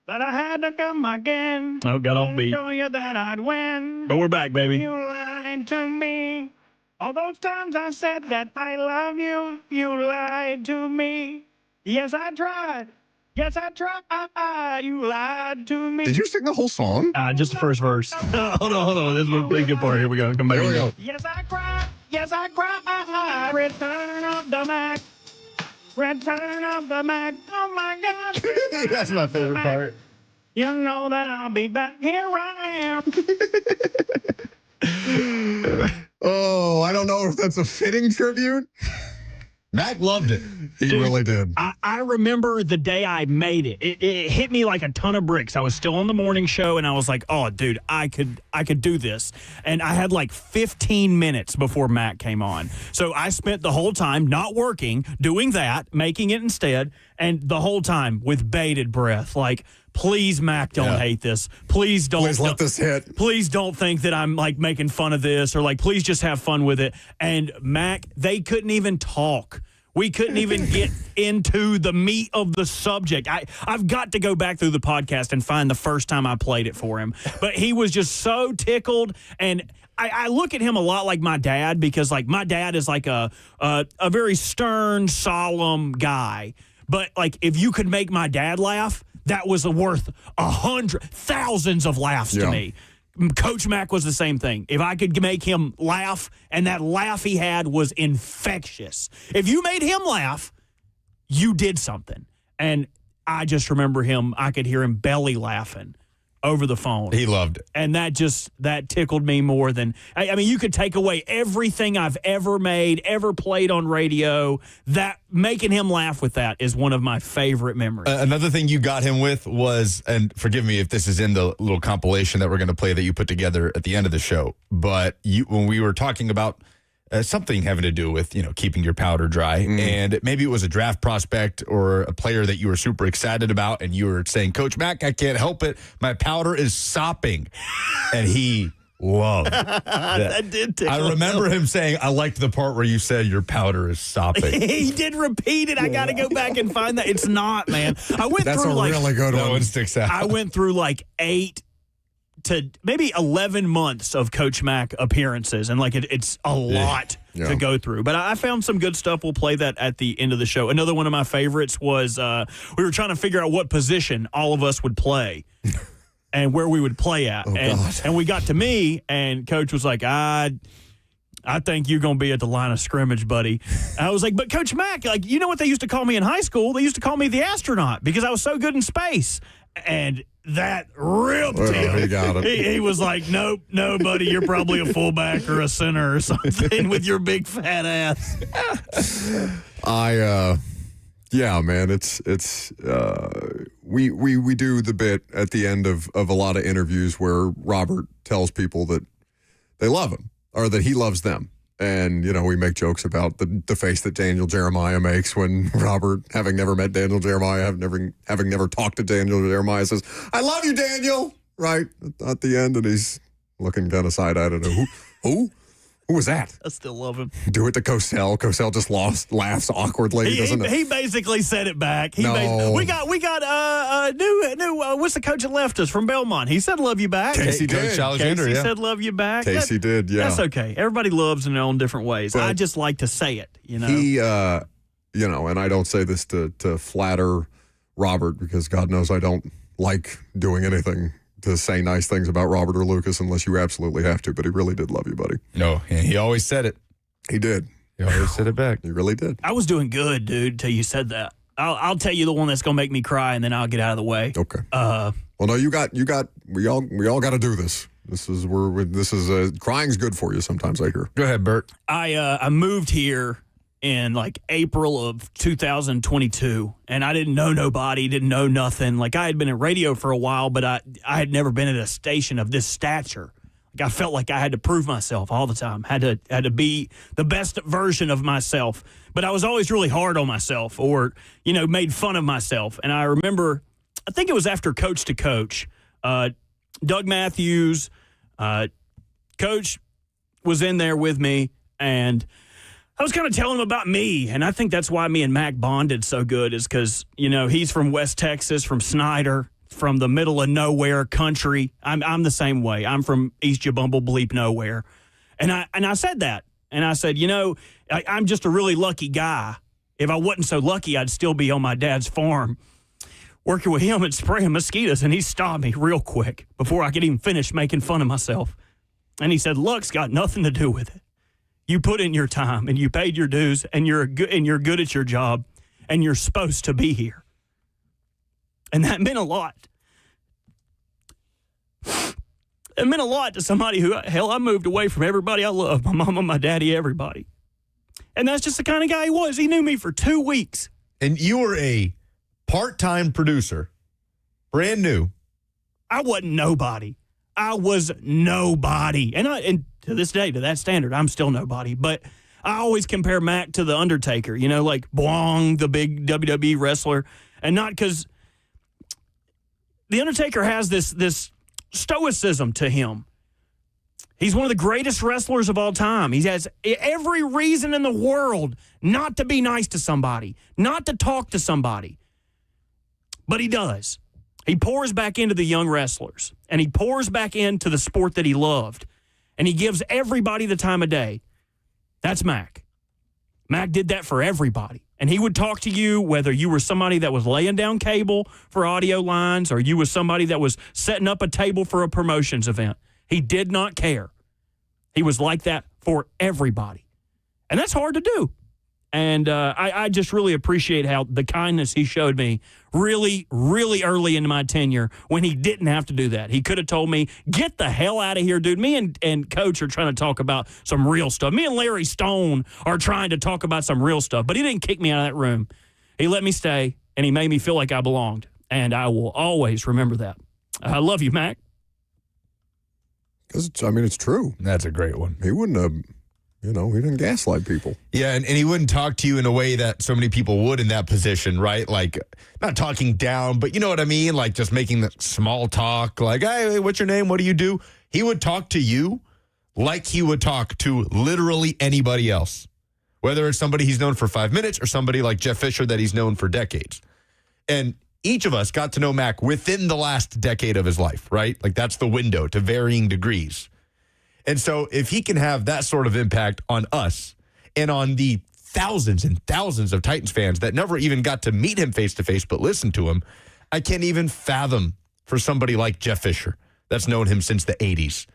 that I had to come again. Oh, got off beat. Show you that I'd win. But we're back, baby. You lied to me. All those times I said that I love you, you lied to me. Yes, I tried. Yes, I tried. You lied to me. Did you sing the whole song? Just the first verse. Hold on. This is a big good part. Here we go. Come back. Here we go. Yes, I cried. Yes, I cried. Return of the Mack. Return of the Mack. Oh, my God. That's my favorite part. You know that I'll be back. Here I am. Oh, I don't know if that's a fitting tribute. Mack loved it. He really did. I remember the day I made it. It hit me like a ton of bricks. I was still on the morning show, and I was like, oh, dude, I could do this. And I had like 15 minutes before Mack came on. So I spent the whole time not working, doing that, making it instead, and the whole time with bated breath, like, please, Mack, don't hate this. Please don't. Please let this hit. Please don't think that I'm like making fun of this, or like, please just have fun with it. And Mack, they couldn't even talk. We couldn't even get into the meat of the subject. I've got to go back through the podcast and find the first time I played it for him. But he was just so tickled. And I look at him a lot like my dad, because like my dad is like a very stern, solemn guy. But like, if you could make my dad laugh, that was worth thousands of laughs to me. Coach Mack was the same thing. If I could make him laugh, and that laugh he had was infectious. If you made him laugh, you did something. And I just remember I could hear him belly laughing over the phone. He loved it. And that tickled me more than, I mean, you could take away everything I've ever made, ever played on radio. That making him laugh with that is one of my favorite memories. Another thing you got him with was, and forgive me if this is in the little compilation that we're going to play that you put together at the end of the show, but when we were talking about something having to do with, keeping your powder dry. And maybe it was a draft prospect or a player that you were super excited about, and you were saying, Coach Mack, I can't help it. My powder is sopping. And he loved that. Did tickle I remember him saying, I liked the part where you said your powder is sopping. He did repeat it. I got to go back and find that. It's not, man. That's a really good one. That one sticks out. I went through like 8 to maybe 11 months of Coach Mack appearances, and like it's a lot to go through. But I found some good stuff. We'll play that at the end of the show. Another one of my favorites was we were trying to figure out what position all of us would play and where we would play at. And we got to me, and Coach was like, I think you're going to be at the line of scrimmage, buddy. I was like, but Coach Mack, like, you know what they used to call me in high school? They used to call me the astronaut because I was so good in space. And that ripped him. He got it. He was like, nope, no, buddy, you're probably a fullback or a center or something with your big fat ass. Yeah, man, we do the bit at the end of a lot of interviews where Robert tells people that they love him or that he loves them. And, we make jokes about the face that Daniel Jeremiah makes when Robert, having never met Daniel Jeremiah, having never talked to Daniel Jeremiah, says, I love you, Daniel, right at the end. And he's looking kind of side-eyed at him. Who? Who was that? I still love him. Do it to Cosell. Cosell just laughs awkwardly. He basically said it back. No. We got new what's the coach that left us from Belmont? He said love you back. Casey did. Casey said love you back. Casey did, yeah. That's okay. Everybody loves in their own different ways. But I just like to say it, He, and I don't say this to flatter Robert because God knows I don't like doing anything to say nice things about Robert or Lucas unless you absolutely have to, but he really did love you, buddy. No, he always said it. He did. He always said it back. He really did. I was doing good, dude, till you said that. I'll tell you the one that's gonna make me cry, and then I'll get out of the way. Okay. Well, no, we all got to do this. This is crying's good for you sometimes, I hear. Go ahead, Bert. I moved here in like April of 2022, and I didn't know nobody, didn't know nothing. Like I had been in radio for a while, but I had never been at a station of this stature. Like I felt like I had to prove myself all the time, had to be the best version of myself. But I was always really hard on myself, or made fun of myself. And I remember I think it was after Coach to Coach. Doug Matthews, Coach was in there with me, and I was kind of telling him about me, and I think that's why me and Mack bonded so good is because, he's from West Texas, from Snyder, from the middle of nowhere country. I'm the same way. I'm from East Jabumble Bleep nowhere. And I said that. And I said, I'm just a really lucky guy. If I wasn't so lucky, I'd still be on my dad's farm working with him and spraying mosquitoes. And he stopped me real quick before I could even finish making fun of myself. And he said, luck's got nothing to do with it. You put in your time and you paid your dues and you're good at your job and you're supposed to be here. And that meant a lot. It meant a lot to somebody who, I moved away from everybody I love, my mama, my daddy, everybody. And that's just the kind of guy he was. He knew me for 2 weeks. And you were a part-time producer, brand new. I wasn't nobody. I was nobody. And to this day, to that standard, I'm still nobody. But I always compare Mack to The Undertaker, like Bwong, the big WWE wrestler. And not because The Undertaker has this stoicism to him. He's one of the greatest wrestlers of all time. He has every reason in the world not to be nice to somebody, not to talk to somebody. But he does. He pours back into the young wrestlers, and he pours back into the sport that he loved, and he gives everybody the time of day. That's Mack. Mack did that for everybody. And he would talk to you whether you were somebody that was laying down cable for audio lines or you was somebody that was setting up a table for a promotions event. He did not care. He was like that for everybody. And that's hard to do. And I just really appreciate how the kindness he showed me really, really early in my tenure when he didn't have to do that. He could have told me, get the hell out of here, dude. Me and Coach are trying to talk about some real stuff. Me and Larry Stone are trying to talk about some real stuff. But he didn't kick me out of that room. He let me stay, and he made me feel like I belonged. And I will always remember that. I love you, Mack. Because, it's true. That's a great one. He wouldn't have... he didn't gaslight people. Yeah, and he wouldn't talk to you in a way that so many people would in that position, right? Like, not talking down, but you know what I mean? Like, just making the small talk, like, hey, what's your name? What do you do? He would talk to you like he would talk to literally anybody else, whether it's somebody he's known for 5 minutes or somebody like Jeff Fisher that he's known for decades. And each of us got to know Mack within the last decade of his life, right? Like, that's the window to varying degrees. And so if he can have that sort of impact on us and on the thousands and thousands of Titans fans that never even got to meet him face-to-face but listen to him, I can't even fathom for somebody like Jeff Fisher that's known him since the 80s,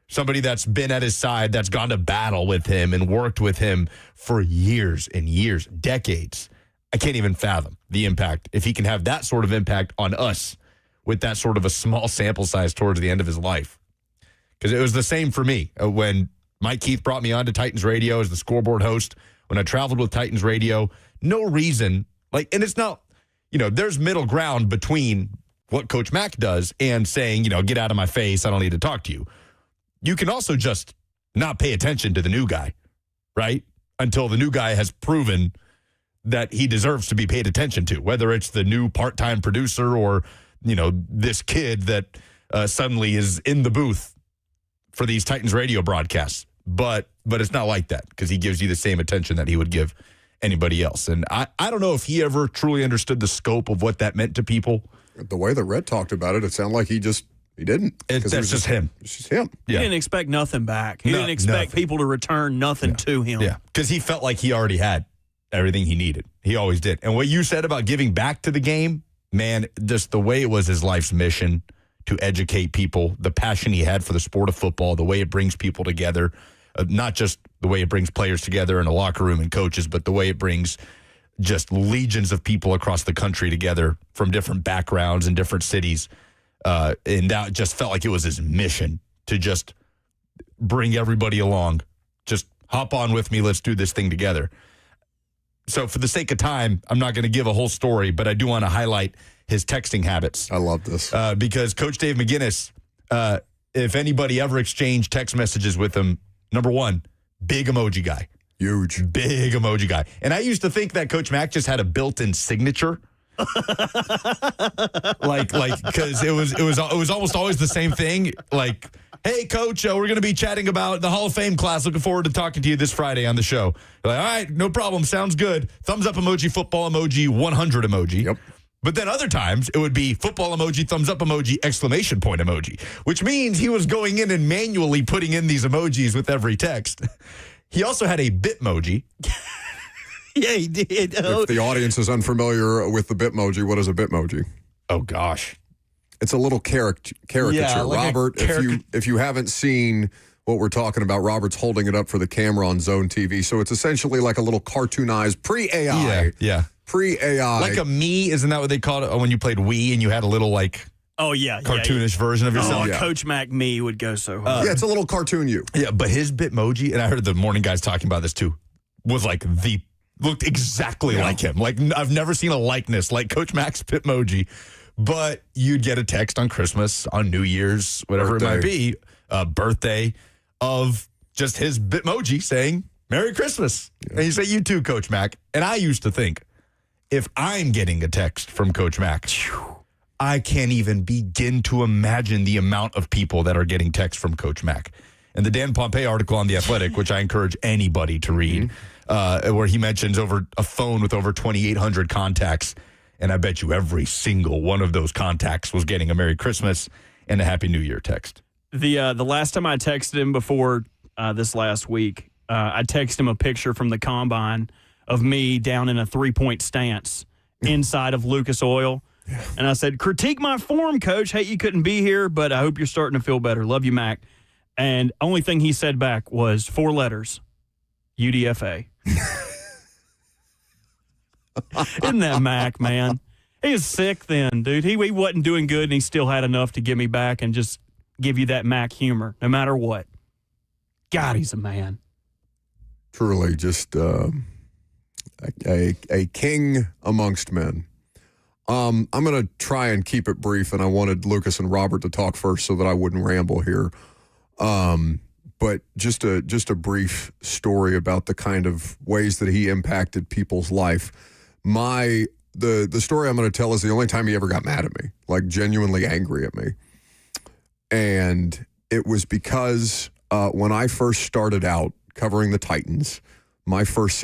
somebody that's been at his side, that's gone to battle with him and worked with him for years and years, decades. I can't even fathom the impact if he can have that sort of impact on us with that sort of a small sample size towards the end of his life. Because it was the same for me when Mike Keith brought me on to Titans Radio as the scoreboard host. When I traveled with Titans Radio, no reason, and it's not, there's middle ground between what Coach Mack does and saying, get out of my face, I don't need to talk to you. You can also just not pay attention to the new guy, right? Until the new guy has proven that he deserves to be paid attention to, whether it's the new part-time producer or, this kid that suddenly is in the booth for these Titans radio broadcasts. But it's not like that because he gives you the same attention that he would give anybody else. And I don't know if he ever truly understood the scope of what that meant to people. The way that Rhett talked about it, it sounded like he didn't. That's just him. It's just him. He didn't expect nothing back. He didn't expect people to return nothing to him. Yeah, because he felt like he already had everything he needed. He always did. And what you said about giving back to the game, man, just the way it was his life's mission to educate people, the passion he had for the sport of football, the way it brings people together, not just the way it brings players together in a locker room and coaches, but the way it brings just legions of people across the country together from different backgrounds and different cities. And that just felt like it was his mission to just bring everybody along. Just hop on with me. Let's do this thing together. So for the sake of time, I'm not going to give a whole story, but I do want to highlight his texting habits. I love this. Because Coach Dave McGinnis, if anybody ever exchanged text messages with him, number one, big emoji guy. Huge. Big emoji guy. And I used to think that Coach Mack just had a built-in signature Because it was almost always the same thing. Like, hey, Coach, we're going to be chatting about the Hall of Fame class. Looking forward to talking to you this Friday on the show. You're like, all right, no problem. Sounds good. Thumbs up emoji, football emoji, 100 emoji. Yep. But then other times it would be football emoji, thumbs up emoji, exclamation point emoji, which means he was going in and manually putting in these emojis with every text. He also had a Bitmoji. Yeah, he did. If the audience is unfamiliar with the Bitmoji, what is a Bitmoji? Oh, gosh. It's a little caricature. Yeah, like Robert, if you haven't seen what we're talking about, Robert's holding it up for the camera on Zone TV. So it's essentially like a little cartoonized pre-AI. Yeah. Pre-AI. Like a me, isn't that what they called it when you played Wii and you had a little cartoonish version of yourself? Coach Mack me would go so hard. Yeah, it's a little cartoon you. Yeah, but his Bitmoji, and I heard the morning guys talking about this too, was looked exactly like him. Like, I've never seen a likeness like Coach Mack's Bitmoji. But you'd get a text on Christmas, on New Year's, whatever it might be, birthday, of just his Bitmoji saying, Merry Christmas. Yeah. And you say, you too, Coach Mack. And I used to think, if I'm getting a text from Coach Mack, I can't even begin to imagine the amount of people that are getting texts from Coach Mack. And the Dan Pompei article on The Athletic, which I encourage anybody to read, where he mentions over a phone with over 2,800 contacts. And I bet you every single one of those contacts was getting a Merry Christmas and a Happy New Year text. The last time I texted him before this last week, I texted him a picture from the combine of me down in a 3-point stance inside of Lucas Oil. Yeah. And I said, critique my form, Coach. Hate you couldn't be here, but I hope you're starting to feel better. Love you, Mac. And only thing he said back was 4 letters, UDFA. Isn't that Mac, man? He was sick then, dude. He wasn't doing good, and he still had enough to get me back and just give you that Mac humor, no matter what. God, he's a man. Truly, just a king amongst men. I'm going to try and keep it brief, and I wanted Lucas and Robert to talk first so that I wouldn't ramble here. But just a brief story about the kind of ways that he impacted people's life. The story I'm going to tell is the only time he ever got mad at me, like genuinely angry at me. And it was because when I first started out covering the Titans, my first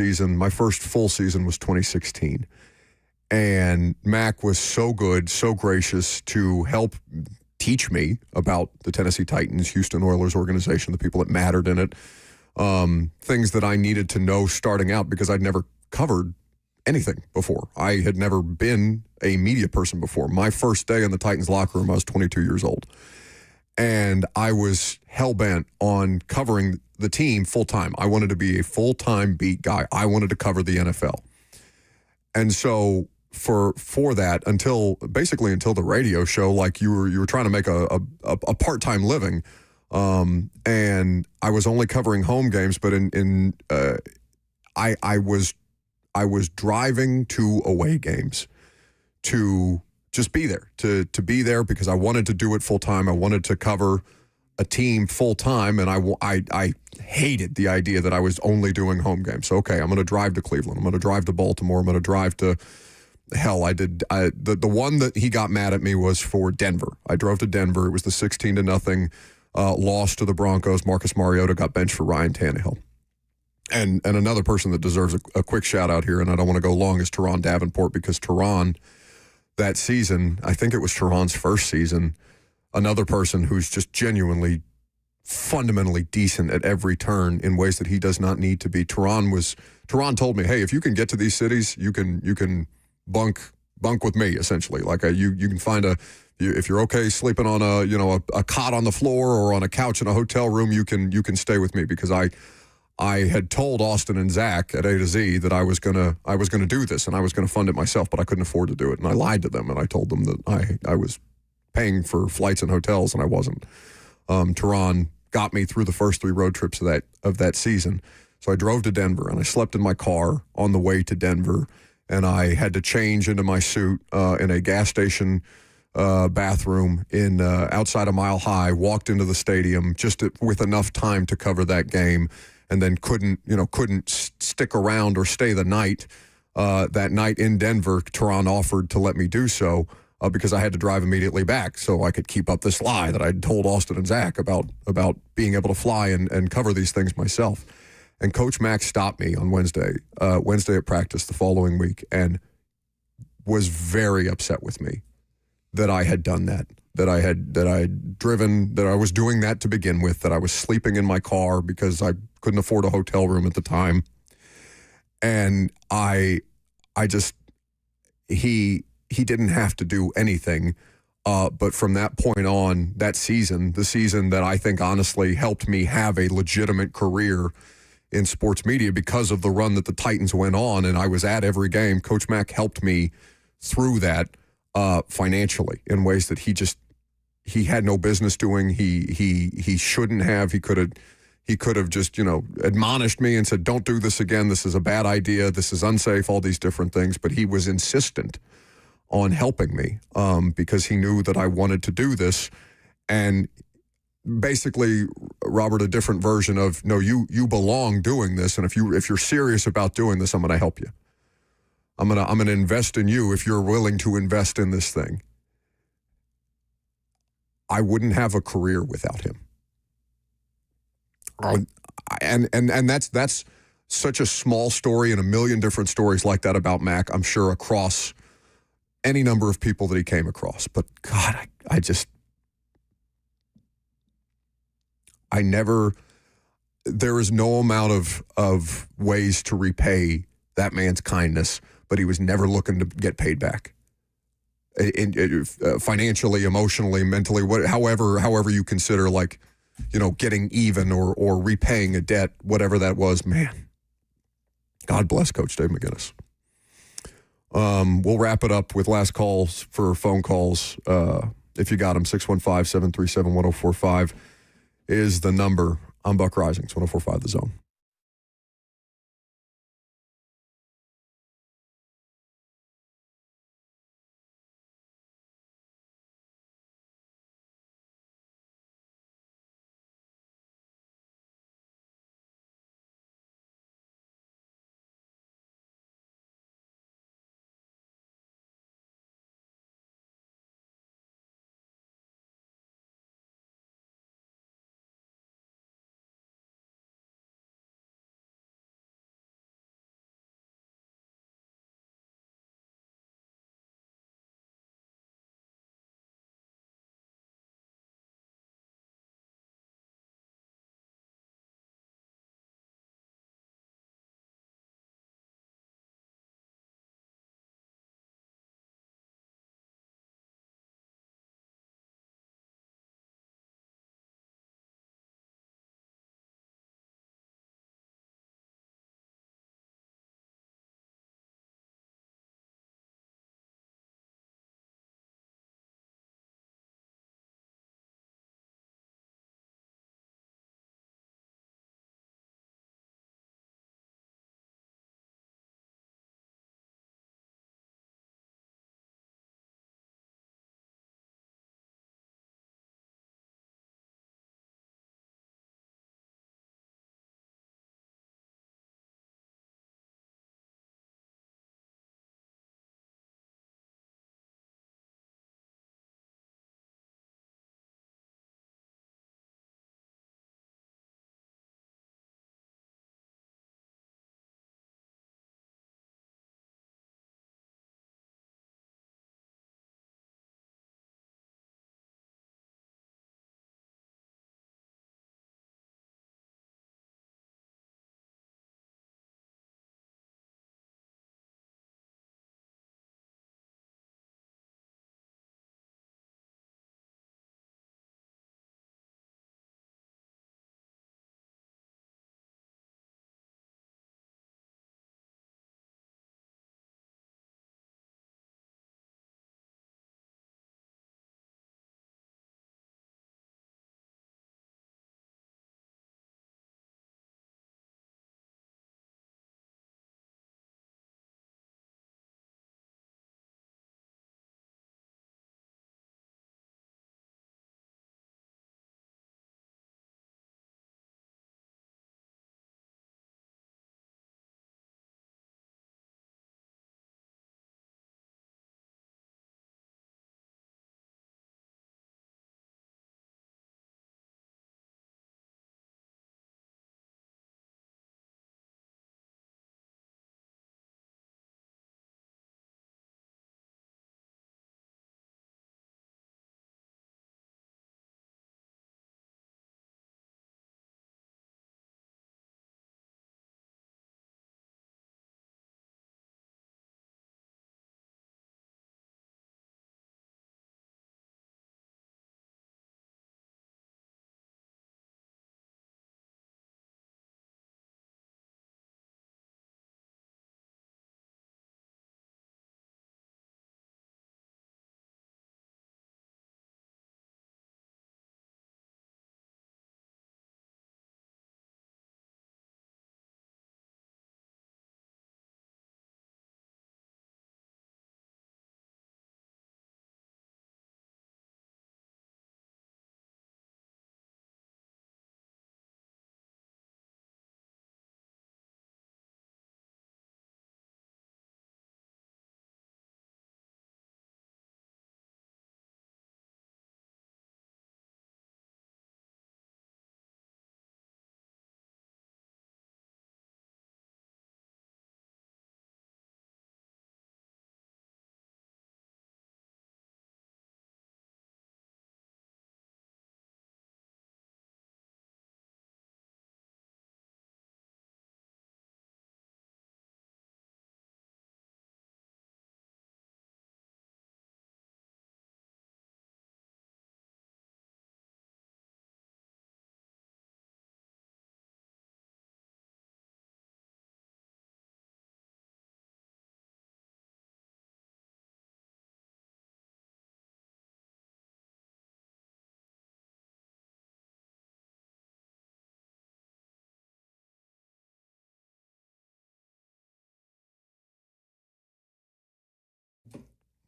full season was 2016. And Mack was so good, so gracious to help teach me about the Tennessee Titans, Houston Oilers organization, the people that mattered in it, things that I needed to know starting out because I'd never covered anything before. I had never been a media person before. My first day in the Titans locker room, I was 22 years old. And I was hell-bent on covering the team full-time. I wanted to be a full-time beat guy. I wanted to cover the NFL. And so for that, until the radio show, like you were trying to make a part-time living, and I was only covering home games, but I was driving to away games to just be there, to be there because I wanted to do it full time. I wanted to cover a team full time, and I hated the idea that I was only doing home games. So, okay, I'm going to drive to Cleveland. I'm going to drive to Baltimore. I'm going to drive to hell. The one that he got mad at me was for Denver. I drove to Denver. It was the 16-0 loss to the Broncos. Marcus Mariota got benched for Ryan Tannehill. And another person that deserves a quick shout out here, and I don't want to go long, is Teron Davenport, because Teron, that season, I think it was Teron's first season, another person who's just genuinely, fundamentally decent at every turn in ways that he does not need to be. Teron told me, hey, if you can get to these cities, you can bunk with me, essentially. Like you can find if you're okay sleeping on a cot on the floor or on a couch in a hotel room, you can stay with me, because I had told Austin and Zach at A to Z that I was gonna do this and I was gonna fund it myself, but I couldn't afford to do it, and I lied to them and I told them that I was paying for flights and hotels, and I wasn't. Teron got me through the first 3 road trips of that season. So I drove to Denver and I slept in my car on the way to Denver, and I had to change into my suit in a gas station bathroom in outside of Mile High. Walked into the stadium just with enough time to cover that game, and then couldn't stick around or stay the night that night in Denver, Tehran offered to let me do so because I had to drive immediately back so I could keep up this lie that I'd told Austin and Zach about being able to fly and cover these things myself. And Coach Mack stopped me on Wednesday at practice the following week and was very upset with me that I had done that I had driven, that I was doing that to begin with, that I was sleeping in my car because I couldn't afford a hotel room at the time. And he didn't have to do anything. But from that point on, that season, the season that I think honestly helped me have a legitimate career in sports media because of the run that the Titans went on, and I was at every game, Coach Mack helped me through that financially in ways that he had no business doing. He shouldn't have. He could have just, admonished me and said, don't do this again. This is a bad idea. This is unsafe, all these different things. But he was insistent on helping me because he knew that I wanted to do this. And basically, Robert, a different version of, no, you belong doing this. And if you're serious about doing this, I'm going to help you. I'm going to invest in you if you're willing to invest in this thing. I wouldn't have a career without him. And that's such a small story, and a million different stories like that about Mack, I'm sure, across any number of people that he came across. But God, there is no amount of ways to repay that man's kindness, but he was never looking to get paid back. Financially, emotionally, mentally, however you consider, getting even or repaying a debt, whatever that was, man. God bless Coach Dave McGinnis. We'll wrap it up with last calls for phone calls. If you got them, 615-737-1045 is the number. I'm Buck Rising. It's 1045 The Zone.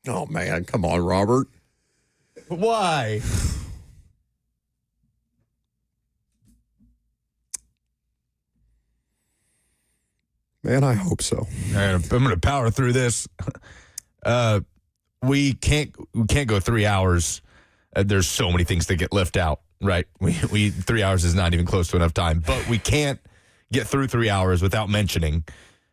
Oh, man. Come on, Robert. Why? Man, I hope so. All right, I'm going to power through this. We can't go 3 hours. There's so many things that get left out, right? We 3 hours is not even close to enough time, but we can't get through 3 hours without mentioning,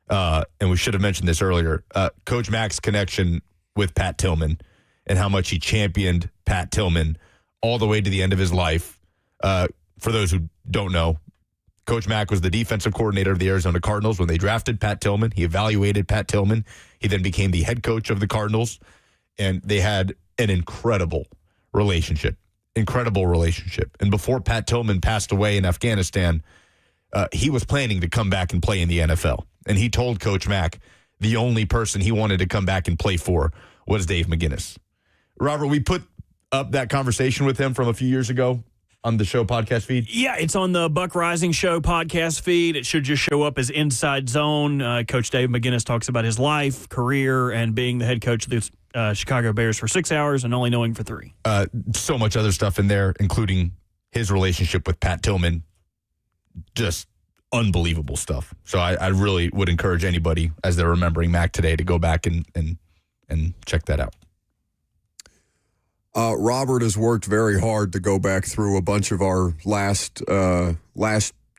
and we should have mentioned this earlier, Coach Mack's connection with Pat Tillman and how much he championed Pat Tillman all the way to the end of his life. For those who don't know, Coach Mack was the defensive coordinator of the Arizona Cardinals when they drafted Pat Tillman. He evaluated Pat Tillman. He then became the head coach of the Cardinals, and they had an incredible relationship. And before Pat Tillman passed away in Afghanistan, he was planning to come back and play in the NFL. And he told Coach Mack the only person he wanted to come back and play for was Dave McGinnis. Robert, we put up that conversation with him from a few years ago on the show podcast feed? Yeah, it's on the Buck Rising Show podcast feed. It should just show up as Inside Zone. Coach Dave McGinnis talks about his life, career, and being the head coach of the Chicago Bears for 6 hours and only knowing for 3. So much other stuff in there, including his relationship with Pat Tillman. Just unbelievable stuff. So I really would encourage anybody, as they're remembering Mack today, to go back and check that out. Robert has worked very hard to go back through a bunch of our last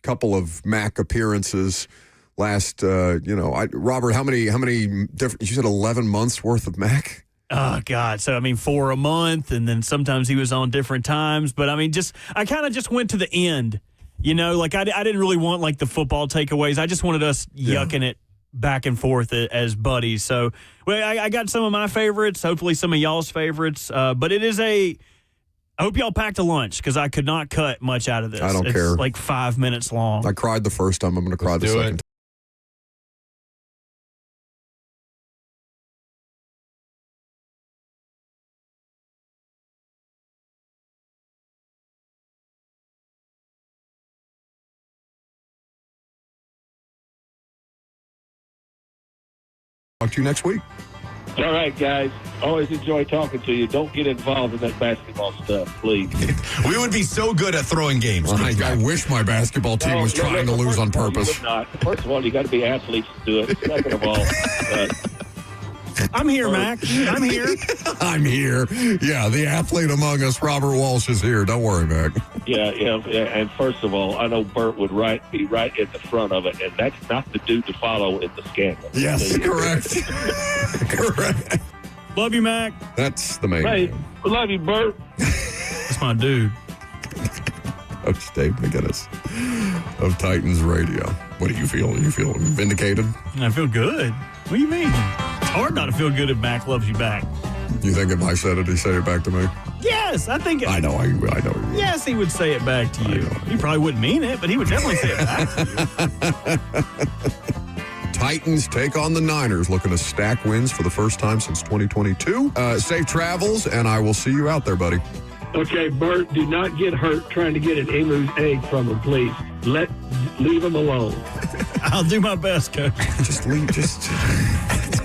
couple of Mack appearances. Robert, how many different? You said 11 months worth of Mack. Oh God! So I mean, for a month, and then sometimes he was on different times. But I mean, I kind of just went to the end. You know, like I didn't really want like the football takeaways. I just wanted us yucking it back and forth as buddies. So I got some of my favorites, hopefully some of y'all's favorites. But it is I hope y'all packed a lunch because I could not cut much out of this. I don't care. It's like 5 minutes long. I cried the first time. I'm going to cry the second time. Talk to you next week. All right, guys. Always enjoy talking to you. Don't get involved in that basketball stuff, please. We would be so good at throwing games. I wish my basketball team was trying to lose on purpose. First of all, you got to be athletes to do it. Second of all, I'm here, Mac. I'm here. I'm here. Yeah, the athlete among us, Robert Walsh, is here. Don't worry, Mac. Yeah. And first of all, I know Bert would be right at the front of it, and that's not the dude to follow in the scandal. Yes, correct. Correct. Love you, Mac. That's the main. Hey, love you, Bert. That's my dude. Coach Dave McGinnis of Titans Radio. What do you feel? You feel vindicated? I feel good. What do you mean? It's hard not to feel good if Mac loves you back. You think if I said it, he'd say it back to me? Yes, I think. I know. I know. Yes, he would say it back to you. He probably wouldn't mean it, but he would definitely say it back to you. Titans take on the Niners, looking to stack wins for the first time since 2022. Safe travels, and I will see you out there, buddy. Okay, Bert, do not get hurt trying to get an emu's egg from him, please. Leave him alone. I'll do my best, Coach. Just leave.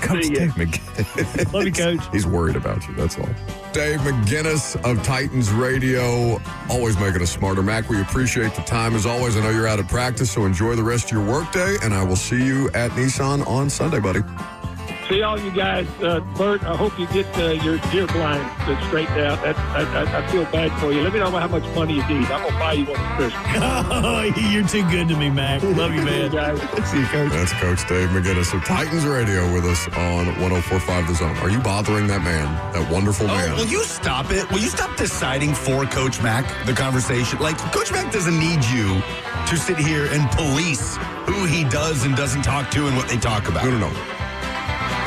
Coach Dave McGinnis. Love you, Coach. He's worried about you, that's all. Dave McGinnis of Titans Radio, always making us smarter. Mac, we appreciate the time as always. I know you're out of practice, so enjoy the rest of your workday, and I will see you at Nissan on Sunday, buddy. See all you guys. Bert, I hope you get your deer blinds straightened out. I feel bad for you. Let me know how much money you need. I'm going to buy you one for Christmas. Oh, you're too good to me, Mac. Love you, man. Guys. See you, Coach. That's Coach Dave McGinnis of Titans Radio with us on 104.5 The Zone. Are you bothering that man, that wonderful man? Will you stop it? Will you stop deciding for Coach Mack the conversation? Like, Coach Mack doesn't need you to sit here and police who he does and doesn't talk to and what they talk about. No.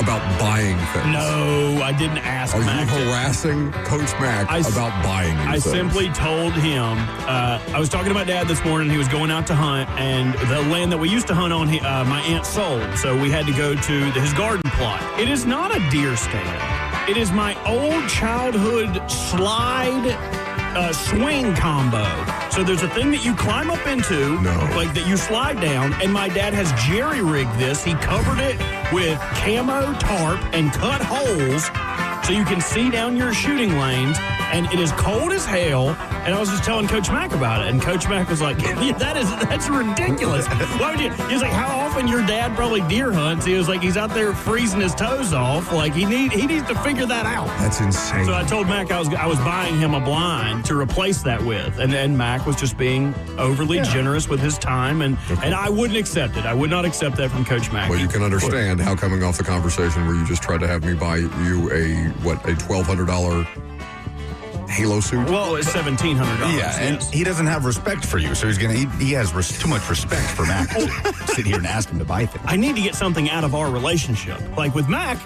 About buying things. No, I didn't ask Mac. Are you harassing Coach Mack about buying things? I simply told him, I was talking to my dad this morning. He was going out to hunt, and the land that we used to hunt on, my aunt sold. So we had to go to his garden plot. It is not a deer stand. It is my old childhood slide swing combo. So there's a thing that you climb up into, like that you slide down, and my dad has jerry-rigged this. He covered it with camo tarp and cut holes so you can see down your shooting lanes, and it is cold as hell. And I was just telling Coach Mack about it, and Coach Mack was like, that's ridiculous. Why would you? He was like, how often your dad probably deer hunts? He was like, he's out there freezing his toes off. Like, he needs to figure that out. That's insane. So I told Mack I was buying him a blind to replace that with, and Mack was just being overly generous with his time, and I wouldn't accept it. I would not accept that from Coach Mack. Well, you can understand how coming off the conversation where you just tried to have me buy you a $1,200 Halo suit. Well, it's $1,700. Yeah, and he doesn't have respect for you, so he has too much respect for Mack to sit here and ask him to buy things. I need to get something out of our relationship. Like with Mack,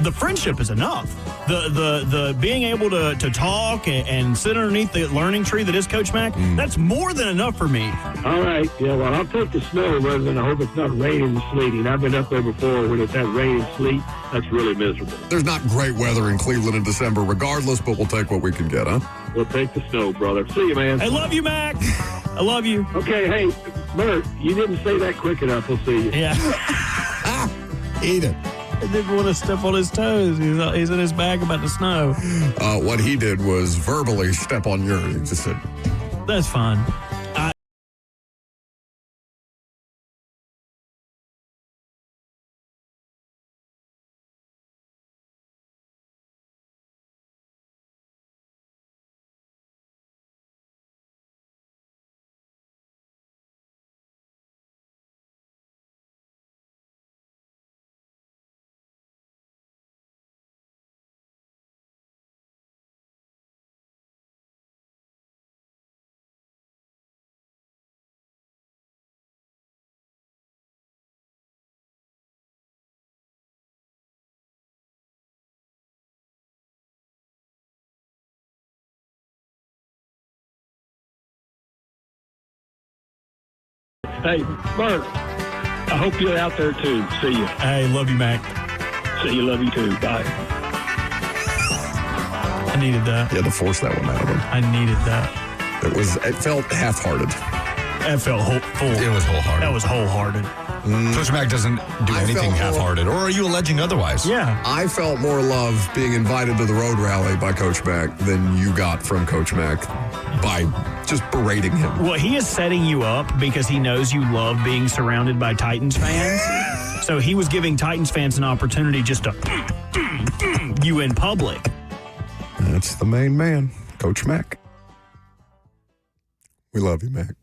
the friendship is enough. The being able to talk and sit underneath the learning tree that is Coach Mack, that's more than enough for me. All right. Yeah, well, I'll take the snow rather than I hope it's not raining and sleeting. I've been up there before when it's had rain and sleet. That's really miserable. There's not great weather in Cleveland in December regardless, but we'll take what we can get, huh? We'll take the snow, brother. See you, man. I love you, Mack. I love you. Okay, hey, Bert, you didn't say that quick enough. We'll see you. Yeah. Eat it. I didn't want to step on his toes. He's in his bag about the snow. What he did was verbally step on yours. He just said, That's fine. Hey, Bert, I hope you're out there too. See you. Hey, love you, Mac. See you. Love you too. Bye. I needed that. You had to force that one out of him. I needed that. It felt half-hearted. That felt full. It was wholehearted. That was wholehearted. Coach Mack doesn't do anything half-hearted. Or are you alleging otherwise? Yeah. I felt more love being invited to the road rally by Coach Mack than you got from Coach Mack by just berating him. Well, he is setting you up because he knows you love being surrounded by Titans fans. So he was giving Titans fans an opportunity just to you in public. That's the main man, Coach Mack. We love you, Mac.